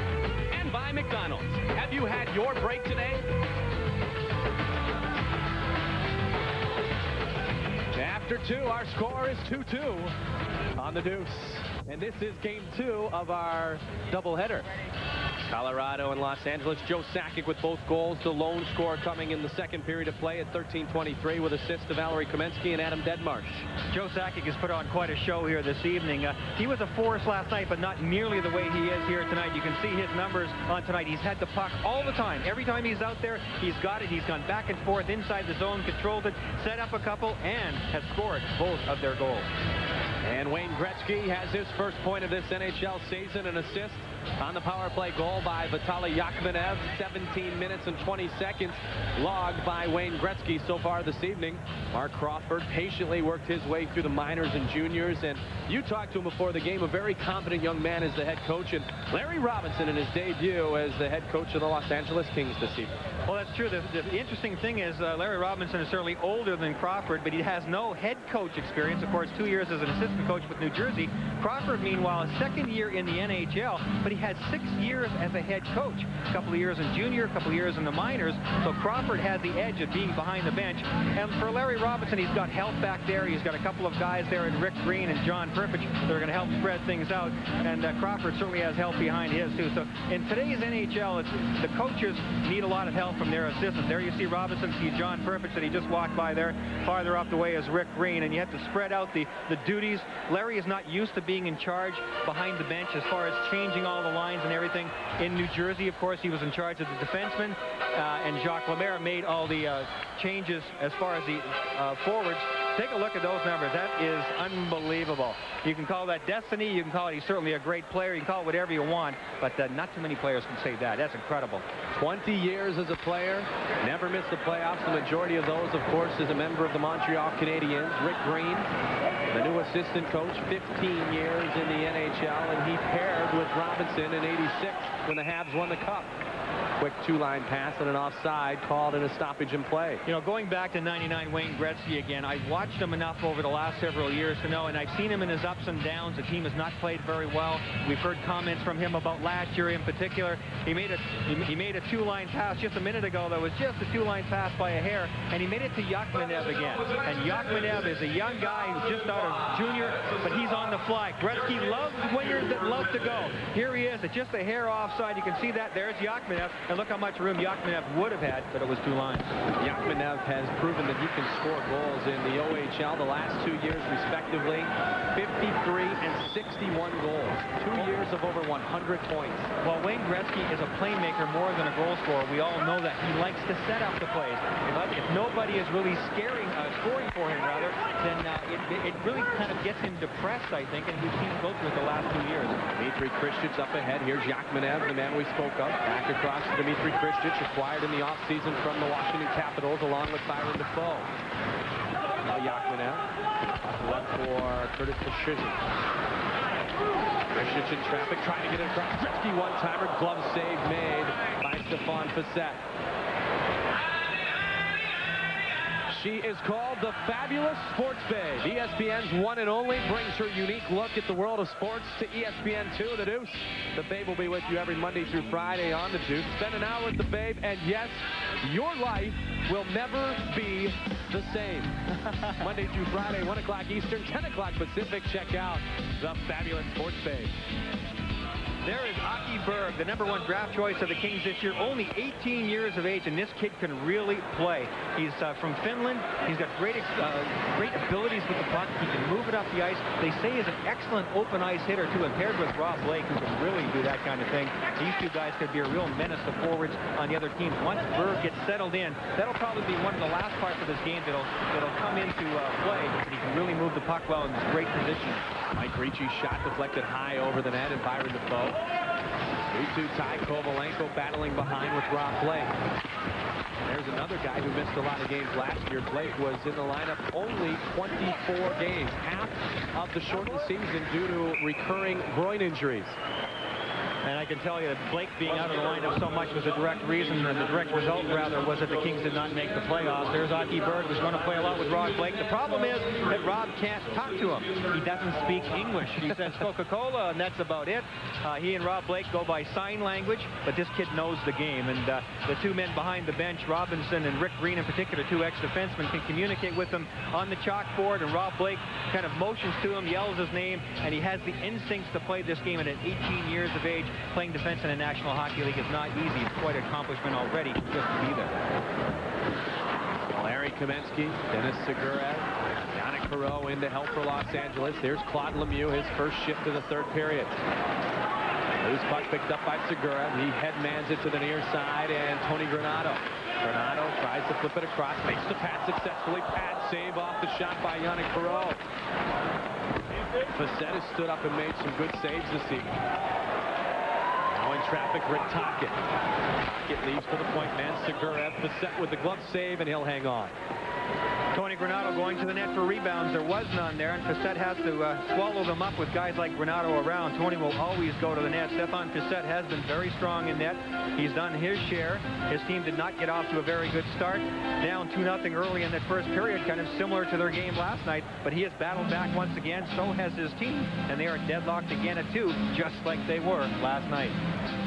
And by McDonald's. Have you had your break today? After 2, our score is 2-2 on the Deuce. And this is game 2 of our doubleheader. Colorado and Los Angeles. Joe Sakic with both goals. The lone score coming in the second period of play at 13:23 with assists to Valerie Kamensky and Adam Deadmarsh.
Joe Sakic has put on quite a show here this evening. He was a force last night, but not nearly the way he is here tonight. You can see his numbers on tonight. He's had the puck all the time. Every time he's out there, he's got it. He's gone back and forth inside the zone, controlled it, set up a couple, and has scored both of their goals.
And Wayne Gretzky has his first point of this NHL season, an assist on the power play goal by Vitaly Yachmenev. 17 minutes and 20 seconds logged by Wayne Gretzky so far this evening. Mark Crawford patiently worked his way through the minors and juniors, and you talked to him before the game, a very confident young man as the head coach, and Larry Robinson in his debut as the head coach of the Los Angeles Kings this evening.
Well, that's true. The interesting thing is Larry Robinson is certainly older than Crawford, but he has no head coach experience. Of course, 2 years as an assistant coach with New Jersey. Crawford, meanwhile, a second year in the NHL, but he had 6 years as a head coach. A couple of years in junior, a couple of years in the minors. So Crawford has the edge of being behind the bench. And for Larry Robinson, he's got help back there. He's got a couple of guys there in Rick Green and John Perpich that are going to help spread things out. And Crawford certainly has help behind his, too. So in today's NHL, the coaches need a lot of help from their assistants. There you see Robinson, see John Perpich that he just walked by there. Farther up the way is Rick Green, and you have to spread out the duties. Larry is not used to being in charge behind the bench as far as changing all the lines and everything. In New Jersey, of course, he was in charge of the defensemen, and Jacques Lemaire made all the changes as far as the forwards. Take a look at those numbers. That is unbelievable. You can call that destiny. You can call it, he's certainly a great player. You can call it whatever you want, but not too many players can say that. That's incredible.
20 years as a player, never missed the playoffs. The majority of those, of course, is a member of the Montreal Canadiens. Rick Green, the new assistant coach, 15 years in the NHL, and he paired with Robinson in '86 when the Habs won the Cup. Quick two-line pass and an offside called in a stoppage in play.
You know, going back to '99 Wayne Gretzky again, I've watched him enough over the last several years to know, and I've seen him in his ups and downs. The team has not played very well. We've heard comments from him about last year in particular. He made a two-line pass just a minute ago that was just a two-line pass by a hair, and he made it to Yachmenev again. And Yachmenev is a young guy who's just out of junior, but he's on the fly. Gretzky loves wingers that love to go. Here he is, it's just a hair offside. You can see that. There's Yachmenev. And look how much room Yachmenev would have had, but it was two lines.
Yachmenev has proven that he can score goals in the OHL the last 2 years, respectively. 53 and 61 goals. 2 years of over 100 points.
Well, Wayne Gretzky is a playmaker more than a goal scorer. We all know that. He likes to set up the plays. If nobody is really scoring for him, rather, then it really kind of gets him depressed, I think, and we've seen him go through it the last 2 years.
Dmitry Kristich up ahead. Here's Yachmenev, the man we spoke of. Back across to Dmitry Kristich, acquired in the offseason from the Washington Capitals, along with Byron Defoe. Now Yachmenev, left for Curtis Pashizin. Kristich in traffic, trying to get it across. Gretzky one-timer, glove save made by Stefan Facette. She is called the Fabulous Sports Babe. ESPN's one and only brings her unique look at the world of sports to ESPN2, The Deuce. The Babe will be with you every Monday through Friday on The Deuce. Spend an hour with the Babe, and yes, your life will never be the same. Monday through Friday, 1 o'clock Eastern, 10 o'clock Pacific. Check out the Fabulous Sports Babe.
There is Aki Berg, the #1 draft choice of the Kings this year, only 18 years of age, and this kid can really play. He's from Finland. He's got great abilities with the puck. He can move it up the ice. They say he's an excellent open ice hitter, too, and paired with Rob Blake, who can really do that kind of thing. These two guys could be a real menace to forwards on the other teams. Once Berg gets settled in, that'll probably be one of the last parts of his game that'll come into play. He can really move the puck well in this great position.
Mike Ricci's shot deflected high over the net, and Byron Defoe. 3-2 tie. Kovalenko battling behind with Rob Blake. There's another guy who missed a lot of games last year. Blake was in the lineup only 24 games, half of the shortened season due to recurring groin injuries.
And I can tell you that Blake being out of the lineup so much was a direct reason, and the direct result, rather, was that the Kings did not make the playoffs. There's Aki Berg, who's going to play a lot with Rob Blake. The problem is that Rob can't talk to him. He doesn't speak English. He says Coca-Cola, and that's about it. He and Rob Blake go by sign language, but this kid knows the game. And the two men behind the bench, Robinson and Rick Green in particular, two ex-defensemen, can communicate with him on the chalkboard, and Rob Blake kind of motions to him, yells his name, and he has the instincts to play this game at 18 years of age. Playing defense in the National Hockey League is not easy. It's quite an accomplishment already just to be there.
Larry Kamensky, Dennis Segurev, Yannick Perreault in to help for Los Angeles. Here's Claude Lemieux, his first shift of the third period. Loose puck picked up by Segurev. He headmans it to the near side, and Tony Granato. Granato tries to flip it across, makes the pass successfully. Pad save off the shot by Yannick Perreault. Facette has stood up and made some good saves this evening. Now in traffic, Rick Tocchet. Tocchet leaves for the point man. Segurev, Facette with the glove save, and he'll hang on.
Tony Granato going to the net for rebounds. There was none there, and Facette has to swallow them up with guys like Granato around. Tony will always go to the net. Stefan Facette has been very strong in net. He's done his share. His team did not get off to a very good start. Down 2-0 early in that first period, kind of similar to their game last night, but he has battled back once again. So has his team, and they are deadlocked again at 2, just like they were last night.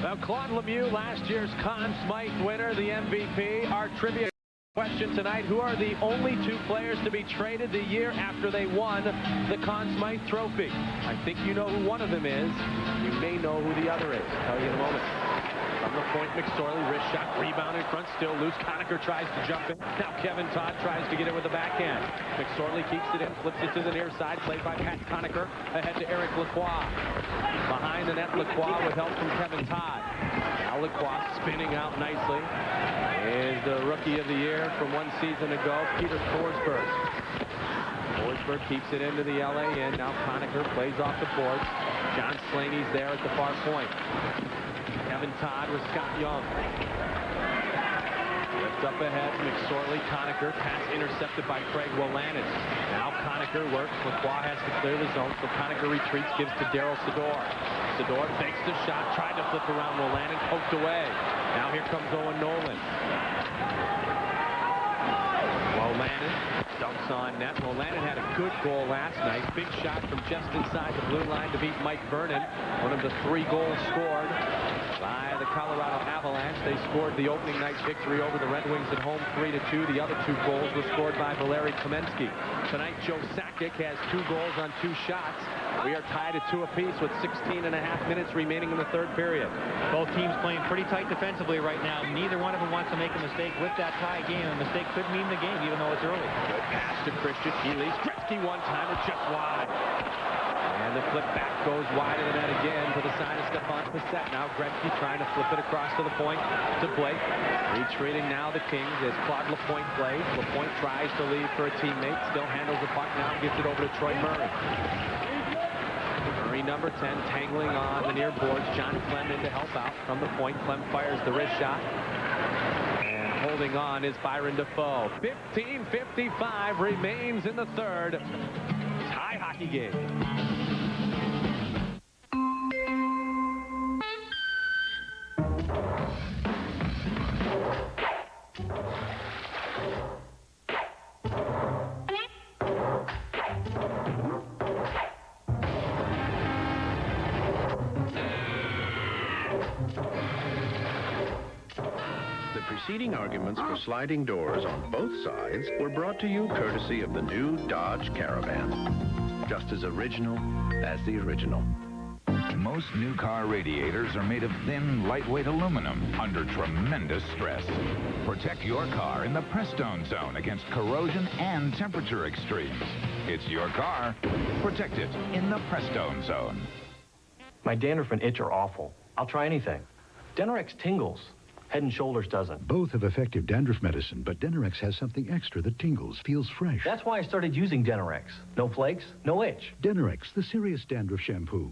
Well, Claude Lemieux, last year's Conn Smythe winner, the MVP. Our trivia question tonight: who are the only 2 players to be traded the year after they won the Conn Smythe Trophy? I think you know who one of them is. You may know who the other is. I'll tell you in a moment. From the point, McSorley, wrist shot, rebound in front, still loose. Conacher tries to jump in. Now Kevin Todd tries to get it with the backhand. McSorley keeps it in, flips it to the near side, played by Pat Conacher. Ahead to Eric Lacroix. Behind the net, Lacroix with help from Kevin Todd. Now Lacroix spinning out nicely is the Rookie of the Year from 1 season ago, Peter Forsberg. Forsberg keeps it into the LA end. Now Conacher plays off the boards. John Slaney's there at the far point. Kevin Todd with Scott Young. Lift up ahead, McSorley, Conacher. Pass intercepted by Craig Wolanin. Now Conacher works. Lacroix has to clear the zone, so Conacher retreats, gives to Daryl Sador. Sador fakes the shot, tried to flip around Wolanin, poked away. Now here comes Owen Nolan. Wolanin dumps on net. Wolanin had a good goal last night. Big shot from just inside the blue line to beat Mike Vernon. One of the 3 goals scored by the Colorado Avalanche. They scored the opening night victory over the Red Wings at home 3-2. The other 2 goals were scored by Valeri Kamensky. Tonight, Joe Sakic has 2 goals on 2 shots We are tied at 2 apiece with 16 and a half minutes remaining in the third period.
Both teams playing pretty tight defensively right now. Neither one of them wants to make a mistake with that tie game. A mistake could mean the game, even though it's early.
Good pass to Christian. He leads Gretzky one-timer just wide. And the flip back goes wide of the net again to the side of Stefan Passett. Now Gretzky trying to flip it across to the point to Blake. Retreating now the Kings as Claude Lapointe plays. Lapointe tries to lead for a teammate. Still handles the puck now. Gives it over to Troy Murray. Murray, number 10, tangling on the near boards. John Clem in to help out from the point. Clem fires the wrist shot. And holding on is Byron Defoe. 15:55 remains in the third. Tie hockey game.
The preceding arguments for sliding doors on both sides were brought to you courtesy of the new Dodge Caravan. Just as original as the original.
Most new car radiators are made of thin, lightweight aluminum under tremendous stress. Protect your car in the Prestone Zone against corrosion and temperature extremes. It's your car. Protect it in the Prestone Zone.
My dandruff and itch are awful. I'll try anything. Denorex tingles. Head and Shoulders doesn't.
Both have effective dandruff medicine, but Denorex has something extra that tingles, feels fresh.
That's why I started using Denorex. No flakes, no itch.
Denorex, the serious dandruff shampoo.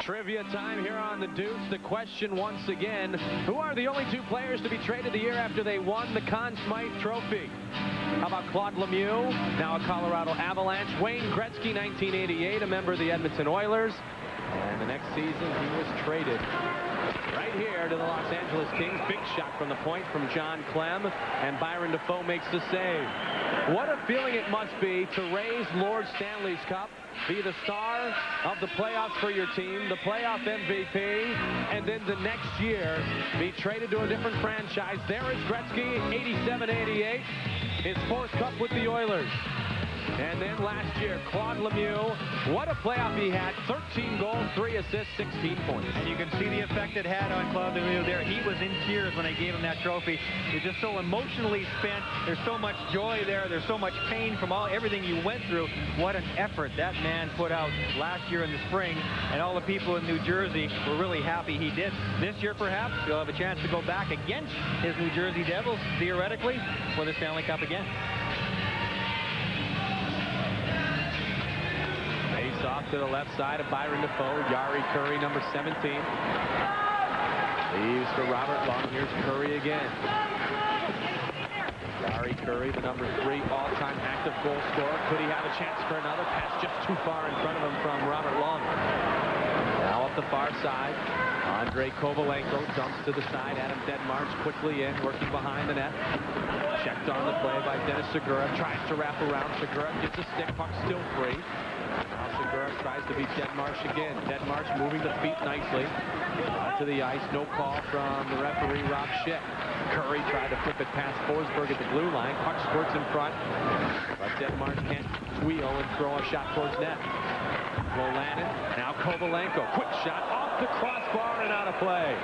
Trivia time here on the Deuce. The question once again, who are the only 2 players to be traded the year after they won the Conn Smythe Trophy? How about Claude Lemieux, now a Colorado Avalanche? Wayne Gretzky, 1988, a member of the Edmonton Oilers. And the next season, he was traded right here to the Los Angeles Kings. Big shot from the point from John Clem, and Byron Defoe makes the save. What a feeling it must be to raise Lord Stanley's Cup, be the star of the playoffs for your team, the playoff MVP, and then the next year be traded to a different franchise. There is Gretzky, 87-88, his 4th cup with the Oilers. And then last year, Claude Lemieux, what a playoff he had. 13 goals, 3 assists, 16 points.
And you can see the effect it had on Claude Lemieux there. He was in tears when they gave him that trophy. He's just so emotionally spent. There's so much joy there. There's so much pain from everything you went through. What an effort that man put out last year in the spring. And all the people in New Jersey were really happy he did. This year, perhaps, he'll have a chance to go back against his New Jersey Devils, theoretically, for the Stanley Cup again.
Off to the left side of Byron Defoe. Jari Kurri, number 17. Leaves for Robert Long. Here's Kurri again. Jari Kurri, the number 3 all-time active goal scorer. Could he have a chance for another? Pass just too far in front of him from Robert Long. Now up the far side. Andrei Kovalenko dumps to the side. Adam Deadmarch quickly in, working behind the net. Checked on the play by Dennis Segura. Tries to wrap around. Segura gets a stick. Puck still free. Now Segura tries to beat Deadmarch again. Deadmarch moving the feet nicely. Out to the ice. No call from the referee, Rob Schick. Kurri tried to flip it past Forsberg at the blue line. Puck squirts in front. But Deadmarch can't wheel and throw a shot towards net. Wolanin. Now Kovalenko. Quick shot off the crossbar and out of play.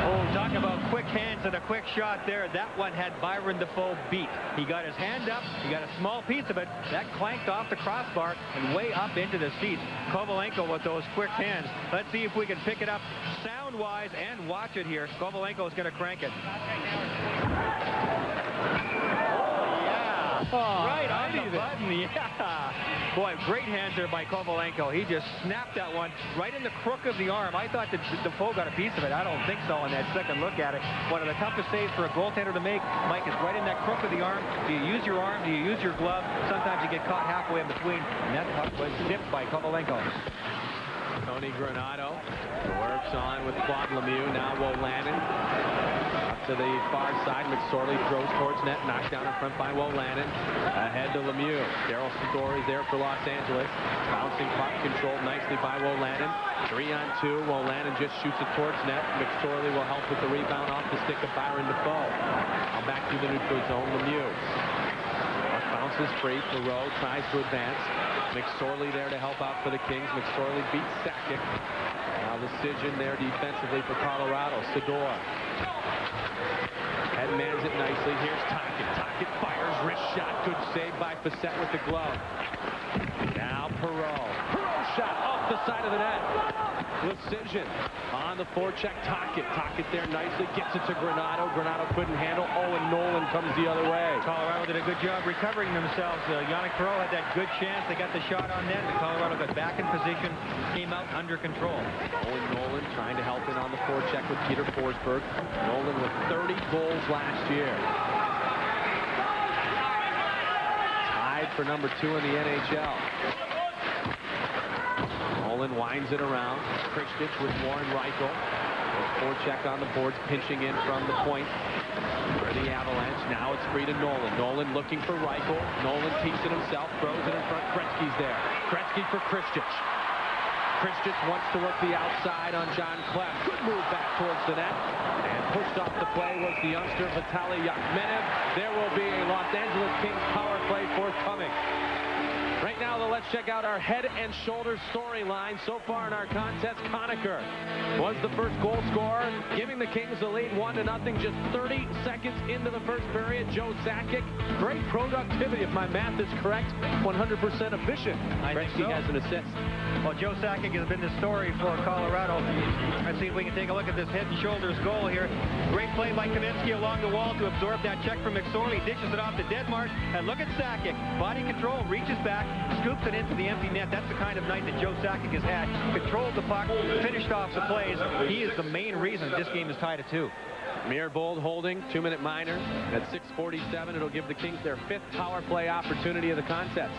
Oh, talk about quick hands and a quick shot there. That one had Byron Defoe beat. He got his hand up. He got a small piece of it. That clanked off the crossbar and way up into the seats. Kovalenko with those quick hands. Let's see if we can pick it up sound-wise and watch it here. Kovalenko is going to crank it. Oh, right on the button, yeah. Boy, great hands there by Kovalenko. He just snapped that one right in the crook of the arm. I thought that Defoe got a piece of it. I don't think so on that second look at it. One of the toughest saves for a goaltender to make, Mike, is right in that crook of the arm. Do you use your arm? Do you use your glove? Sometimes you get caught halfway in between, and that puck was zipped by Kovalenko.
Tony Granato works on with Claude Lemieux. Now Wolanin. To the far side, McSorley throws towards net, knocked down in front by Wolanin. Ahead to Lemieux. Daryl Sadori's there for Los Angeles. Bouncing puck controlled nicely by Wolanin. 3-on-2. Wolanin just shoots it towards net. McSorley will help with the rebound off the stick of Byron Defoe. Now back to the neutral zone, Lemieux. Bounces free. Perot tries to advance. McSorley there to help out for the Kings. McSorley beats Sakic. Now the Sigin there defensively for Colorado. Sador. Headmans it nicely. Here's Tocchet. Tocchet fires. Wrist shot. Good save by Facette with the glove. Now Perot. Perot shot off the side of the net. Sigin on the forecheck. Tocchet. Tocchet there nicely. Gets it to Granato. Granato couldn't handle. Owen Nolan comes the other way.
Colorado did a good job recovering themselves. Yannick Perot had that good chance. They got the shot on net. And Colorado got back in position. Came out under control.
Owen Nolan trying to help in on the forecheck with Peter Forsberg. Nolan with 30 goals last year. Tied for number 2 in the NHL. Nolan winds it around. Kristich with Warren Reichel. Forecheck on the boards, pinching in from the point for the Avalanche. Now it's free to Nolan. Nolan looking for Reichel. Nolan keeps it himself, throws it in front. Gretzky's there. Gretzky for Kristich. Kristich wants to work the outside on John Clem. Good move back towards the net. And pushed off the play was the youngster Vitaly Yachmenev. There will be a Los Angeles Kings power play forthcoming. Right now, though, let's check out our head and shoulders storyline. So far in our contest, Conacher was the first goal scorer, giving the Kings the lead 1-0, just 30 seconds into the first period. Joe Sakic, great productivity, if my math is correct, 100% efficient. Gretzky has an assist.
Well, Joe Sakic has been the story for Colorado. Let's see if we can take a look at this head and shoulders goal here. Great play by Kaminsky along the wall to absorb that check from McSorley. Dishes it off to Denmark. And look at Sakic. Body control, reaches back, scoops it into the empty net. That's the kind of night that Joe Sakic has had. Controlled the puck, finished off the plays. He is the main reason this game is tied at 2.
Mirbold holding, 2-minute minor. At 6:47, it'll give the Kings their 5th power play opportunity of the contest.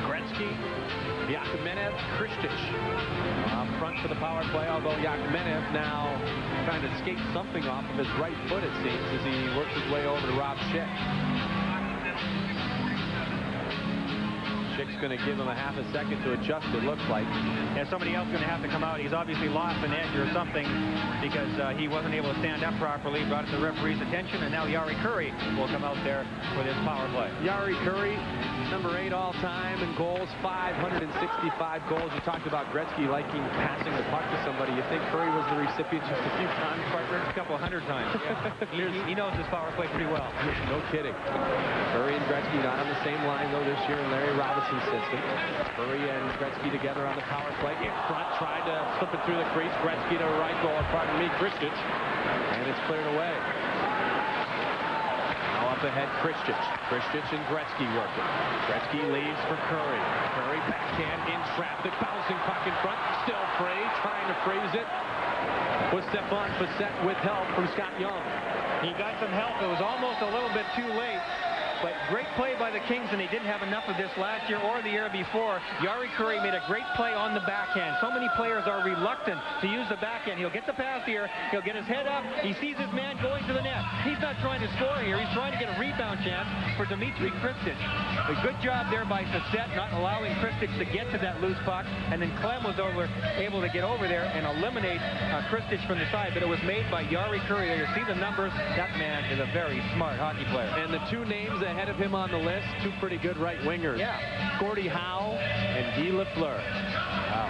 Gretzky, Yachmenev, Kristich up front for the power play, although Yachmenev now trying to skate something off of his right foot, it seems, as he works his way over to Rob Schick. Schick's going to give him a half a second to adjust, it looks like.
Yeah, somebody else going to have to come out. He's obviously lost an edge or something because he wasn't able to stand up properly. Brought it to the referee's attention, and now Jari Kurri will come out there for this power play.
Jari Kurri, number 8 all-time in goals, 565 goals. You talked about Gretzky liking passing the puck to somebody. You think Kurri was the recipient just a few times, partner?
A couple 100 times. Yeah. he knows his power play pretty well.
No kidding. Kurri and Gretzky not on the same line, though, this year in Larry Robinson's system. Kurri and Gretzky together on the power play. In front, tried to slip it through the crease. Gretzky to Reichel, pardon me, Kristich. And it's cleared away. Now up ahead, Kristich. Kristich and Gretzky working. Gretzky leaves for Kurri. Kurri backhand in traffic. Bouncing puck in front. Still free. Trying to freeze it. Was Stefan Facette with help from Scott Young.
He got some help. It was almost a little bit too late. But great play by the Kings, and they didn't have enough of this last year or the year before. Jari Kurri made a great play on the backhand. So many players are reluctant to use the backhand. He'll get the pass here. He'll get his head up. He sees his man going to the net. He's not trying to score here. He's trying to get a rebound chance for Dmitry Kristich. A good job there by Facette, not allowing Kristich to get to that loose puck. And then Clem was able to get over there and eliminate Kristich from the side. But it was made by Jari Kurri. You see the numbers. That man is a very smart hockey player.
And the 2 names ahead of him on the list, 2 pretty good right wingers.
Yeah.
Gordie Howe and Guy Lafleur. Wow.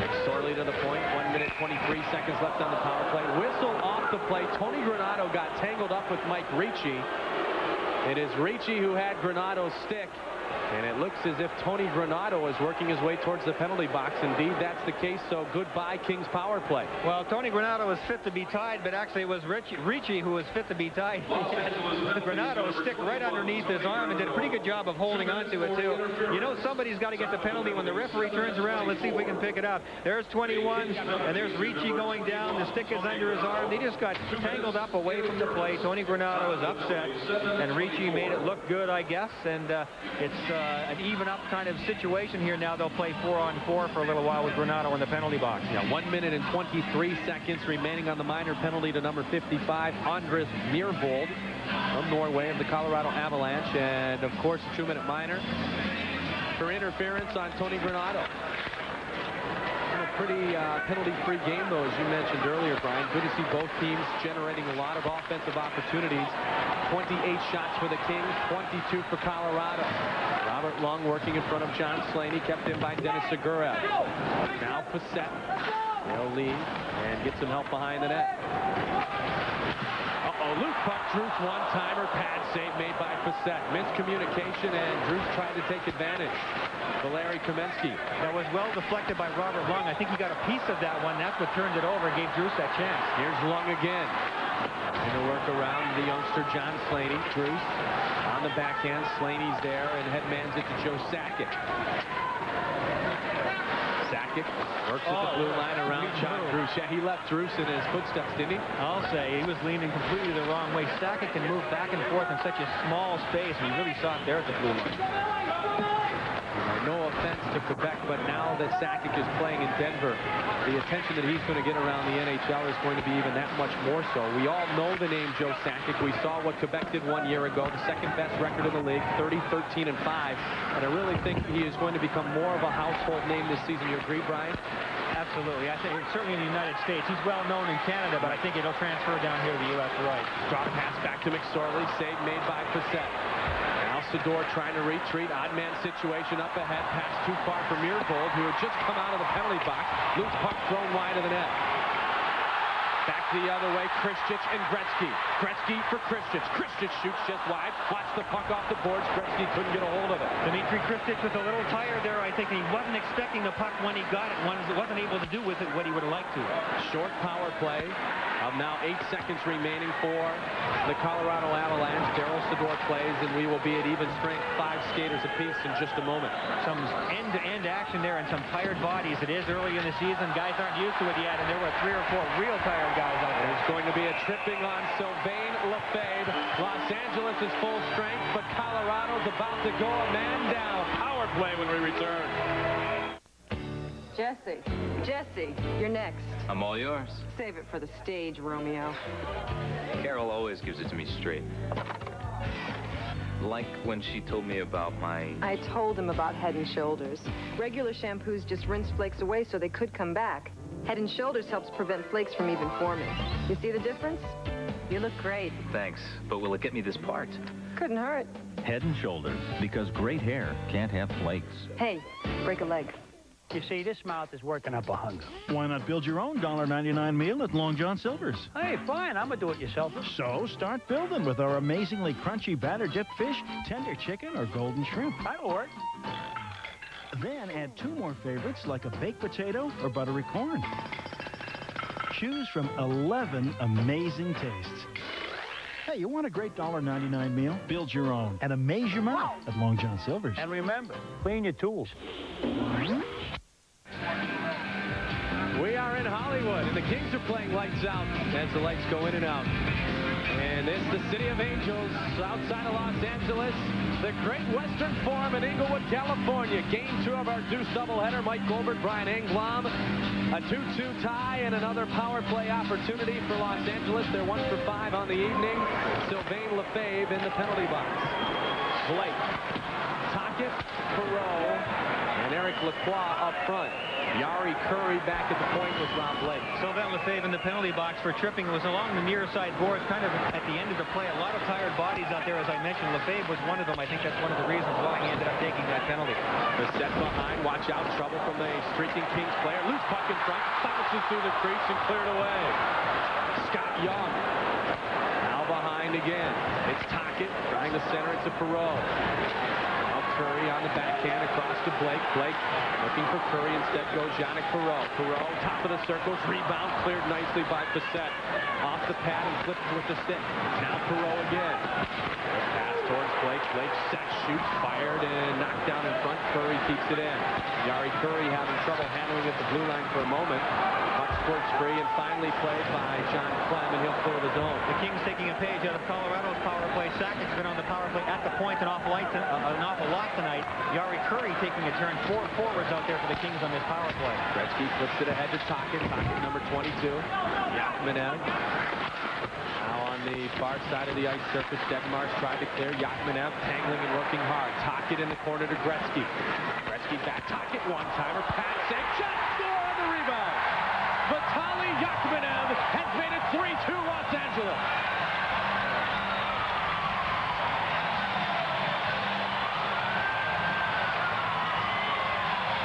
McSorley to the point. 1 minute, 23 seconds left on the power play. Whistle off the play. Tony Granato got tangled up with Mike Ricci. It is Ricci who had Granato's stick. And it looks as if Tony Granato is working his way towards the penalty box. Indeed, that's the case, so goodbye, Kings power play.
Well, Tony Granato was fit to be tied, but actually it was Ricci who was fit to be tied. Granato's stick right underneath his arm and did a pretty good job of holding onto it, too. You know somebody's got to get the penalty when the referee turns around. Let's see if we can pick it up. There's 21, and there's Ricci going down. The stick is under his arm. They just got tangled up away from the play. Tony Granato is upset, and Ricci made it look good, I guess, and it's an even up kind of situation here now. They'll play 4-on-4 for a little while with Granato in the penalty box.
Yeah, 1 minute and 23 seconds remaining on the minor penalty to number 55, Andres Mirbold from Norway of the Colorado Avalanche. And of course, a 2-minute minor for interference on Tony Granato. pretty penalty-free game, though, as you mentioned earlier, Brian. Good to see both teams generating a lot of offensive opportunities. 28 shots for the Kings, 22 for Colorado. Robert Lung working in front of John Slaney, kept in by Dennis Segurev. Now Facette. They'll lead and get some help behind the net. Loose puck, Druce one-timer, pad save made by Facette. Miscommunication, and Druce tried to take advantage. Valeri Kamensky.
That was well deflected by Robert Lung. I think he got a piece of that one. That's what turned it over and gave Druce that chance.
Here's Lung again. Trying to work around the youngster John Slaney. Druce on the backhand. Slaney's there and headmans it to Joe Sakic. Sakic works at the blue line around John Druce. Yeah, he left Druce in his footsteps, didn't he?
I'll say he was leaning completely the wrong way. Sakic can move back and forth in such a small space, and he really saw it there at the blue line.
No offense to Quebec, but now that Sakic is playing in Denver, the attention that he's going to get around the NHL is going to be even that much more so. We all know the name Joe Sakic. We saw what Quebec did 1 year ago, the second best record in the league, 30-13-5. And I really think he is going to become more of a household name this season. You agree, Brian?
Absolutely. I think certainly in the United States. He's well known in Canada, but I think it'll transfer down here to the U.S. right.
Drop pass back to McSorley. Save made by Facette. Sador trying to retreat. Odd man situation up ahead. Pass too far for Mirvold, who had just come out of the penalty box. Loose puck thrown wide of the net. Back the other way, Kristich and Gretzky. Gretzky for Kristich. Kristich shoots just wide. Watch the puck off the boards. Gretzky couldn't get a hold of it.
Dmitry Kristich was a little tired there. I think he wasn't expecting the puck when he got it. Wasn't able to do with it what he would have liked to.
Short power play. Of now 8 seconds remaining for the Colorado Avalanche. Daryl Sador plays, and we will be at even strength, 5 skaters apiece in just a moment.
Some end-to-end action there and some tired bodies. It is early in the season. Guys aren't used to it yet, and there were 3 or 4 real tired guys out there.
There's going to be a tripping on Sylvain Lefebvre. Los Angeles is full strength, but Colorado's about to go a man down. Power play when we return.
Jesse, you're next.
I'm all yours.
Save it for the stage, Romeo.
Carol always gives it to me straight. Like when she told me about my...
I told him about Head & Shoulders. Regular shampoos just rinse flakes away so they could come back. Head & Shoulders helps prevent flakes from even forming. You see the difference? You look great.
Thanks, but will it get me this part?
Couldn't hurt.
Head & Shoulders, because great hair can't have flakes.
Hey, break a leg.
You see, this mouth is working up a hunger.
Why not build your own $1.99 meal at Long John Silver's?
Hey, fine. I'm a do-it-yourselfer.
So start building with our amazingly crunchy batter-dipped fish, tender chicken, or golden shrimp.
That'll work.
Then add 2 more favorites like a baked potato or buttery corn. Choose from 11 amazing tastes. Hey, you want a great $1.99 meal? Build your own and amaze your mouth at Long John Silver's.
And remember, clean your tools.
We are in Hollywood, and the Kings are playing lights out as the lights go in and out. And it's the City of Angels outside of Los Angeles. The Great Western Forum in Inglewood, California. Game 2 of our deuce doubleheader. Mike Goldberg, Brian Engblom. A 2-2 tie and another power play opportunity for Los Angeles. They're 1 for 5 on the evening. Sylvain Lefebvre in the penalty box. Blake, Tocchet, Perreault, and Eric Lacroix up front. Yari Curry back at the point with Rob Blake.
Sylvain Lefebvre in the penalty box for tripping. It was along the near side boards, kind of at the end of the play. A lot of tired bodies out there, as I mentioned. Lefebvre was one of them. I think that's one of the reasons why he ended up taking that penalty.
The set behind. Watch out. Trouble from the streaking Kings player. Loose puck in front. Bounces through the crease and cleared away. Scott Young. Now behind again. It's Tocchet trying to center it to Perreault. Curry on the backhand across to Blake. Blake looking for Curry. Instead goes Yannick Perreault. Perreault, top of the circles. Rebound cleared nicely by Facette. Off the pad and flipped with the stick. Now Perreault again. Pass towards Blake. Blake sets, shoots, fired, and knocked down in front. Curry keeps it in. Yari Curry having trouble handling at the blue line for a moment. Puck squirts free and finally played by John Clem, and he'll clear the zone.
The Kings taking a page out of Colorado's power play. Sakic's been on the power play at the point an awful lot tonight. Yari Curry taking a turn. 4 forwards out there for the Kings on this power play.
Gretzky flips it ahead to Tocchet. Tocchet number 22. Yachmenev. Now on the far side of the ice surface, Degenmarsh tried to clear. Yachmenev tangling and working hard. Tocchet in the corner to Gretzky. Gretzky Gretzky back, Tocchet one-timer, pass, and just score on the rebound. Vitaly Yachmenev has made it 3-2 Los Angeles.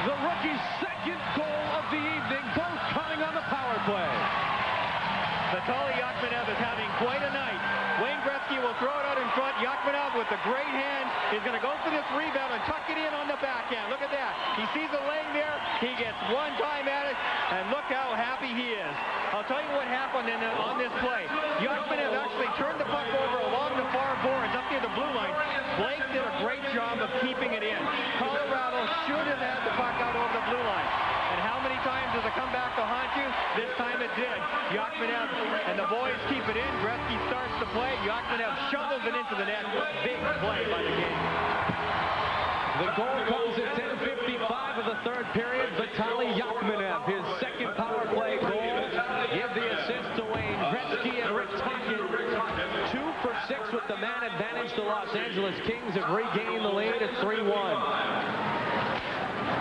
The rookie's second goal of the evening, both coming on the power play.
Vitaly Yachmenev is having quite a night. Wayne Gretzky will throw it out in front. Yachmenev with the great hand is going to go for this rebound and tuck it in on the backhand. Look at that. He sees it laying there. He gets one time at it, and look how happy he is. I'll tell you what happened on this play. Yachmenev actually turned the puck over along the far boards up near the blue line. Blake did a great job of keeping it in. Colorado should have had the puck out over the blue line. And how many times does it come back to haunt you? This time it did. Yachmenev and the boys keep it in. Gretzky starts to play. Yachmenev shovels it into the net. Big play by the game.
The goal comes at 10:55 of the third period. Vitaly Yachmenev, his second power play goal. Give the assist to Wayne Gretzky and Rick Tocchet. 2 for 6 with the man advantage. The Los Angeles Kings have regained the lead at 3-1.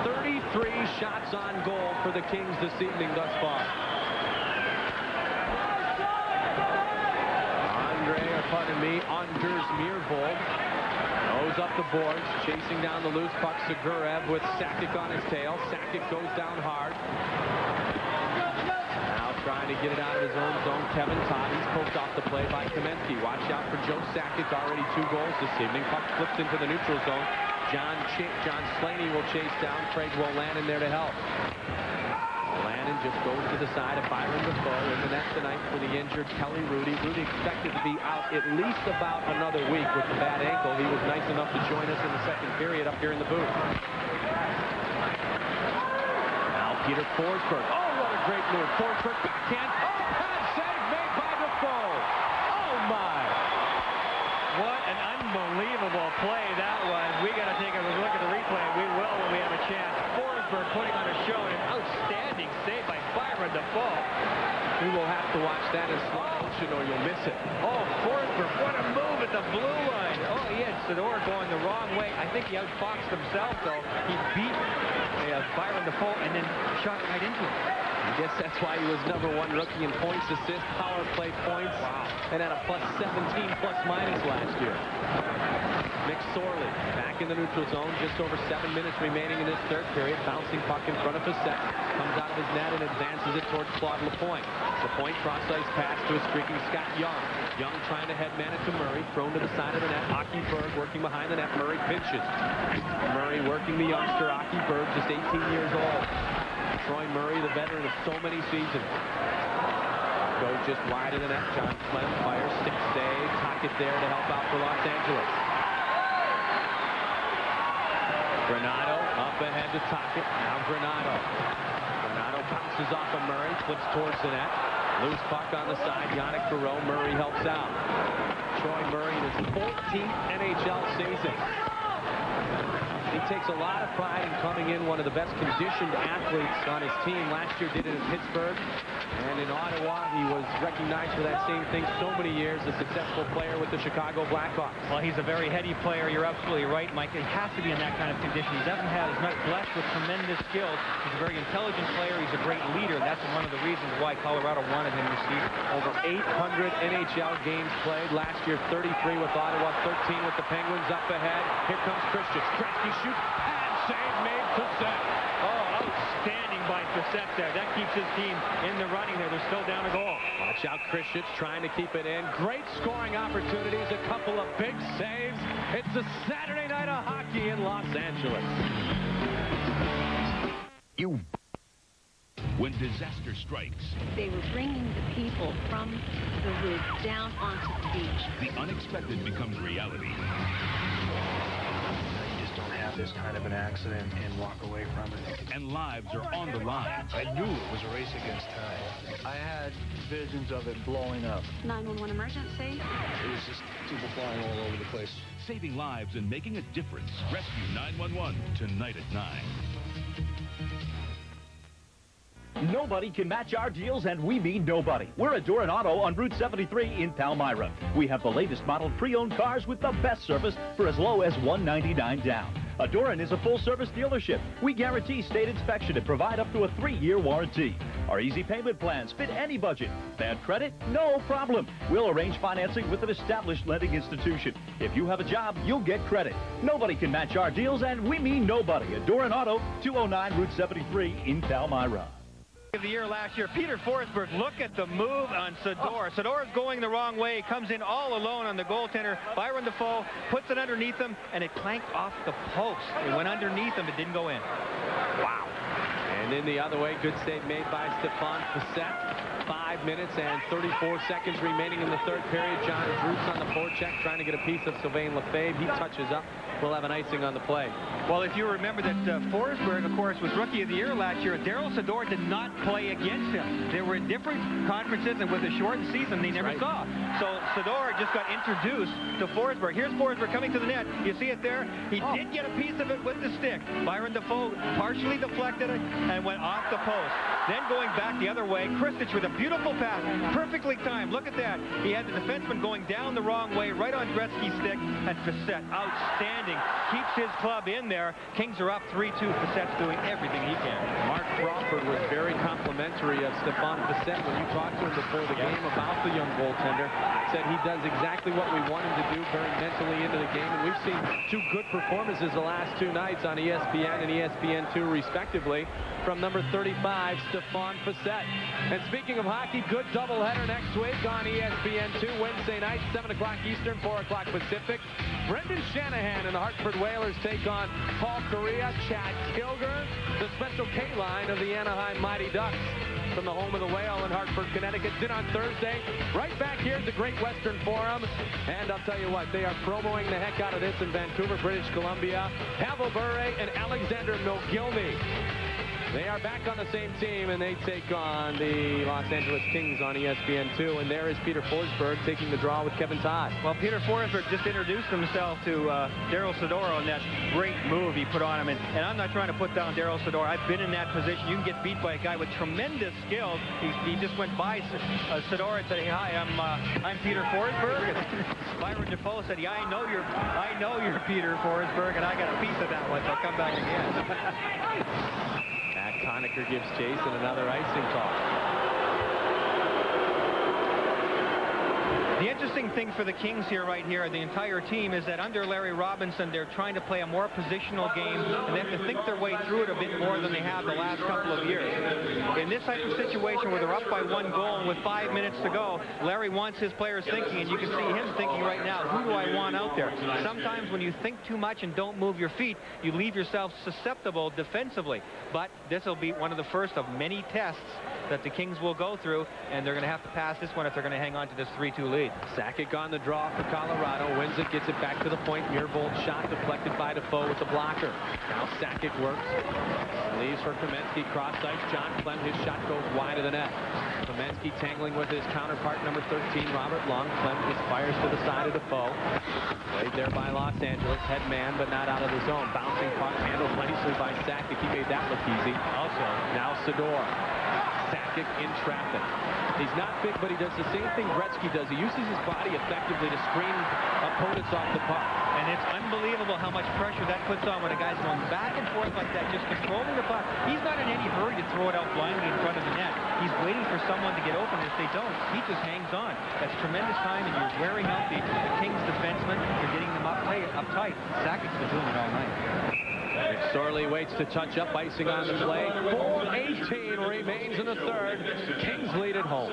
33 shots on goal for the Kings this evening thus far. Anders Myhrvold goes up the boards, chasing down the loose puck. Segurev with Sakic on his tail. Sakic goes down hard. Now trying to get it out of his own zone. Kevin Todd, he's poked off the play by Kamensky. Watch out for Joe Sakic, already 2 goals this evening. Puck flips into the neutral zone. John Slaney will chase down. Craig Wolanin there to help. Wolanin just goes to the side of Byron Defoe in the net tonight for the injured Kelly Rudy. Rudy expected to be out at least about another week with the bad ankle. He was nice enough to join us in the second period up here in the booth. Now Peter Forsberg. Oh, what a great move. Forsberg backhand. Oh, pad save made by Defoe. Oh, my.
What an unbelievable play that was. We got to take a look at the replay. We will when we have a chance. Forsberg putting on a show, and an outstanding save by Byron Defoe.
We will have to watch that in slow motion or you'll miss it.
Oh, Forsberg, what a move at the blue line. Oh, he had Sedor going the wrong way. I think he outfoxed himself, though. He beat Byron Defoe and then shot right into him.
I guess that's why he was #1 rookie in points, assists, power play points, and had a +17 plus-minus last year. Mick Sorley back in the neutral zone, just over 7 minutes remaining in this third period. Bouncing puck in front of Facet, comes out of his net and advances it towards Claude Lapointe. Lapointe cross-ice pass to a streaking Scott Young. Young trying to headman it to Murray, thrown to the side of the net. Aki Berg working behind the net. Murray pinches. Murray working the youngster. Aki Berg, just 18 years old. Troy Murray, the veteran of so many seasons. Goes just wide of the net. John Clem fires, stick save. Tocchet there to help out for Los Angeles. Granato up ahead to Tocchet. Now Granato. Granato bounces off of Murray, flips towards the net. Loose puck on the side. Yannick Perreault. Murray helps out. Troy Murray in his 14th NHL season. He takes a lot of pride in coming in one of the best conditioned athletes on his team. Last year did it in Pittsburgh. And in Ottawa, he was recognized for that same thing so many years, a successful player with the Chicago Blackhawks.
Well, he's a very heady player. You're absolutely right, Mike. He has to be in that kind of condition. He's not blessed with tremendous skills. He's a very intelligent player. He's a great leader. That's one of the reasons why Colorado wanted him this season.
Over 800 NHL games played. Last year, 33 with Ottawa, 13 with the Penguins. Up ahead. Here comes Christian. Gretzky shoots. Pad save made to set.
Oh, outstanding by Facet there. That keeps his team in the running there. They're still down a goal.
Watch out, Christian trying to keep it in. Great scoring opportunities. A couple of big saves. It's a Saturday night of hockey in Los Angeles.
When disaster strikes,
They were bringing the people from the roof down onto the beach.
the unexpected becomes reality.
Don't have this kind of an accident and walk away from it.
And lives are on the line.
I knew it was a race against time. I had visions of it blowing up.
911 emergency.
It was just people flying all over the place.
Saving lives and making a difference. Rescue 911 tonight at 9.
Nobody can match our deals, and we mean nobody. We're at Duran Auto on Route 73 in Palmyra. We have the latest model pre-owned cars with the best service for as low as $199 down. Adoran is a full-service dealership. We guarantee state inspection and provide up to a 3-year warranty. Our easy payment plans fit any budget. Bad credit? No problem. We'll arrange financing with an established lending institution. If you have a job, you'll get credit. Nobody can match our deals, and we mean nobody. Adoran Auto, 209 Route 73 in Palmyra.
Of the year last year, Peter Forsberg, look at the move on Sador. Sador's going the wrong way, comes in all alone on the goaltender. Byron Defoe puts it underneath him, and it clanked off the post. It went underneath him, it didn't go in.
Wow. And in the other way, good save made by Stefan Facette. 5 minutes and 34 seconds remaining in the third period. John Druce on the forecheck, trying to get a piece of Sylvain Lefebvre. He touches up. We'll have an icing on the play.
Well, if you remember that Forsberg, of course, was Rookie of the Year last year, Daryl Sador did not play against him. They were in different conferences, and with a shortened season, they never saw. So Sador just got introduced to Forsberg. Here's Forsberg coming to the net. You see it there? He did get a piece of it with the stick. Byron Defoe partially deflected it and went off the post. Then going back the other way, Kristich with a beautiful pass, perfectly timed. Look at that. He had the defenseman going down the wrong way, right on Gretzky's stick, and Facette, outstanding, keeps his club in there. Kings are up 3-2. Facette's doing everything he can.
Mark Crawford was very complimentary of Stefan Facette when you talked to him before the game about the young goaltender. Said he does exactly what we want him to do, very mentally into the game, and we've seen 2 good performances the last 2 nights on ESPN and ESPN2 respectively from number 35, Stefan Facette. And speaking of hockey, good doubleheader next week on ESPN2, Wednesday night, 7 o'clock Eastern, 4 o'clock Pacific. Brendan Shanahan and the Hartford Whalers take on Paul Correa, Chad Kilger, the Special K-line of the Anaheim Mighty Ducks. From the home of the Whale in Hartford, Connecticut. Then on Thursday, right back here at the Great Western Forum. And I'll tell you what, they are promoing the heck out of this in Vancouver, British Columbia. Pavel Bure and Alexander Mogilny. They are back on the same team, and they take on the Los Angeles Kings on ESPN2. And there is Peter Forsberg taking the draw with Kevin Todd.
Well, Peter Forsberg just introduced himself to Daryl Sador on that great move he put on him. And I'm not trying to put down Daryl Sador. I've been in that position. You can get beat by a guy with tremendous skills. He just went by Sador and said, hey, hi, I'm Peter Forsberg. And Byron Defoe said, yeah, I know you're Peter Forsberg, and I got a piece of that one, so I'll come back again.
Conacher gives chase and another icing call.
The interesting thing for the Kings here, right here, the entire team, is that under Larry Robinson, they're trying to play a more positional game, and they have to think their way through it a bit more than they have the last couple of years. In this type of situation where they're up by 1 goal and with 5 minutes to go, Larry wants his players thinking, and you can see him thinking right now, who do I want out there? Sometimes when you think too much and don't move your feet, you leave yourself susceptible defensively. But this will be one of the first of many tests that the Kings will go through, and they're going to have to pass this one if they're going to hang on to this 3-2 lead.
Sakic on the draw for Colorado, wins it, gets it back to the point. Mirvold shot deflected by Defoe with the blocker. Now Sakic works, leaves for Kamensky, cross ice. John Clem, his shot goes wide of the net. Kamensky tangling with his counterpart, number 13, Robert Long. Clem just fires to the side of Defoe. Played there by Los Angeles, head man, but not out of the zone. Bouncing puck handled nicely by Sakic. He made that look easy. Also, now Sador. Sakic in traffic. He's not big, but he does the same thing Gretzky does. He uses his body effectively to screen opponents off the puck.
And it's unbelievable how much pressure that puts on when a guy's going back and forth like that, just controlling the puck. He's not in any hurry to throw it out blindly in front of the net. He's waiting for someone to get open. If they don't, he just hangs on. That's tremendous time, and you're wearing out the Kings defensemen. You're getting them uptight. Sakic's been doing it all night.
McSorley waits to touch up, icing on the play. 4:18 remains in the third. Kings lead at home.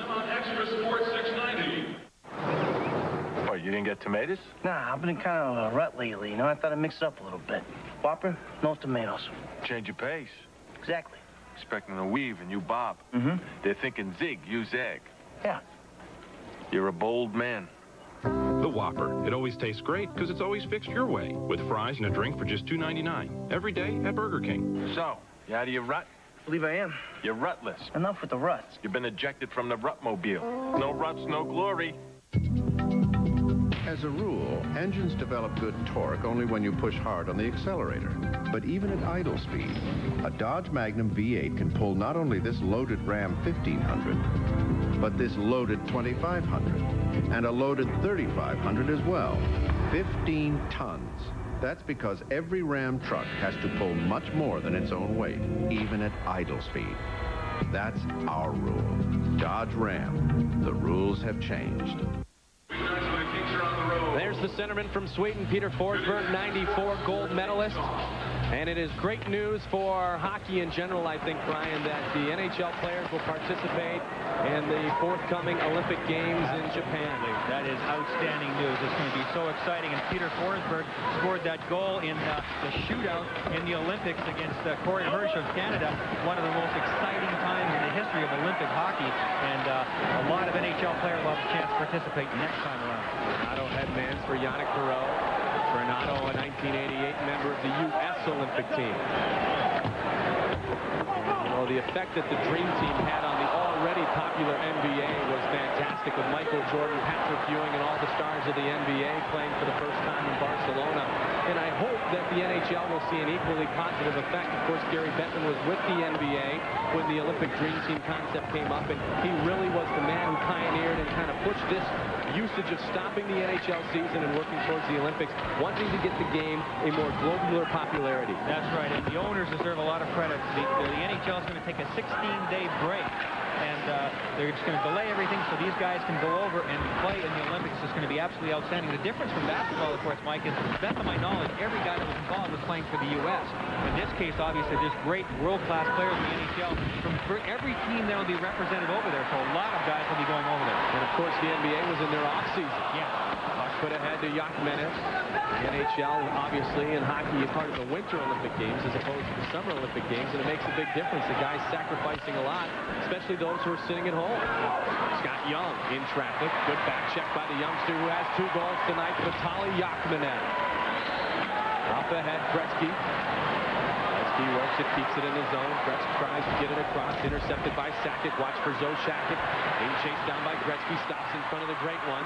Oh, you didn't get tomatoes?
Nah, I've been in kind of a rut lately, you know. I thought I'd mix it up a little bit. Whopper, no tomatoes.
Change your pace.
Exactly.
Expecting a weave and you bob.
Mm-hmm.
They're thinking zig, you zag.
Yeah.
You're a bold man.
The Whopper. It always tastes great because it's always fixed your way, with fries and a drink for just $2.99 every day at Burger King.
So, you out of your rut?
Believe I am.
You're rutless.
Enough with the ruts.
You've been ejected from the Rutmobile. No ruts, no glory.
As a rule, engines develop good torque only when you push hard on the accelerator. But even at idle speed, a Dodge Magnum V8 can pull not only this loaded Ram 1500, but this loaded 2500 and a loaded 3500 as well. 15 tons. That's because every Ram truck has to pull much more than its own weight, even at idle speed. That's our rule. Dodge Ram. The rules have changed.
There's the centerman from Sweden, Peter Forsberg, 94 gold medalist. And it is great news for hockey in general, I think, Brian, that the NHL players will participate in the forthcoming Olympic Games in Japan.
That is outstanding news. It's going to be so exciting. And Peter Forsberg scored that goal in the shootout in the Olympics against Corey Hirsch of Canada. One of the most exciting times in the history of Olympic hockey. And a lot of NHL players will have a chance to participate next time around.
Renato headmans for Yannick Perreault. Renato, a 1988 member of the U.S. Olympic team. You know, the effect that the Dream Team had on the already popular NBA was fantastic, with Michael Jordan, Patrick Ewing, and all the stars of the NBA playing for the first time in Barcelona. And I hope that the NHL will see an equally positive effect. Of course, Gary Bettman was with the NBA when the Olympic Dream Team concept came up, and he really was the man who pioneered and kind of pushed this usage of stopping the NHL season and working towards the Olympics, wanting to get the game a more globular popularity.
That's right, and the owners deserve a lot of credit. The NHL is going to take a 16-day break, and they're just going to delay everything so these guys can go over and play in the Olympics. It's going to be absolutely outstanding. The difference from basketball, of course, Mike, is, to the best of my knowledge, every guy that was involved was playing for the U.S. In this case, obviously, there's great world-class players in the NHL from every team that will be represented over there, so a lot of guys will be going over there.
And, of course, the NBA was in their off-season.
Yeah.
Put ahead to Yachmenev. The NHL, obviously, in hockey is part of the Winter Olympic Games as opposed to the Summer Olympic Games, and it makes a big difference. The guys sacrificing a lot, especially those who are sitting at home. Scott Young in traffic. Good back check by the youngster who has 2 goals tonight, Vitaly Yachmenev. Up ahead, Gretzky. Gretzky works it, keeps it in the zone. Gretzky tries to get it across, intercepted by Sakic. Watch for Zajac. Being chased down by Gretzky, stops in front of the great one.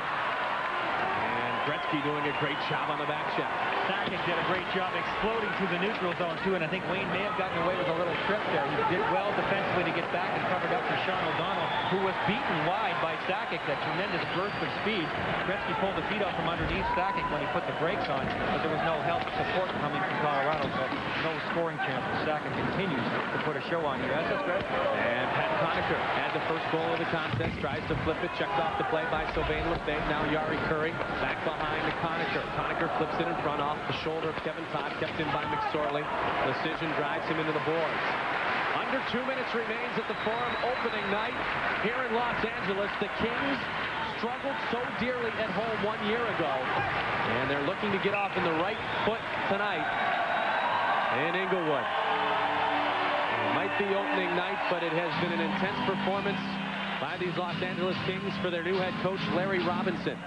Gretzky doing a great job on the back check.
Sakic did a great job exploding to the neutral zone, too, and I think Wayne may have gotten away with a little trip there. He did well defensively to get back and covered up for Sean O'Donnell, who was beaten wide by Sakic. That tremendous burst of speed. Gretzky pulled the feet up from underneath Sakic when he put the brakes on, but there was no help support coming from Colorado, so no scoring chances. Sakic continues to put a show on here. That's Gretzky.
And Pat Conacher had the first goal of the contest, tries to flip it, checked off the play by Sylvain Lefebvre. Now Yari Curry back behind to Conacher. Conacher flips it in front off the shoulder of Kevin Todd, kept in by McSorley. Decision drives him into the boards. Under 2 minutes remains at the Forum opening night here in Los Angeles. The Kings struggled so dearly at home 1 year ago, and they're looking to get off in the right foot tonight in Inglewood. It might be opening night, but it has been an intense performance by these Los Angeles Kings for their new head coach, Larry Robinson.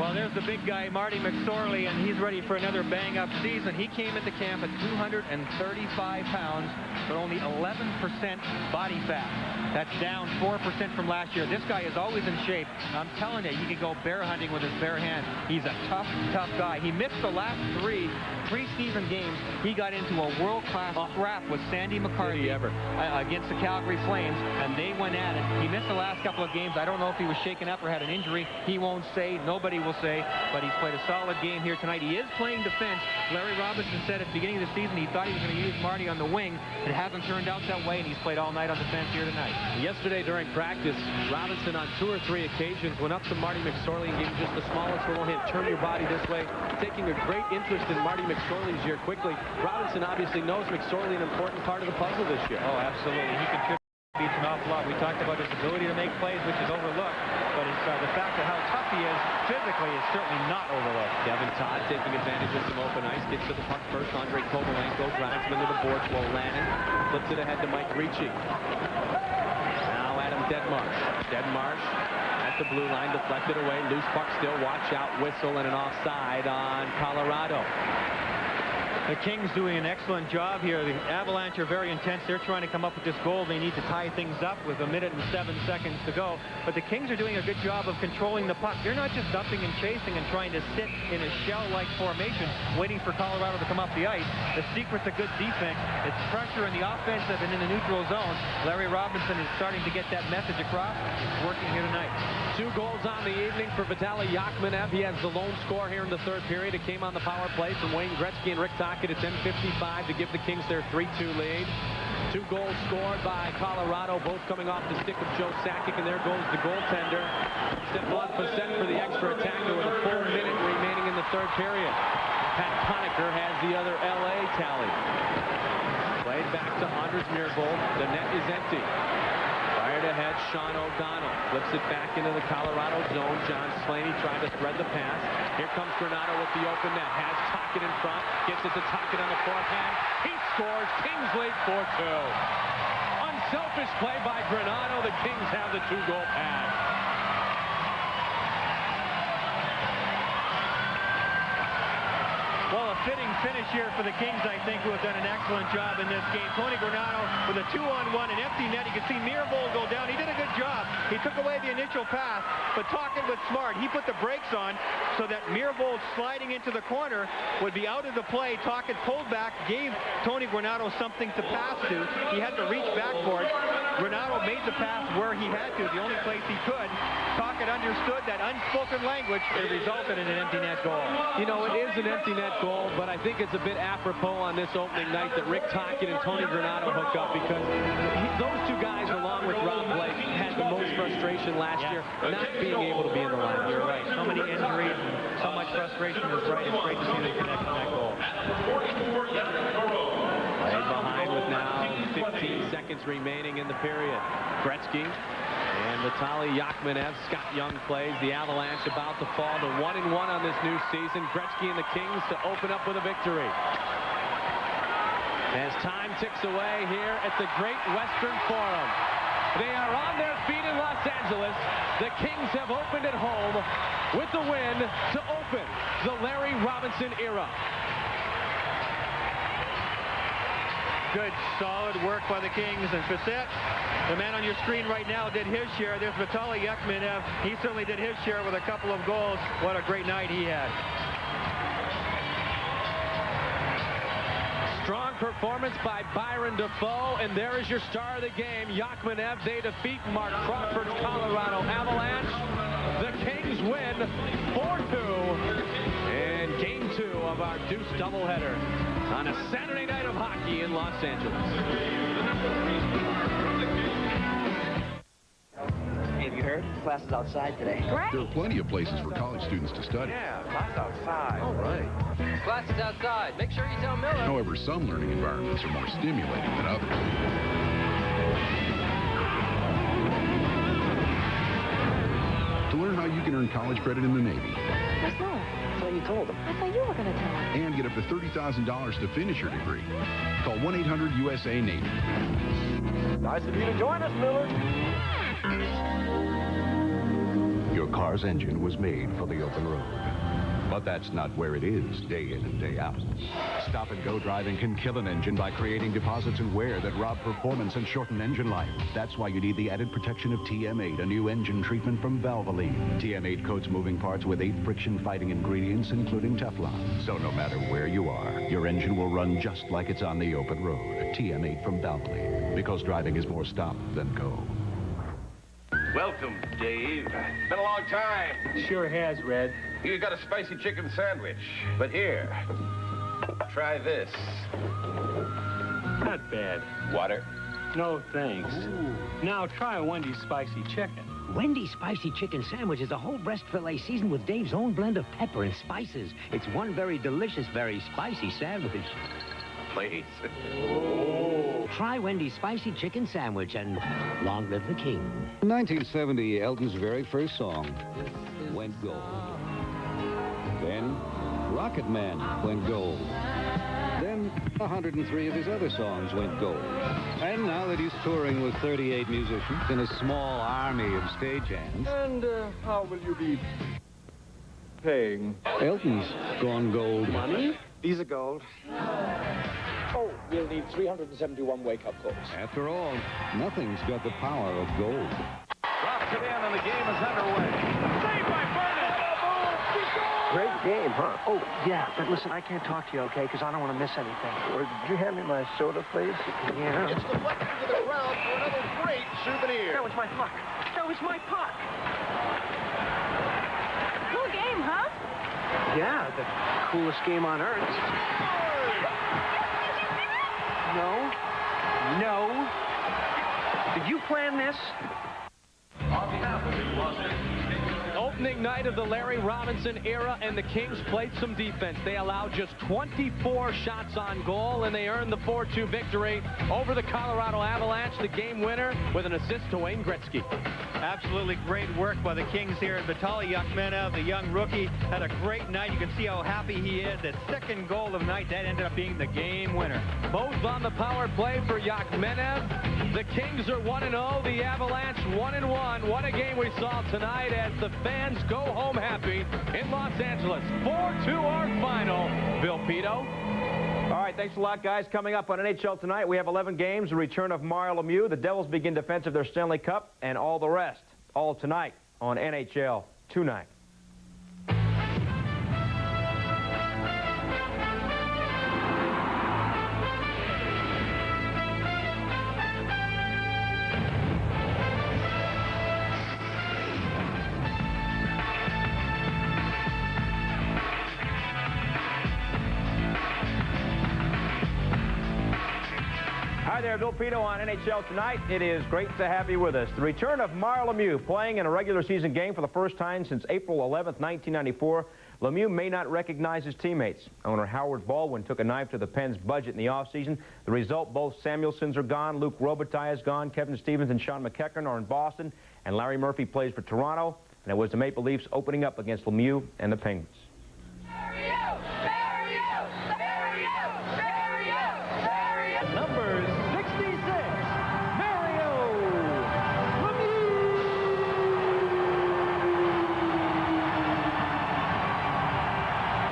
Well, there's the big guy, Marty McSorley, and he's ready for another bang-up season. He came into camp at 235 pounds, but only 11% body fat. That's down 4% from last year. This guy is always in shape. I'm telling you, he can go bear hunting with his bare hands. He's a tough, tough guy. He missed the last 3 preseason games. He got into a world-class scrap with Sandy McCarthy against the Calgary Flames, and they went at it. He missed the last couple of games. I don't know if he was shaken up or had an injury. He won't say. Nobody will say. But he's played a solid game here tonight. He is playing defense. Larry Robinson said at the beginning of the season he thought he was going to use Marty on the wing. It hasn't turned out that way, and he's played all night on defense here tonight.
Yesterday during practice, Robinson on 2 or 3 occasions went up to Marty McSorley and gave him just the smallest little hint. Turn your body this way. Taking a great interest in Marty McSorley's year quickly. Robinson obviously knows McSorley an important part of the puzzle this year.
Oh, absolutely. He contributes an awful lot. We talked about his ability to make plays, which is overlooked. But it's, the fact of how tough he is physically is certainly not overlooked.
Kevin Todd taking advantage of some open ice. Gets to the puck first. Andre Kovalenko drives him into the boards. Lannon flips it ahead to Mike Ricci. Now Adam Deadmarsh. Deadmarsh at the blue line, deflected away. Loose puck still. Watch out. Whistle and an offside on Colorado.
The Kings doing an excellent job here. The Avalanche are very intense. They're trying to come up with this goal. They need to tie things up with 1 minute and 7 seconds to go. But the Kings are doing a good job of controlling the puck. They're not just dumping and chasing and trying to sit in a shell-like formation, waiting for Colorado to come up the ice. The secret to good defense is pressure in the offensive and in the neutral zone. Larry Robinson is starting to get that message across. It's working here tonight.
2 goals on the evening for Vitaly Yachmenev. He has the lone score here in the third period. It came on the power play from Wayne Gretzky and Rick Tocchet at 10:55 to give the Kings their 3-2 lead. 2 goals scored by Colorado, both coming off the stick of Joe Sakic, and there goes the goaltender. Stefan Facet for the extra attacker with a full minute remaining in the third period. Pat Conacher has the other LA tally. Played back to Anders Myhrvold. The net is empty. Fired ahead, Sean O'Donnell flips it back into the Colorado zone. John Slaney trying to thread the pass. Here comes Granato with the open net. Has Tocchet in front. Gets it to Tocchet on the forehand. He scores. Kings lead 4-2. Unselfish play by Granato. The Kings have the 2-goal pad.
Well, a fitting finish here for the Kings, I think, who have done an excellent job in this game. Tony Granato with a 2-on-1, an empty net. You can see Myhrvold go down. He did a good job. He took away the initial pass, but Tocchet was smart. He put the brakes on so that Myhrvold sliding into the corner would be out of the play. Tocchet pulled back, gave Tony Granato something to pass to. He had to reach back for it. Granato made the pass where he had to, the only place he could. Tocchet understood that unspoken language. It resulted in an empty net goal.
You know, it is an empty net goal, but I think it's a bit apropos on this opening night that Rick Tocchet and Tony Granato hook up, because those 2 guys, along with Rob Blake, had the most frustration last year not being able to be in the lineup.
You're right. So many injuries and so much frustration is right. It's great to see them connect on that goal.
Played behind with now 15 seconds remaining in the period. Gretzky and Vitaly Yachmenev. Scott Young plays. The Avalanche about to fall to 1-1 on this new season. Gretzky and the Kings to open up with a victory. As time ticks away here at the Great Western Forum. They are on their feet in Los Angeles. The Kings have opened at home with the win to open the Larry Robinson era.
Good, solid work by the Kings. And Facet, the man on your screen right now, did his share. There's Vitaly Yachmenev. He certainly did his share with a couple of goals. What a great night he had.
Strong performance by Byron Dafoe, and there is your star of the game, Yachmenev. They defeat Mark Crawford's Colorado Avalanche. The Kings win 4-2 in Game 2 of our Deuce doubleheader on a Saturday night of hockey in Los Angeles.
Hey, have you heard? Class is outside today.
There are plenty of places for college students to study.
Yeah, class outside.
All right.
Class is outside. Make sure you tell Miller.
However, some learning environments are more stimulating than others. To learn how you can earn college credit in the Navy. Where's Noah? That's what you told him. I thought you were going to tell him. And get up to $30,000 to finish your degree. Call 1-800-USA-NAVY.
Nice of you to join us, Miller.
Your car's engine was made for the open road. But that's not where it is day in and day out. Stop-and-go driving can kill an engine by creating deposits and wear that rob performance and shorten engine life. That's why you need the added protection of TM8, a new engine treatment from Valvoline. TM8 coats moving parts with 8 friction-fighting ingredients, including Teflon. So no matter where you are, your engine will run just like it's on the open road. TM8 from Valvoline, because driving is more stop than go.
Welcome, Dave. Been a long time.
Sure has, Red.
You got a spicy chicken sandwich. But here, try this.
Not bad.
Water?
No, thanks.
Ooh.
Now try a Wendy's spicy chicken.
Wendy's spicy chicken sandwich is a whole breast fillet seasoned with Dave's own blend of pepper and spices. It's one very delicious, very spicy sandwich.
Please.
Try Wendy's spicy chicken sandwich and long live the king.
In 1970, Elton's very first song went gold. Then Rocket Man went gold. Then 103 of his other songs went gold. And now that he's touring with 38 musicians and a small army of stagehands.
And how will you be paying?
Elton's gone gold.
Money?
Visa Gold.
Oh, we'll need 371 wake-up calls.
After all, nothing's got the power of gold.
Drops it in and the game is underway. Saved by Burnett.
Great game, huh? Oh, yeah, but listen, I can't talk to you, okay, because I don't want to miss anything. Or did you hand me my soda, please? Yeah.
It's deflected to the crowd for another great souvenir.
That was my puck. That was my puck.
Cool game, huh?
Yeah, the coolest game on earth. No. No. Did you plan this?
On behalf of the Los Angeles
Opening night of the Larry Robinson era, and the Kings played some defense. They allowed just 24 shots on goal, and they earned the 4-2 victory over the Colorado Avalanche, the game winner with an assist to Wayne Gretzky.
Absolutely great work by the Kings here. And Vitaly Yachmenev, the young rookie, had a great night. You can see how happy he is. The second goal of the night, that ended up being the game winner.
Both on the power play for Yachmenev. The Kings are 1-0. The Avalanche 1-1. What a game we saw tonight as the fans go home happy in Los Angeles. 4-2 our final. Bill Pito.
All right, thanks a lot, guys. Coming up on NHL Tonight, we have 11 games, the return of Mario Lemieux, the Devils begin defense of their Stanley Cup, and all the rest. All tonight on NHL Tonight. Hi there, Bill Pito on NHL Tonight. It is great to have you with us. The return of Mario Lemieux, playing in a regular season game for the first time since April 11th, 1994. Lemieux may not recognize his teammates. Owner Howard Baldwin took a knife to the Pens' budget in the offseason. The result, both Samuelsons are gone, Luc Robitaille is gone, Kevin Stevens and Sean McEachern are in Boston, and Larry Murphy plays for Toronto. And it was the Maple Leafs opening up against Lemieux and the Penguins.
Number 66, Mario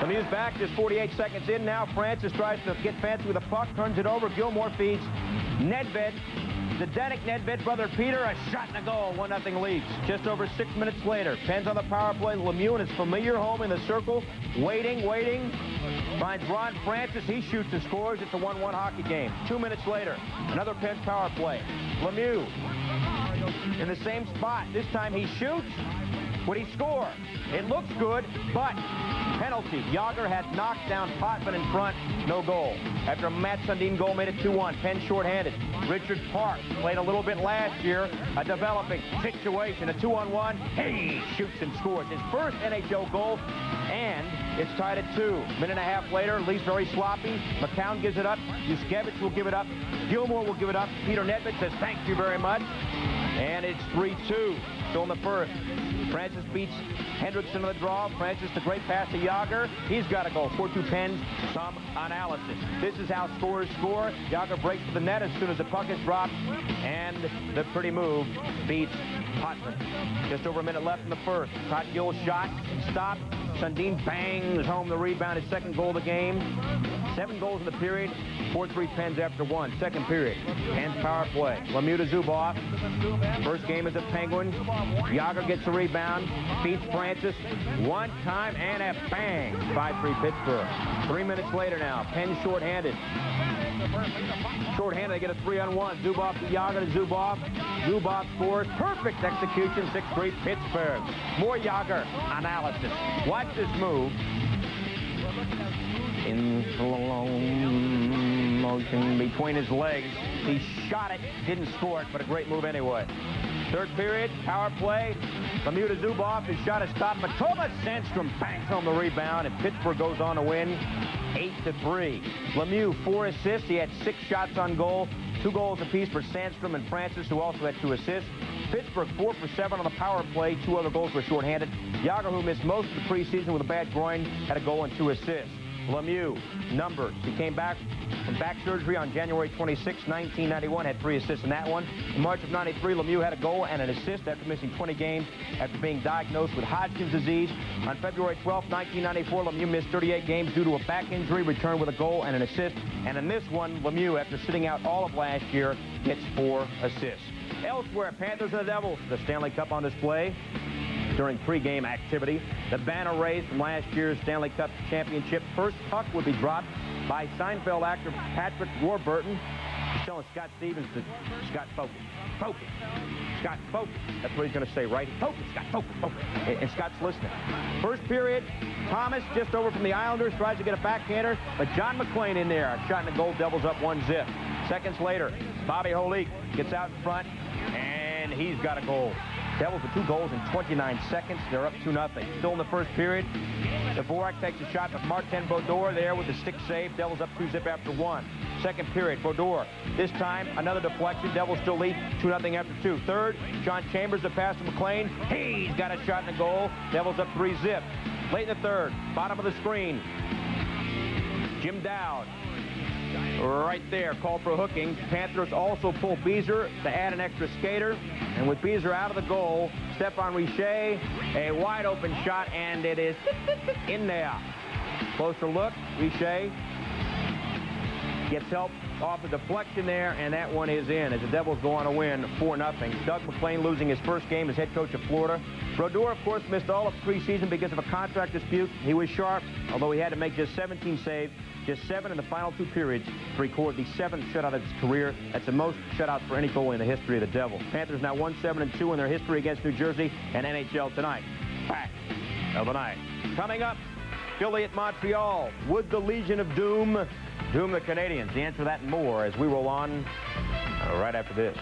Lemieux's back, just 48 seconds in now. Francis tries to get fancy with the puck, turns it over. Gilmore feeds Nedved. Zdenek Nedved, brother Peter, a shot and a goal. 1-0 Leafs. Just over 6 minutes later. Pens on the power play. Lemieux in his familiar home in the circle. Waiting. Finds Ron Francis. He shoots and scores. It's a 1-1 hockey game. 2 minutes later, another Pens power play. Lemieux in the same spot. This time he shoots. Would he score? It looks good, but penalty. Yager had knocked down Potvin in front. No goal. After a Matt Sundin goal made it 2-1. Penn shorthanded. Richard Park played a little bit last year. A developing situation. A 2-on-1. He shoots and scores. His first NHL goal, and it's tied at 2. Minute and a half later, Leafs very sloppy. McCown gives it up. Yuskevich will give it up. Gilmore will give it up. Peter Nedved says thank you very much. And it's 3-2. Still in the first. Francis beats Hendrickson in the draw. Francis, the great pass to Yager. He's got to go. 4-2 Pens. Some analysis. This is how scorers score. Yager breaks to the net as soon as the puck is dropped. And the pretty move beats Potvin. Just over a minute left in the first. Todd Gill's shot. Stopped. Sundin bangs home the rebound. His second goal of the game. 7 goals in the period. 4-3 Pens after 1. Second period. Pens power play. Lemieux to Zubov. First game is a Penguin. Yager gets the rebound. Beats Francis. One time and a bang. 5-3 Pittsburgh. 3 minutes later now. Pens shorthanded. Shorthanded, they get a 3-on-1. Zubov to Yager to Zubov. Zubov scores. Perfect execution. 6-3 Pittsburgh. More Yager analysis. Watch this move. In motion between his legs. He shot it, didn't score it, but a great move anyway. Third period, power play. Lemieux to Zubov. His shot is stopped, but Thomas Sandstrom bangs home the rebound, and Pittsburgh goes on to win 8-3. Lemieux, 4 assists. He had 6 shots on goal. 2 goals apiece for Sandstrom and Francis, who also had 2 assists. Pittsburgh 4 for 7 on the power play. 2 other goals were shorthanded. Yager, who missed most of the preseason with a bad groin, had a goal and 2 assists. Lemieux, numbered. He came back from back surgery on January 26, 1991, had 3 assists in that one. In March of 93, Lemieux had a goal and an assist after missing 20 games after being diagnosed with Hodgkin's disease. On February 12, 1994, Lemieux missed 38 games due to a back injury, returned with a goal and an assist. And in this one, Lemieux, after sitting out all of last year, gets 4 assists. Elsewhere, Panthers and the Devils, the Stanley Cup on display during pregame activity. The banner raised from last year's Stanley Cup championship. First puck would be dropped by Seinfeld actor Patrick Warburton. He's telling Scott Stevens to, Scott, focus, focus. Scott, focus. That's what he's going to say, right? Focus, Scott, focus, focus. And Scott's listening. First period, Thomas just over from the Islanders, tries to get a backhander, but John McClain in there. A shot in the goal, Devils up 1-0. Seconds later, Bobby Holik gets out in front, and he's got a goal. Devils with 2 goals in 29 seconds. They're up 2-0. Still in the first period. Dvorak takes a shot with Martin Baudouin there with the stick save. Devils up 2-0 after 1. Second period, Baudouin. This time, another deflection. Devils still lead 2-0 after 2. Third, John Chambers, the pass to McClain. He's got a shot in the goal. Devils up 3-0. Late in the third, bottom of the screen. Jim Dowd. Right there, called for hooking. Panthers also pull Beezer to add an extra skater. And with Beezer out of the goal, Stefan Richer, a wide open shot, and it is in there. Closer look, Richer gets help off the deflection there, and that one is in as the Devils go on to win 4-0. Doug McClain losing his first game as head coach of Florida. Brodeur, of course, missed all of preseason because of a contract dispute. He was sharp, although he had to make just 17 saves, just 7 in the final 2 periods to record the 7th shutout of his career. That's the most shutouts for any goalie in the history of the Devils. Panthers now 1-7-2 in their history against New Jersey and NHL tonight. Back of the night. Coming up, Philly at Montreal. Would the Legion of Doom doom the Canadians? The answer to that and more as we roll on right after this.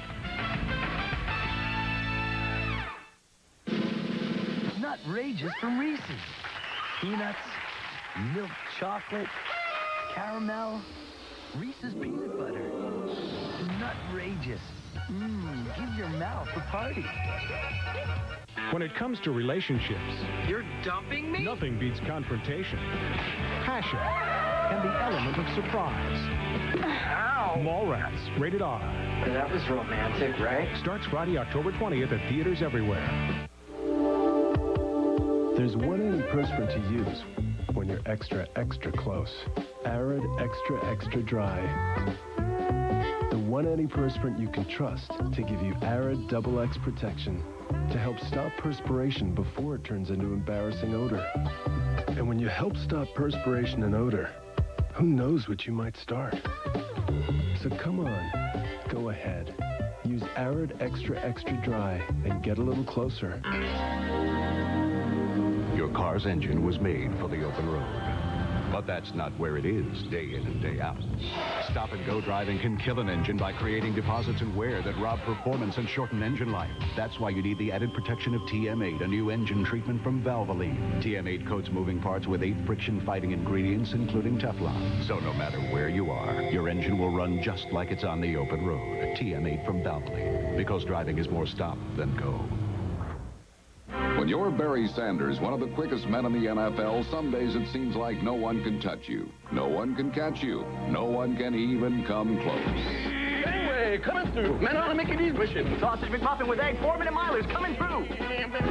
Nutrageous from Reese's. Peanuts, milk chocolate, caramel, Reese's peanut butter. Nutrageous. Give your mouth a party.
When it comes to relationships,
you're dumping me?
Nothing beats confrontation, passion, and the element of surprise.
Ow!
Mallrats, rated R.
That was romantic, right?
Starts Friday, October 20th at theaters everywhere.
There's one antiperspirant to use when you're extra, extra close. Arid Extra, Extra Dry. The one antiperspirant you can trust to give you Arid Double X protection to help stop perspiration before it turns into embarrassing odor. And when you help stop perspiration and odor, who knows what you might start? So come on, go ahead. Use Arid Extra, Extra Dry and get a little closer.
Your car's engine was made for the open road. But that's not where it is day in and day out. Stop-and-go driving can kill an engine by creating deposits and wear that rob performance and shorten engine life. That's why you need the added protection of TM8, a new engine treatment from Valvoline. TM8 coats moving parts with 8 friction-fighting ingredients, including Teflon. So no matter where you are, your engine will run just like it's on the open road. TM8 from Valvoline, because driving is more stop than go.
When you're Barry Sanders, one of the quickest men in the NFL, some days it seems like no one can touch you. No one can catch you. No one can even come close.
Anyway, coming through. Men on a Mickey D's mission. Sausage McMuffin with egg, 4-minute milers coming through.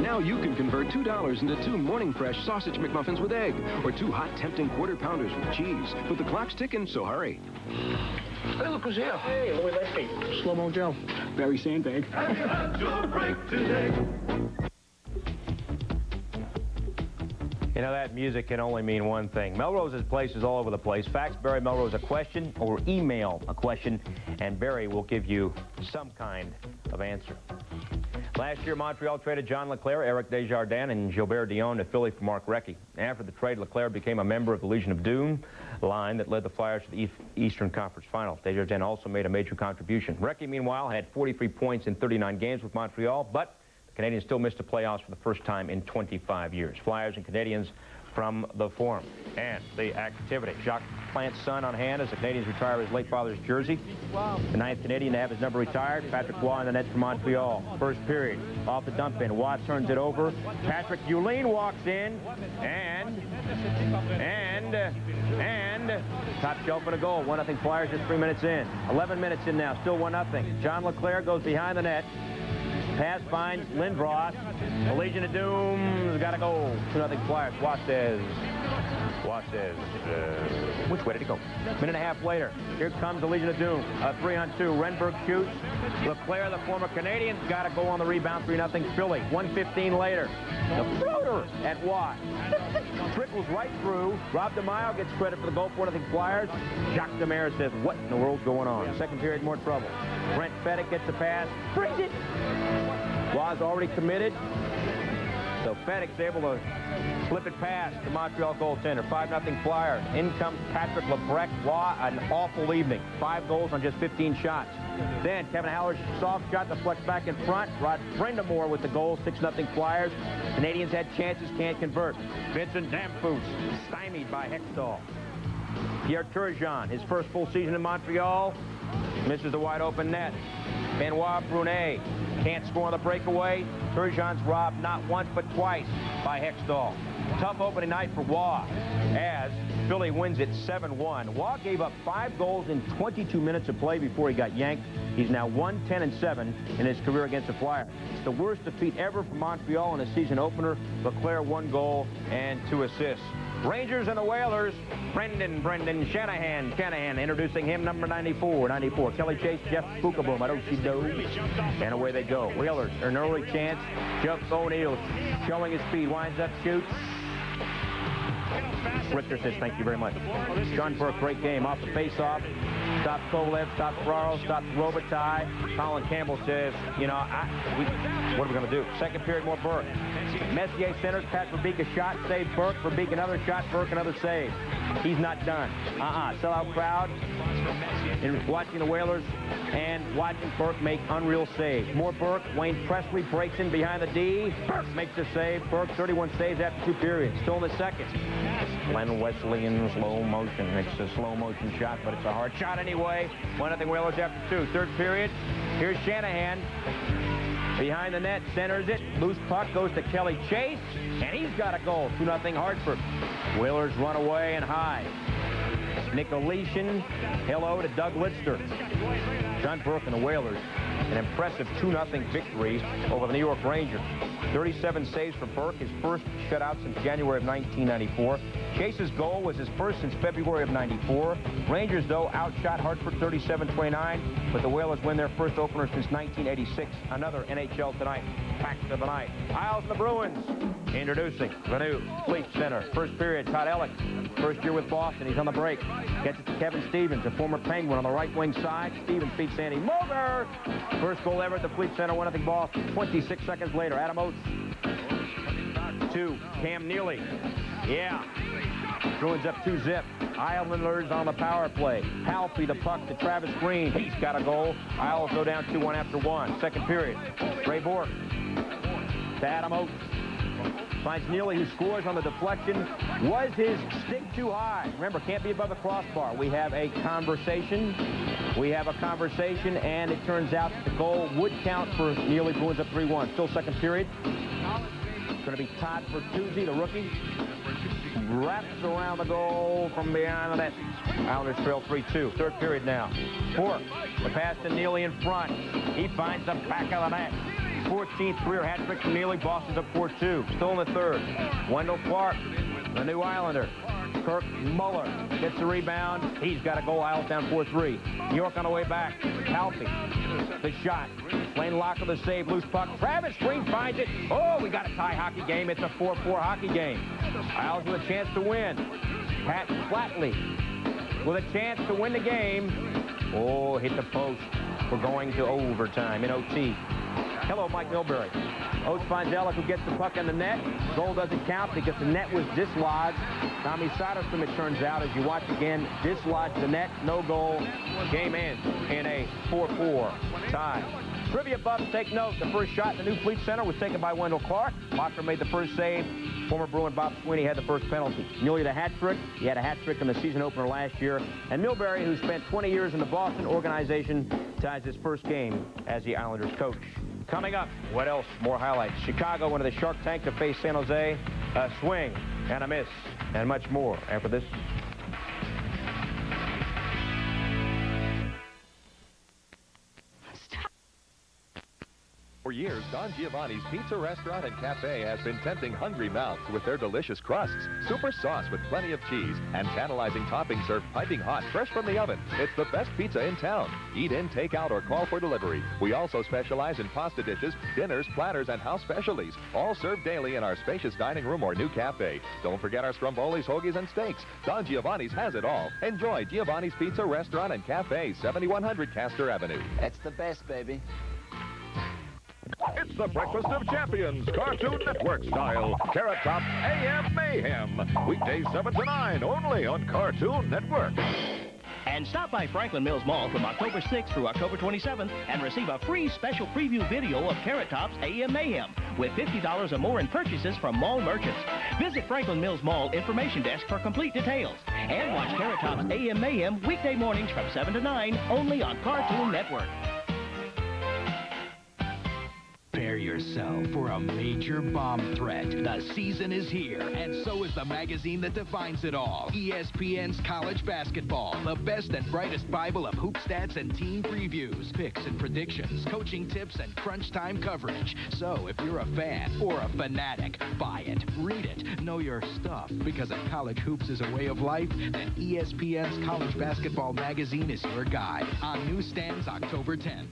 Now you can convert $2 into 2 Morning Fresh Sausage McMuffins with egg, or 2 hot, tempting Quarter Pounders with cheese. But the clock's ticking, so hurry.
Hey, look who's here. Hey, Louis Leslie. Slow-mo Joe.
Barry Sandbag.
Have you had your break today?
You know, that music can only mean one thing. Melrose's Place is all over the place. Fax Barry Melrose a question or email a question, and Barry will give you some kind of answer. Last year, Montreal traded John Leclerc, Eric Desjardins, and Gilbert Dion to Philly for Mark Recchi. After the trade, Leclerc became a member of the Legion of Doom line that led the Flyers to the Eastern Conference Final. Desjardins also made a major contribution. Recchi, meanwhile, had 43 points in 39 games with Montreal, but Canadians still missed the playoffs for the first time in 25 years. Flyers and Canadians from the Forum. And the activity. Jacques Plante's son on hand as the Canadians retire his late father's jersey. The 9th Canadian to have his number retired. Patrick Waugh in the net for Montreal. First period. Off the dump in. Waugh turns it over. Patrick Uline walks in. And top shelf and a goal. 1-0 Flyers just 3 minutes in. 11 minutes in now. Still 1-0. John LeClaire goes behind the net. Pass finds Lindros. The Legion of Doom's got a goal. 2-0 Flyers. Waugh says, which way did it go? Minute and a half later, here comes the Legion of Doom. A 3-on-2. Renberg shoots. LeClaire, the former Canadian, got a goal on the rebound. 3-0 Philly. 1:15 later. The floater at Waugh. Trickles right through. Rob DeMaio gets credit for the goal for 1-0 Flyers. Jacques Demers says, what in the world's going on? Second period, more trouble. Brent Fedek gets the pass. Brings it. Waugh's already committed. So Fedek's able to flip it past the Montreal goaltender. 5-0 Flyers. In comes Patrick Lebrecht. Waugh, an awful evening. 5 goals on just 15 shots. Then Kevin Haller's soft shot deflects back in front. Rod Brindamore with the goal. 6-0 Flyers. Canadians had chances, can't convert. Vincent Damphus stymied by Hextall. Pierre Turgeon, his first full season in Montreal, misses the wide open net. Benoit Brunet can't score on the breakaway. Turgeon's robbed not once but twice by Hextall. Tough opening night for Waugh as Philly wins it 7-1. Waugh gave up 5 goals in 22 minutes of play before he got yanked. He's now 1-10-7 in his career against the Flyers. It's the worst defeat ever for Montreal in a season opener. LeClaire 1 goal and 2 assists. Rangers and the Whalers, Brendan Shanahan, introducing him, number 94. Kelly Chase, Jeff Fukaboom, Adoshi-Do, and away they go. Whalers, an early chance. Jeff O'Neill showing his speed, winds up, shoots. Richter says, thank you very much. John Burke, great game. Off the face-off. Stops Kovalev, stops Ferraro, stops Robitaille. Colin Campbell says, you know, what are we going to do? Second period, more Burke. Messier centers, Pat Verbeek a shot, save Burke. Verbeek another shot, Burke another save. He's not done. Sellout crowd. And watching the Whalers and watching Burke make unreal saves. More Burke. Wayne Presley breaks in behind the D. Burke makes a save. Burke 31 saves after 2 periods. Still in the second. Len Wesley in slow motion. Makes a slow motion shot, but it's a hard shot anyway. 1-0 Whalers after 2. Third period. Here's Shanahan. Behind the net, centers it. Loose puck goes to Kelly Chase, and he's got a goal. 2-0 Hartford. Whalers run away and hide. Nick Olean, hello to Doug Lidster. John Burke and the Whalers. An impressive 2-0 victory over the New York Rangers. 37 saves for Burke, his first shutout since January of 1994. Chase's goal was his first since February of 94. Rangers, though, outshot Hartford 37-29, but the Whalers win their first opener since 1986. Another NHL Tonight fact of the night. Isles and the Bruins introducing the new Fleet Center. First period, Todd Ellick, first year with Boston. He's on the break. Gets it to Kevin Stevens, a former Penguin on the right wing side. Stevens beats Sandy Mulder. First goal ever at the Fleet Center, 1-0 Boston. 26 seconds later, Adam Oates to Cam Neely. Yeah. Bruins up 2-0. Islanders on the power play. Palpy the puck to Travis Green. He's got a goal. Isles go down 2-1 after 1. Second period. Ray Bork to Adam Oates. Finds Neely, who scores on the deflection. Was his stick too high? Remember, can't be above the crossbar. We have a conversation. And it turns out that the goal would count for Neely. Bruins up 3-1. Still second period. It's going to be Todd Bertuzzi, the rookie. Wraps around the goal from behind the net. Islanders trail 3-2. Third period now. Bork, the pass to Neely in front. He finds the back of the net. 14th career hat trick from Neely. Boston's up 4-2. Still in the third. Wendell Clark, the new Islander. Kirk Muller gets the rebound. He's got a goal. Isles down 4-3. New York on the way back. Palpy, the shot. Lane Locker the save. Loose puck. Travis Green finds it. Oh, we got a tie hockey game. It's a 4-4 hockey game. Isles with a chance to win. Pat Flatley with a chance to win the game. Oh, hit the post. We're going to overtime in OT. Hello, Mike Milbury. Oates finds Ellick, who gets the puck in the net. Goal doesn't count because the net was dislodged. Tommy Soderstrom, it turns out, as you watch again, dislodged the net. No goal. Game ends in a 4-4 tie. Trivia buffs, take note. The first shot in the new Fleet Center was taken by Wendell Clark. Mocker made the first save. Former Bruin Bob Sweeney had the first penalty. Muley the hat trick. He had a hat trick in the season opener last year. And Milbury, who spent 20 years in the Boston organization, ties his first game as the Islanders coach. Coming up, what else? More highlights. Chicago into the Shark Tank to face San Jose. A swing and a miss and much more after this.
For years, Don Giovanni's Pizza Restaurant and Cafe has been tempting hungry mouths with their delicious crusts, super sauce with plenty of cheese, and tantalizing toppings served piping hot, fresh from the oven. It's the best pizza in town. Eat in, take out, or call for delivery. We also specialize in pasta dishes, dinners, platters, and house specialties, all served daily in our spacious dining room or new cafe. Don't forget our strombolis, hoagies, and steaks. Don Giovanni's has it all. Enjoy Giovanni's Pizza Restaurant and Cafe, 7100 Castor Avenue.
It's the best, baby.
It's the Breakfast of Champions, Cartoon Network style. Carrot Top AM Mayhem. Weekdays 7 to 9, only on Cartoon Network.
And stop by Franklin Mills Mall from October 6th through October 27th and receive a free special preview video of Carrot Top's AM Mayhem with $50 or more in purchases from mall merchants. Visit Franklin Mills Mall Information Desk for complete details. And watch Carrot Top's AM Mayhem weekday mornings from 7 to 9, only on Cartoon Network.
Prepare yourself for a major bomb threat. The season is here, and so is the magazine that defines it all. ESPN's College Basketball, the best and brightest Bible of hoop stats and team previews, picks and predictions, coaching tips, and crunch time coverage. So if you're a fan or a fanatic, buy it, read it, know your stuff, because if college hoops is a way of life, then ESPN's College Basketball magazine is your guide. On newsstands October 10th.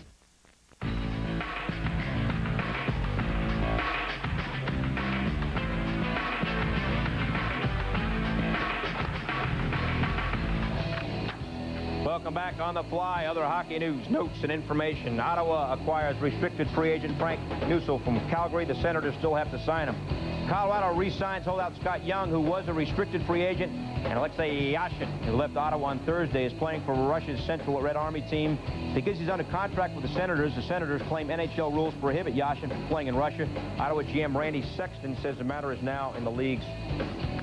Welcome back on the fly. Other hockey news, notes, and information. Ottawa acquires restricted free agent Frank Nussel from Calgary. The Senators still have to sign him. Colorado re-signs holdout Scott Young, who was a restricted free agent. And Alexei Yashin, who left Ottawa on Thursday, is playing for Russia's Central Red Army team. Because he's under contract with the Senators claim NHL rules prohibit Yashin from playing in Russia. Ottawa GM Randy Sexton says the matter is now in the league's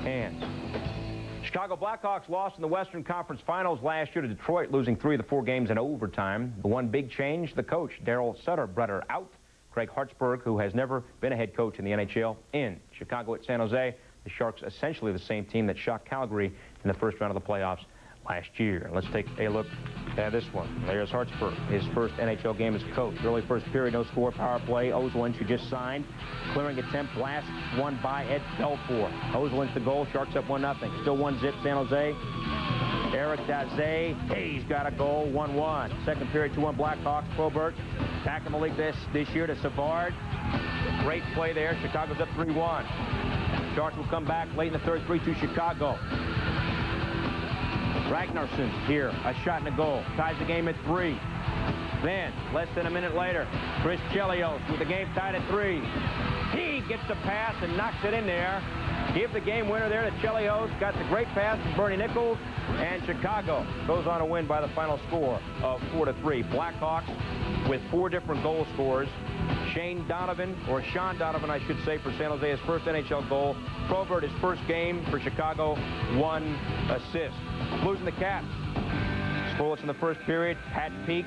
hands. Chicago Blackhawks lost in the Western Conference Finals last year to Detroit, losing 3 of the 4 games in overtime. The one big change, the coach, Daryl Sutterbreder, out. Craig Hartsburg, who has never been a head coach in the NHL, in. Chicago at San Jose, the Sharks essentially the same team that shocked Calgary in the first round of the playoffs last year. Let's take a look at this one. There's Hartsburg, his first NHL game as coach. Early first period, no score, power play. Ozolinsh, who just signed. Clearing attempt, last one by Ed Belfour. Ozolinsh the goal, Sharks up 1-0. Still 1-0 San Jose. Eric Daze, he's got a goal, 1-1. Second period, 2-1 Blackhawks. Probert back in the league this year to Savard. Great play there. Chicago's up 3-1. Sharks will come back late in the third, 3-2 Chicago. Ragnarsson here, a shot and a goal. Ties the game at 3. Then, less than a minute later, Chris Chelios with the game tied at 3. He gets the pass and knocks it in there. Give the game winner there to Chelios. Got the great pass from Bernie Nichols. And Chicago goes on to win by the final score of 4-3. Blackhawks with 4 different goal scorers. Sean Donovan, I should say, for San Jose, his first NHL goal. Probert, his first game for Chicago, 1 assist. Blues in the Caps. Scoreless in the first period. Pat Peak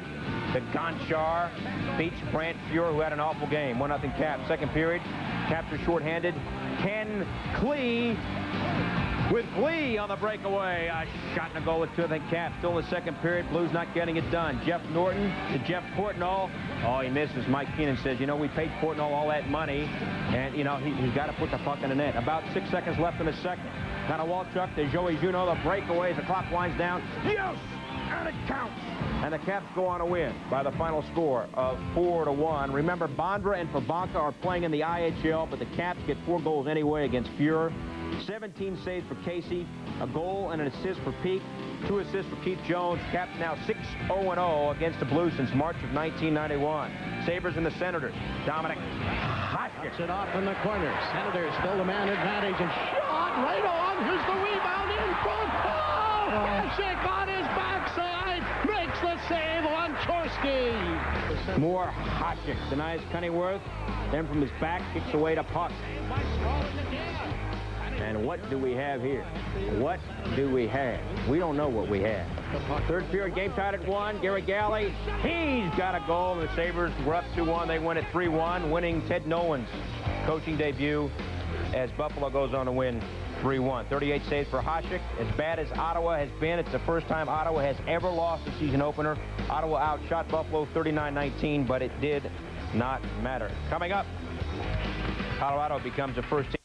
to Gonchar. Beats Brant Fuhr, who had an awful game. 1-0 Caps. Second period. Caps are shorthanded. Ken Klee with Glee on the breakaway. A shot and a goal with 2-0 Caps. Still in the second period. Blues not getting it done. Jeff Norton to Jeff Portnoy. Oh, he misses. Mike Keenan says, you know, we paid Portnoy all that money, and, you know, he's got to put the puck in the net. About 6 seconds left in the second. Got a Walchuk to Joey Juneau. The breakaway as the clock winds down. Yes! And it counts. And the Caps go on to win by the final score of 4-1. Remember, Bondra and Pabanka are playing in the IHL, but the Caps get 4 goals anyway against Fuhr. 17 saves for Casey, a goal and an assist for Peak, 2 assists for Keith Jones. Caps now 6-0-0 against the Blues since March of 1991. Sabres and the Senators. Dominic
Knocks it off in the corner. Senators still the man advantage, and shot right on. Here's the rebound in front. Oh, Hasek on his backside makes
the save on Chorsky.
More Hasek denies Cunningworth. Then from his back, kicks away to Puck. And what do we have here? What do we have? We don't know what we have. Third period, game tied at 1. Gary Galley, he's got a goal. The Sabres were up 2-1. They win at 3-1, winning Ted Nolan's coaching debut as Buffalo goes on to win 3-1. 38 saves for Hasek. As bad as Ottawa has been, it's the first time Ottawa has ever lost a season opener. Ottawa outshot Buffalo 39-19, but it did not matter. Coming up, Colorado becomes the first team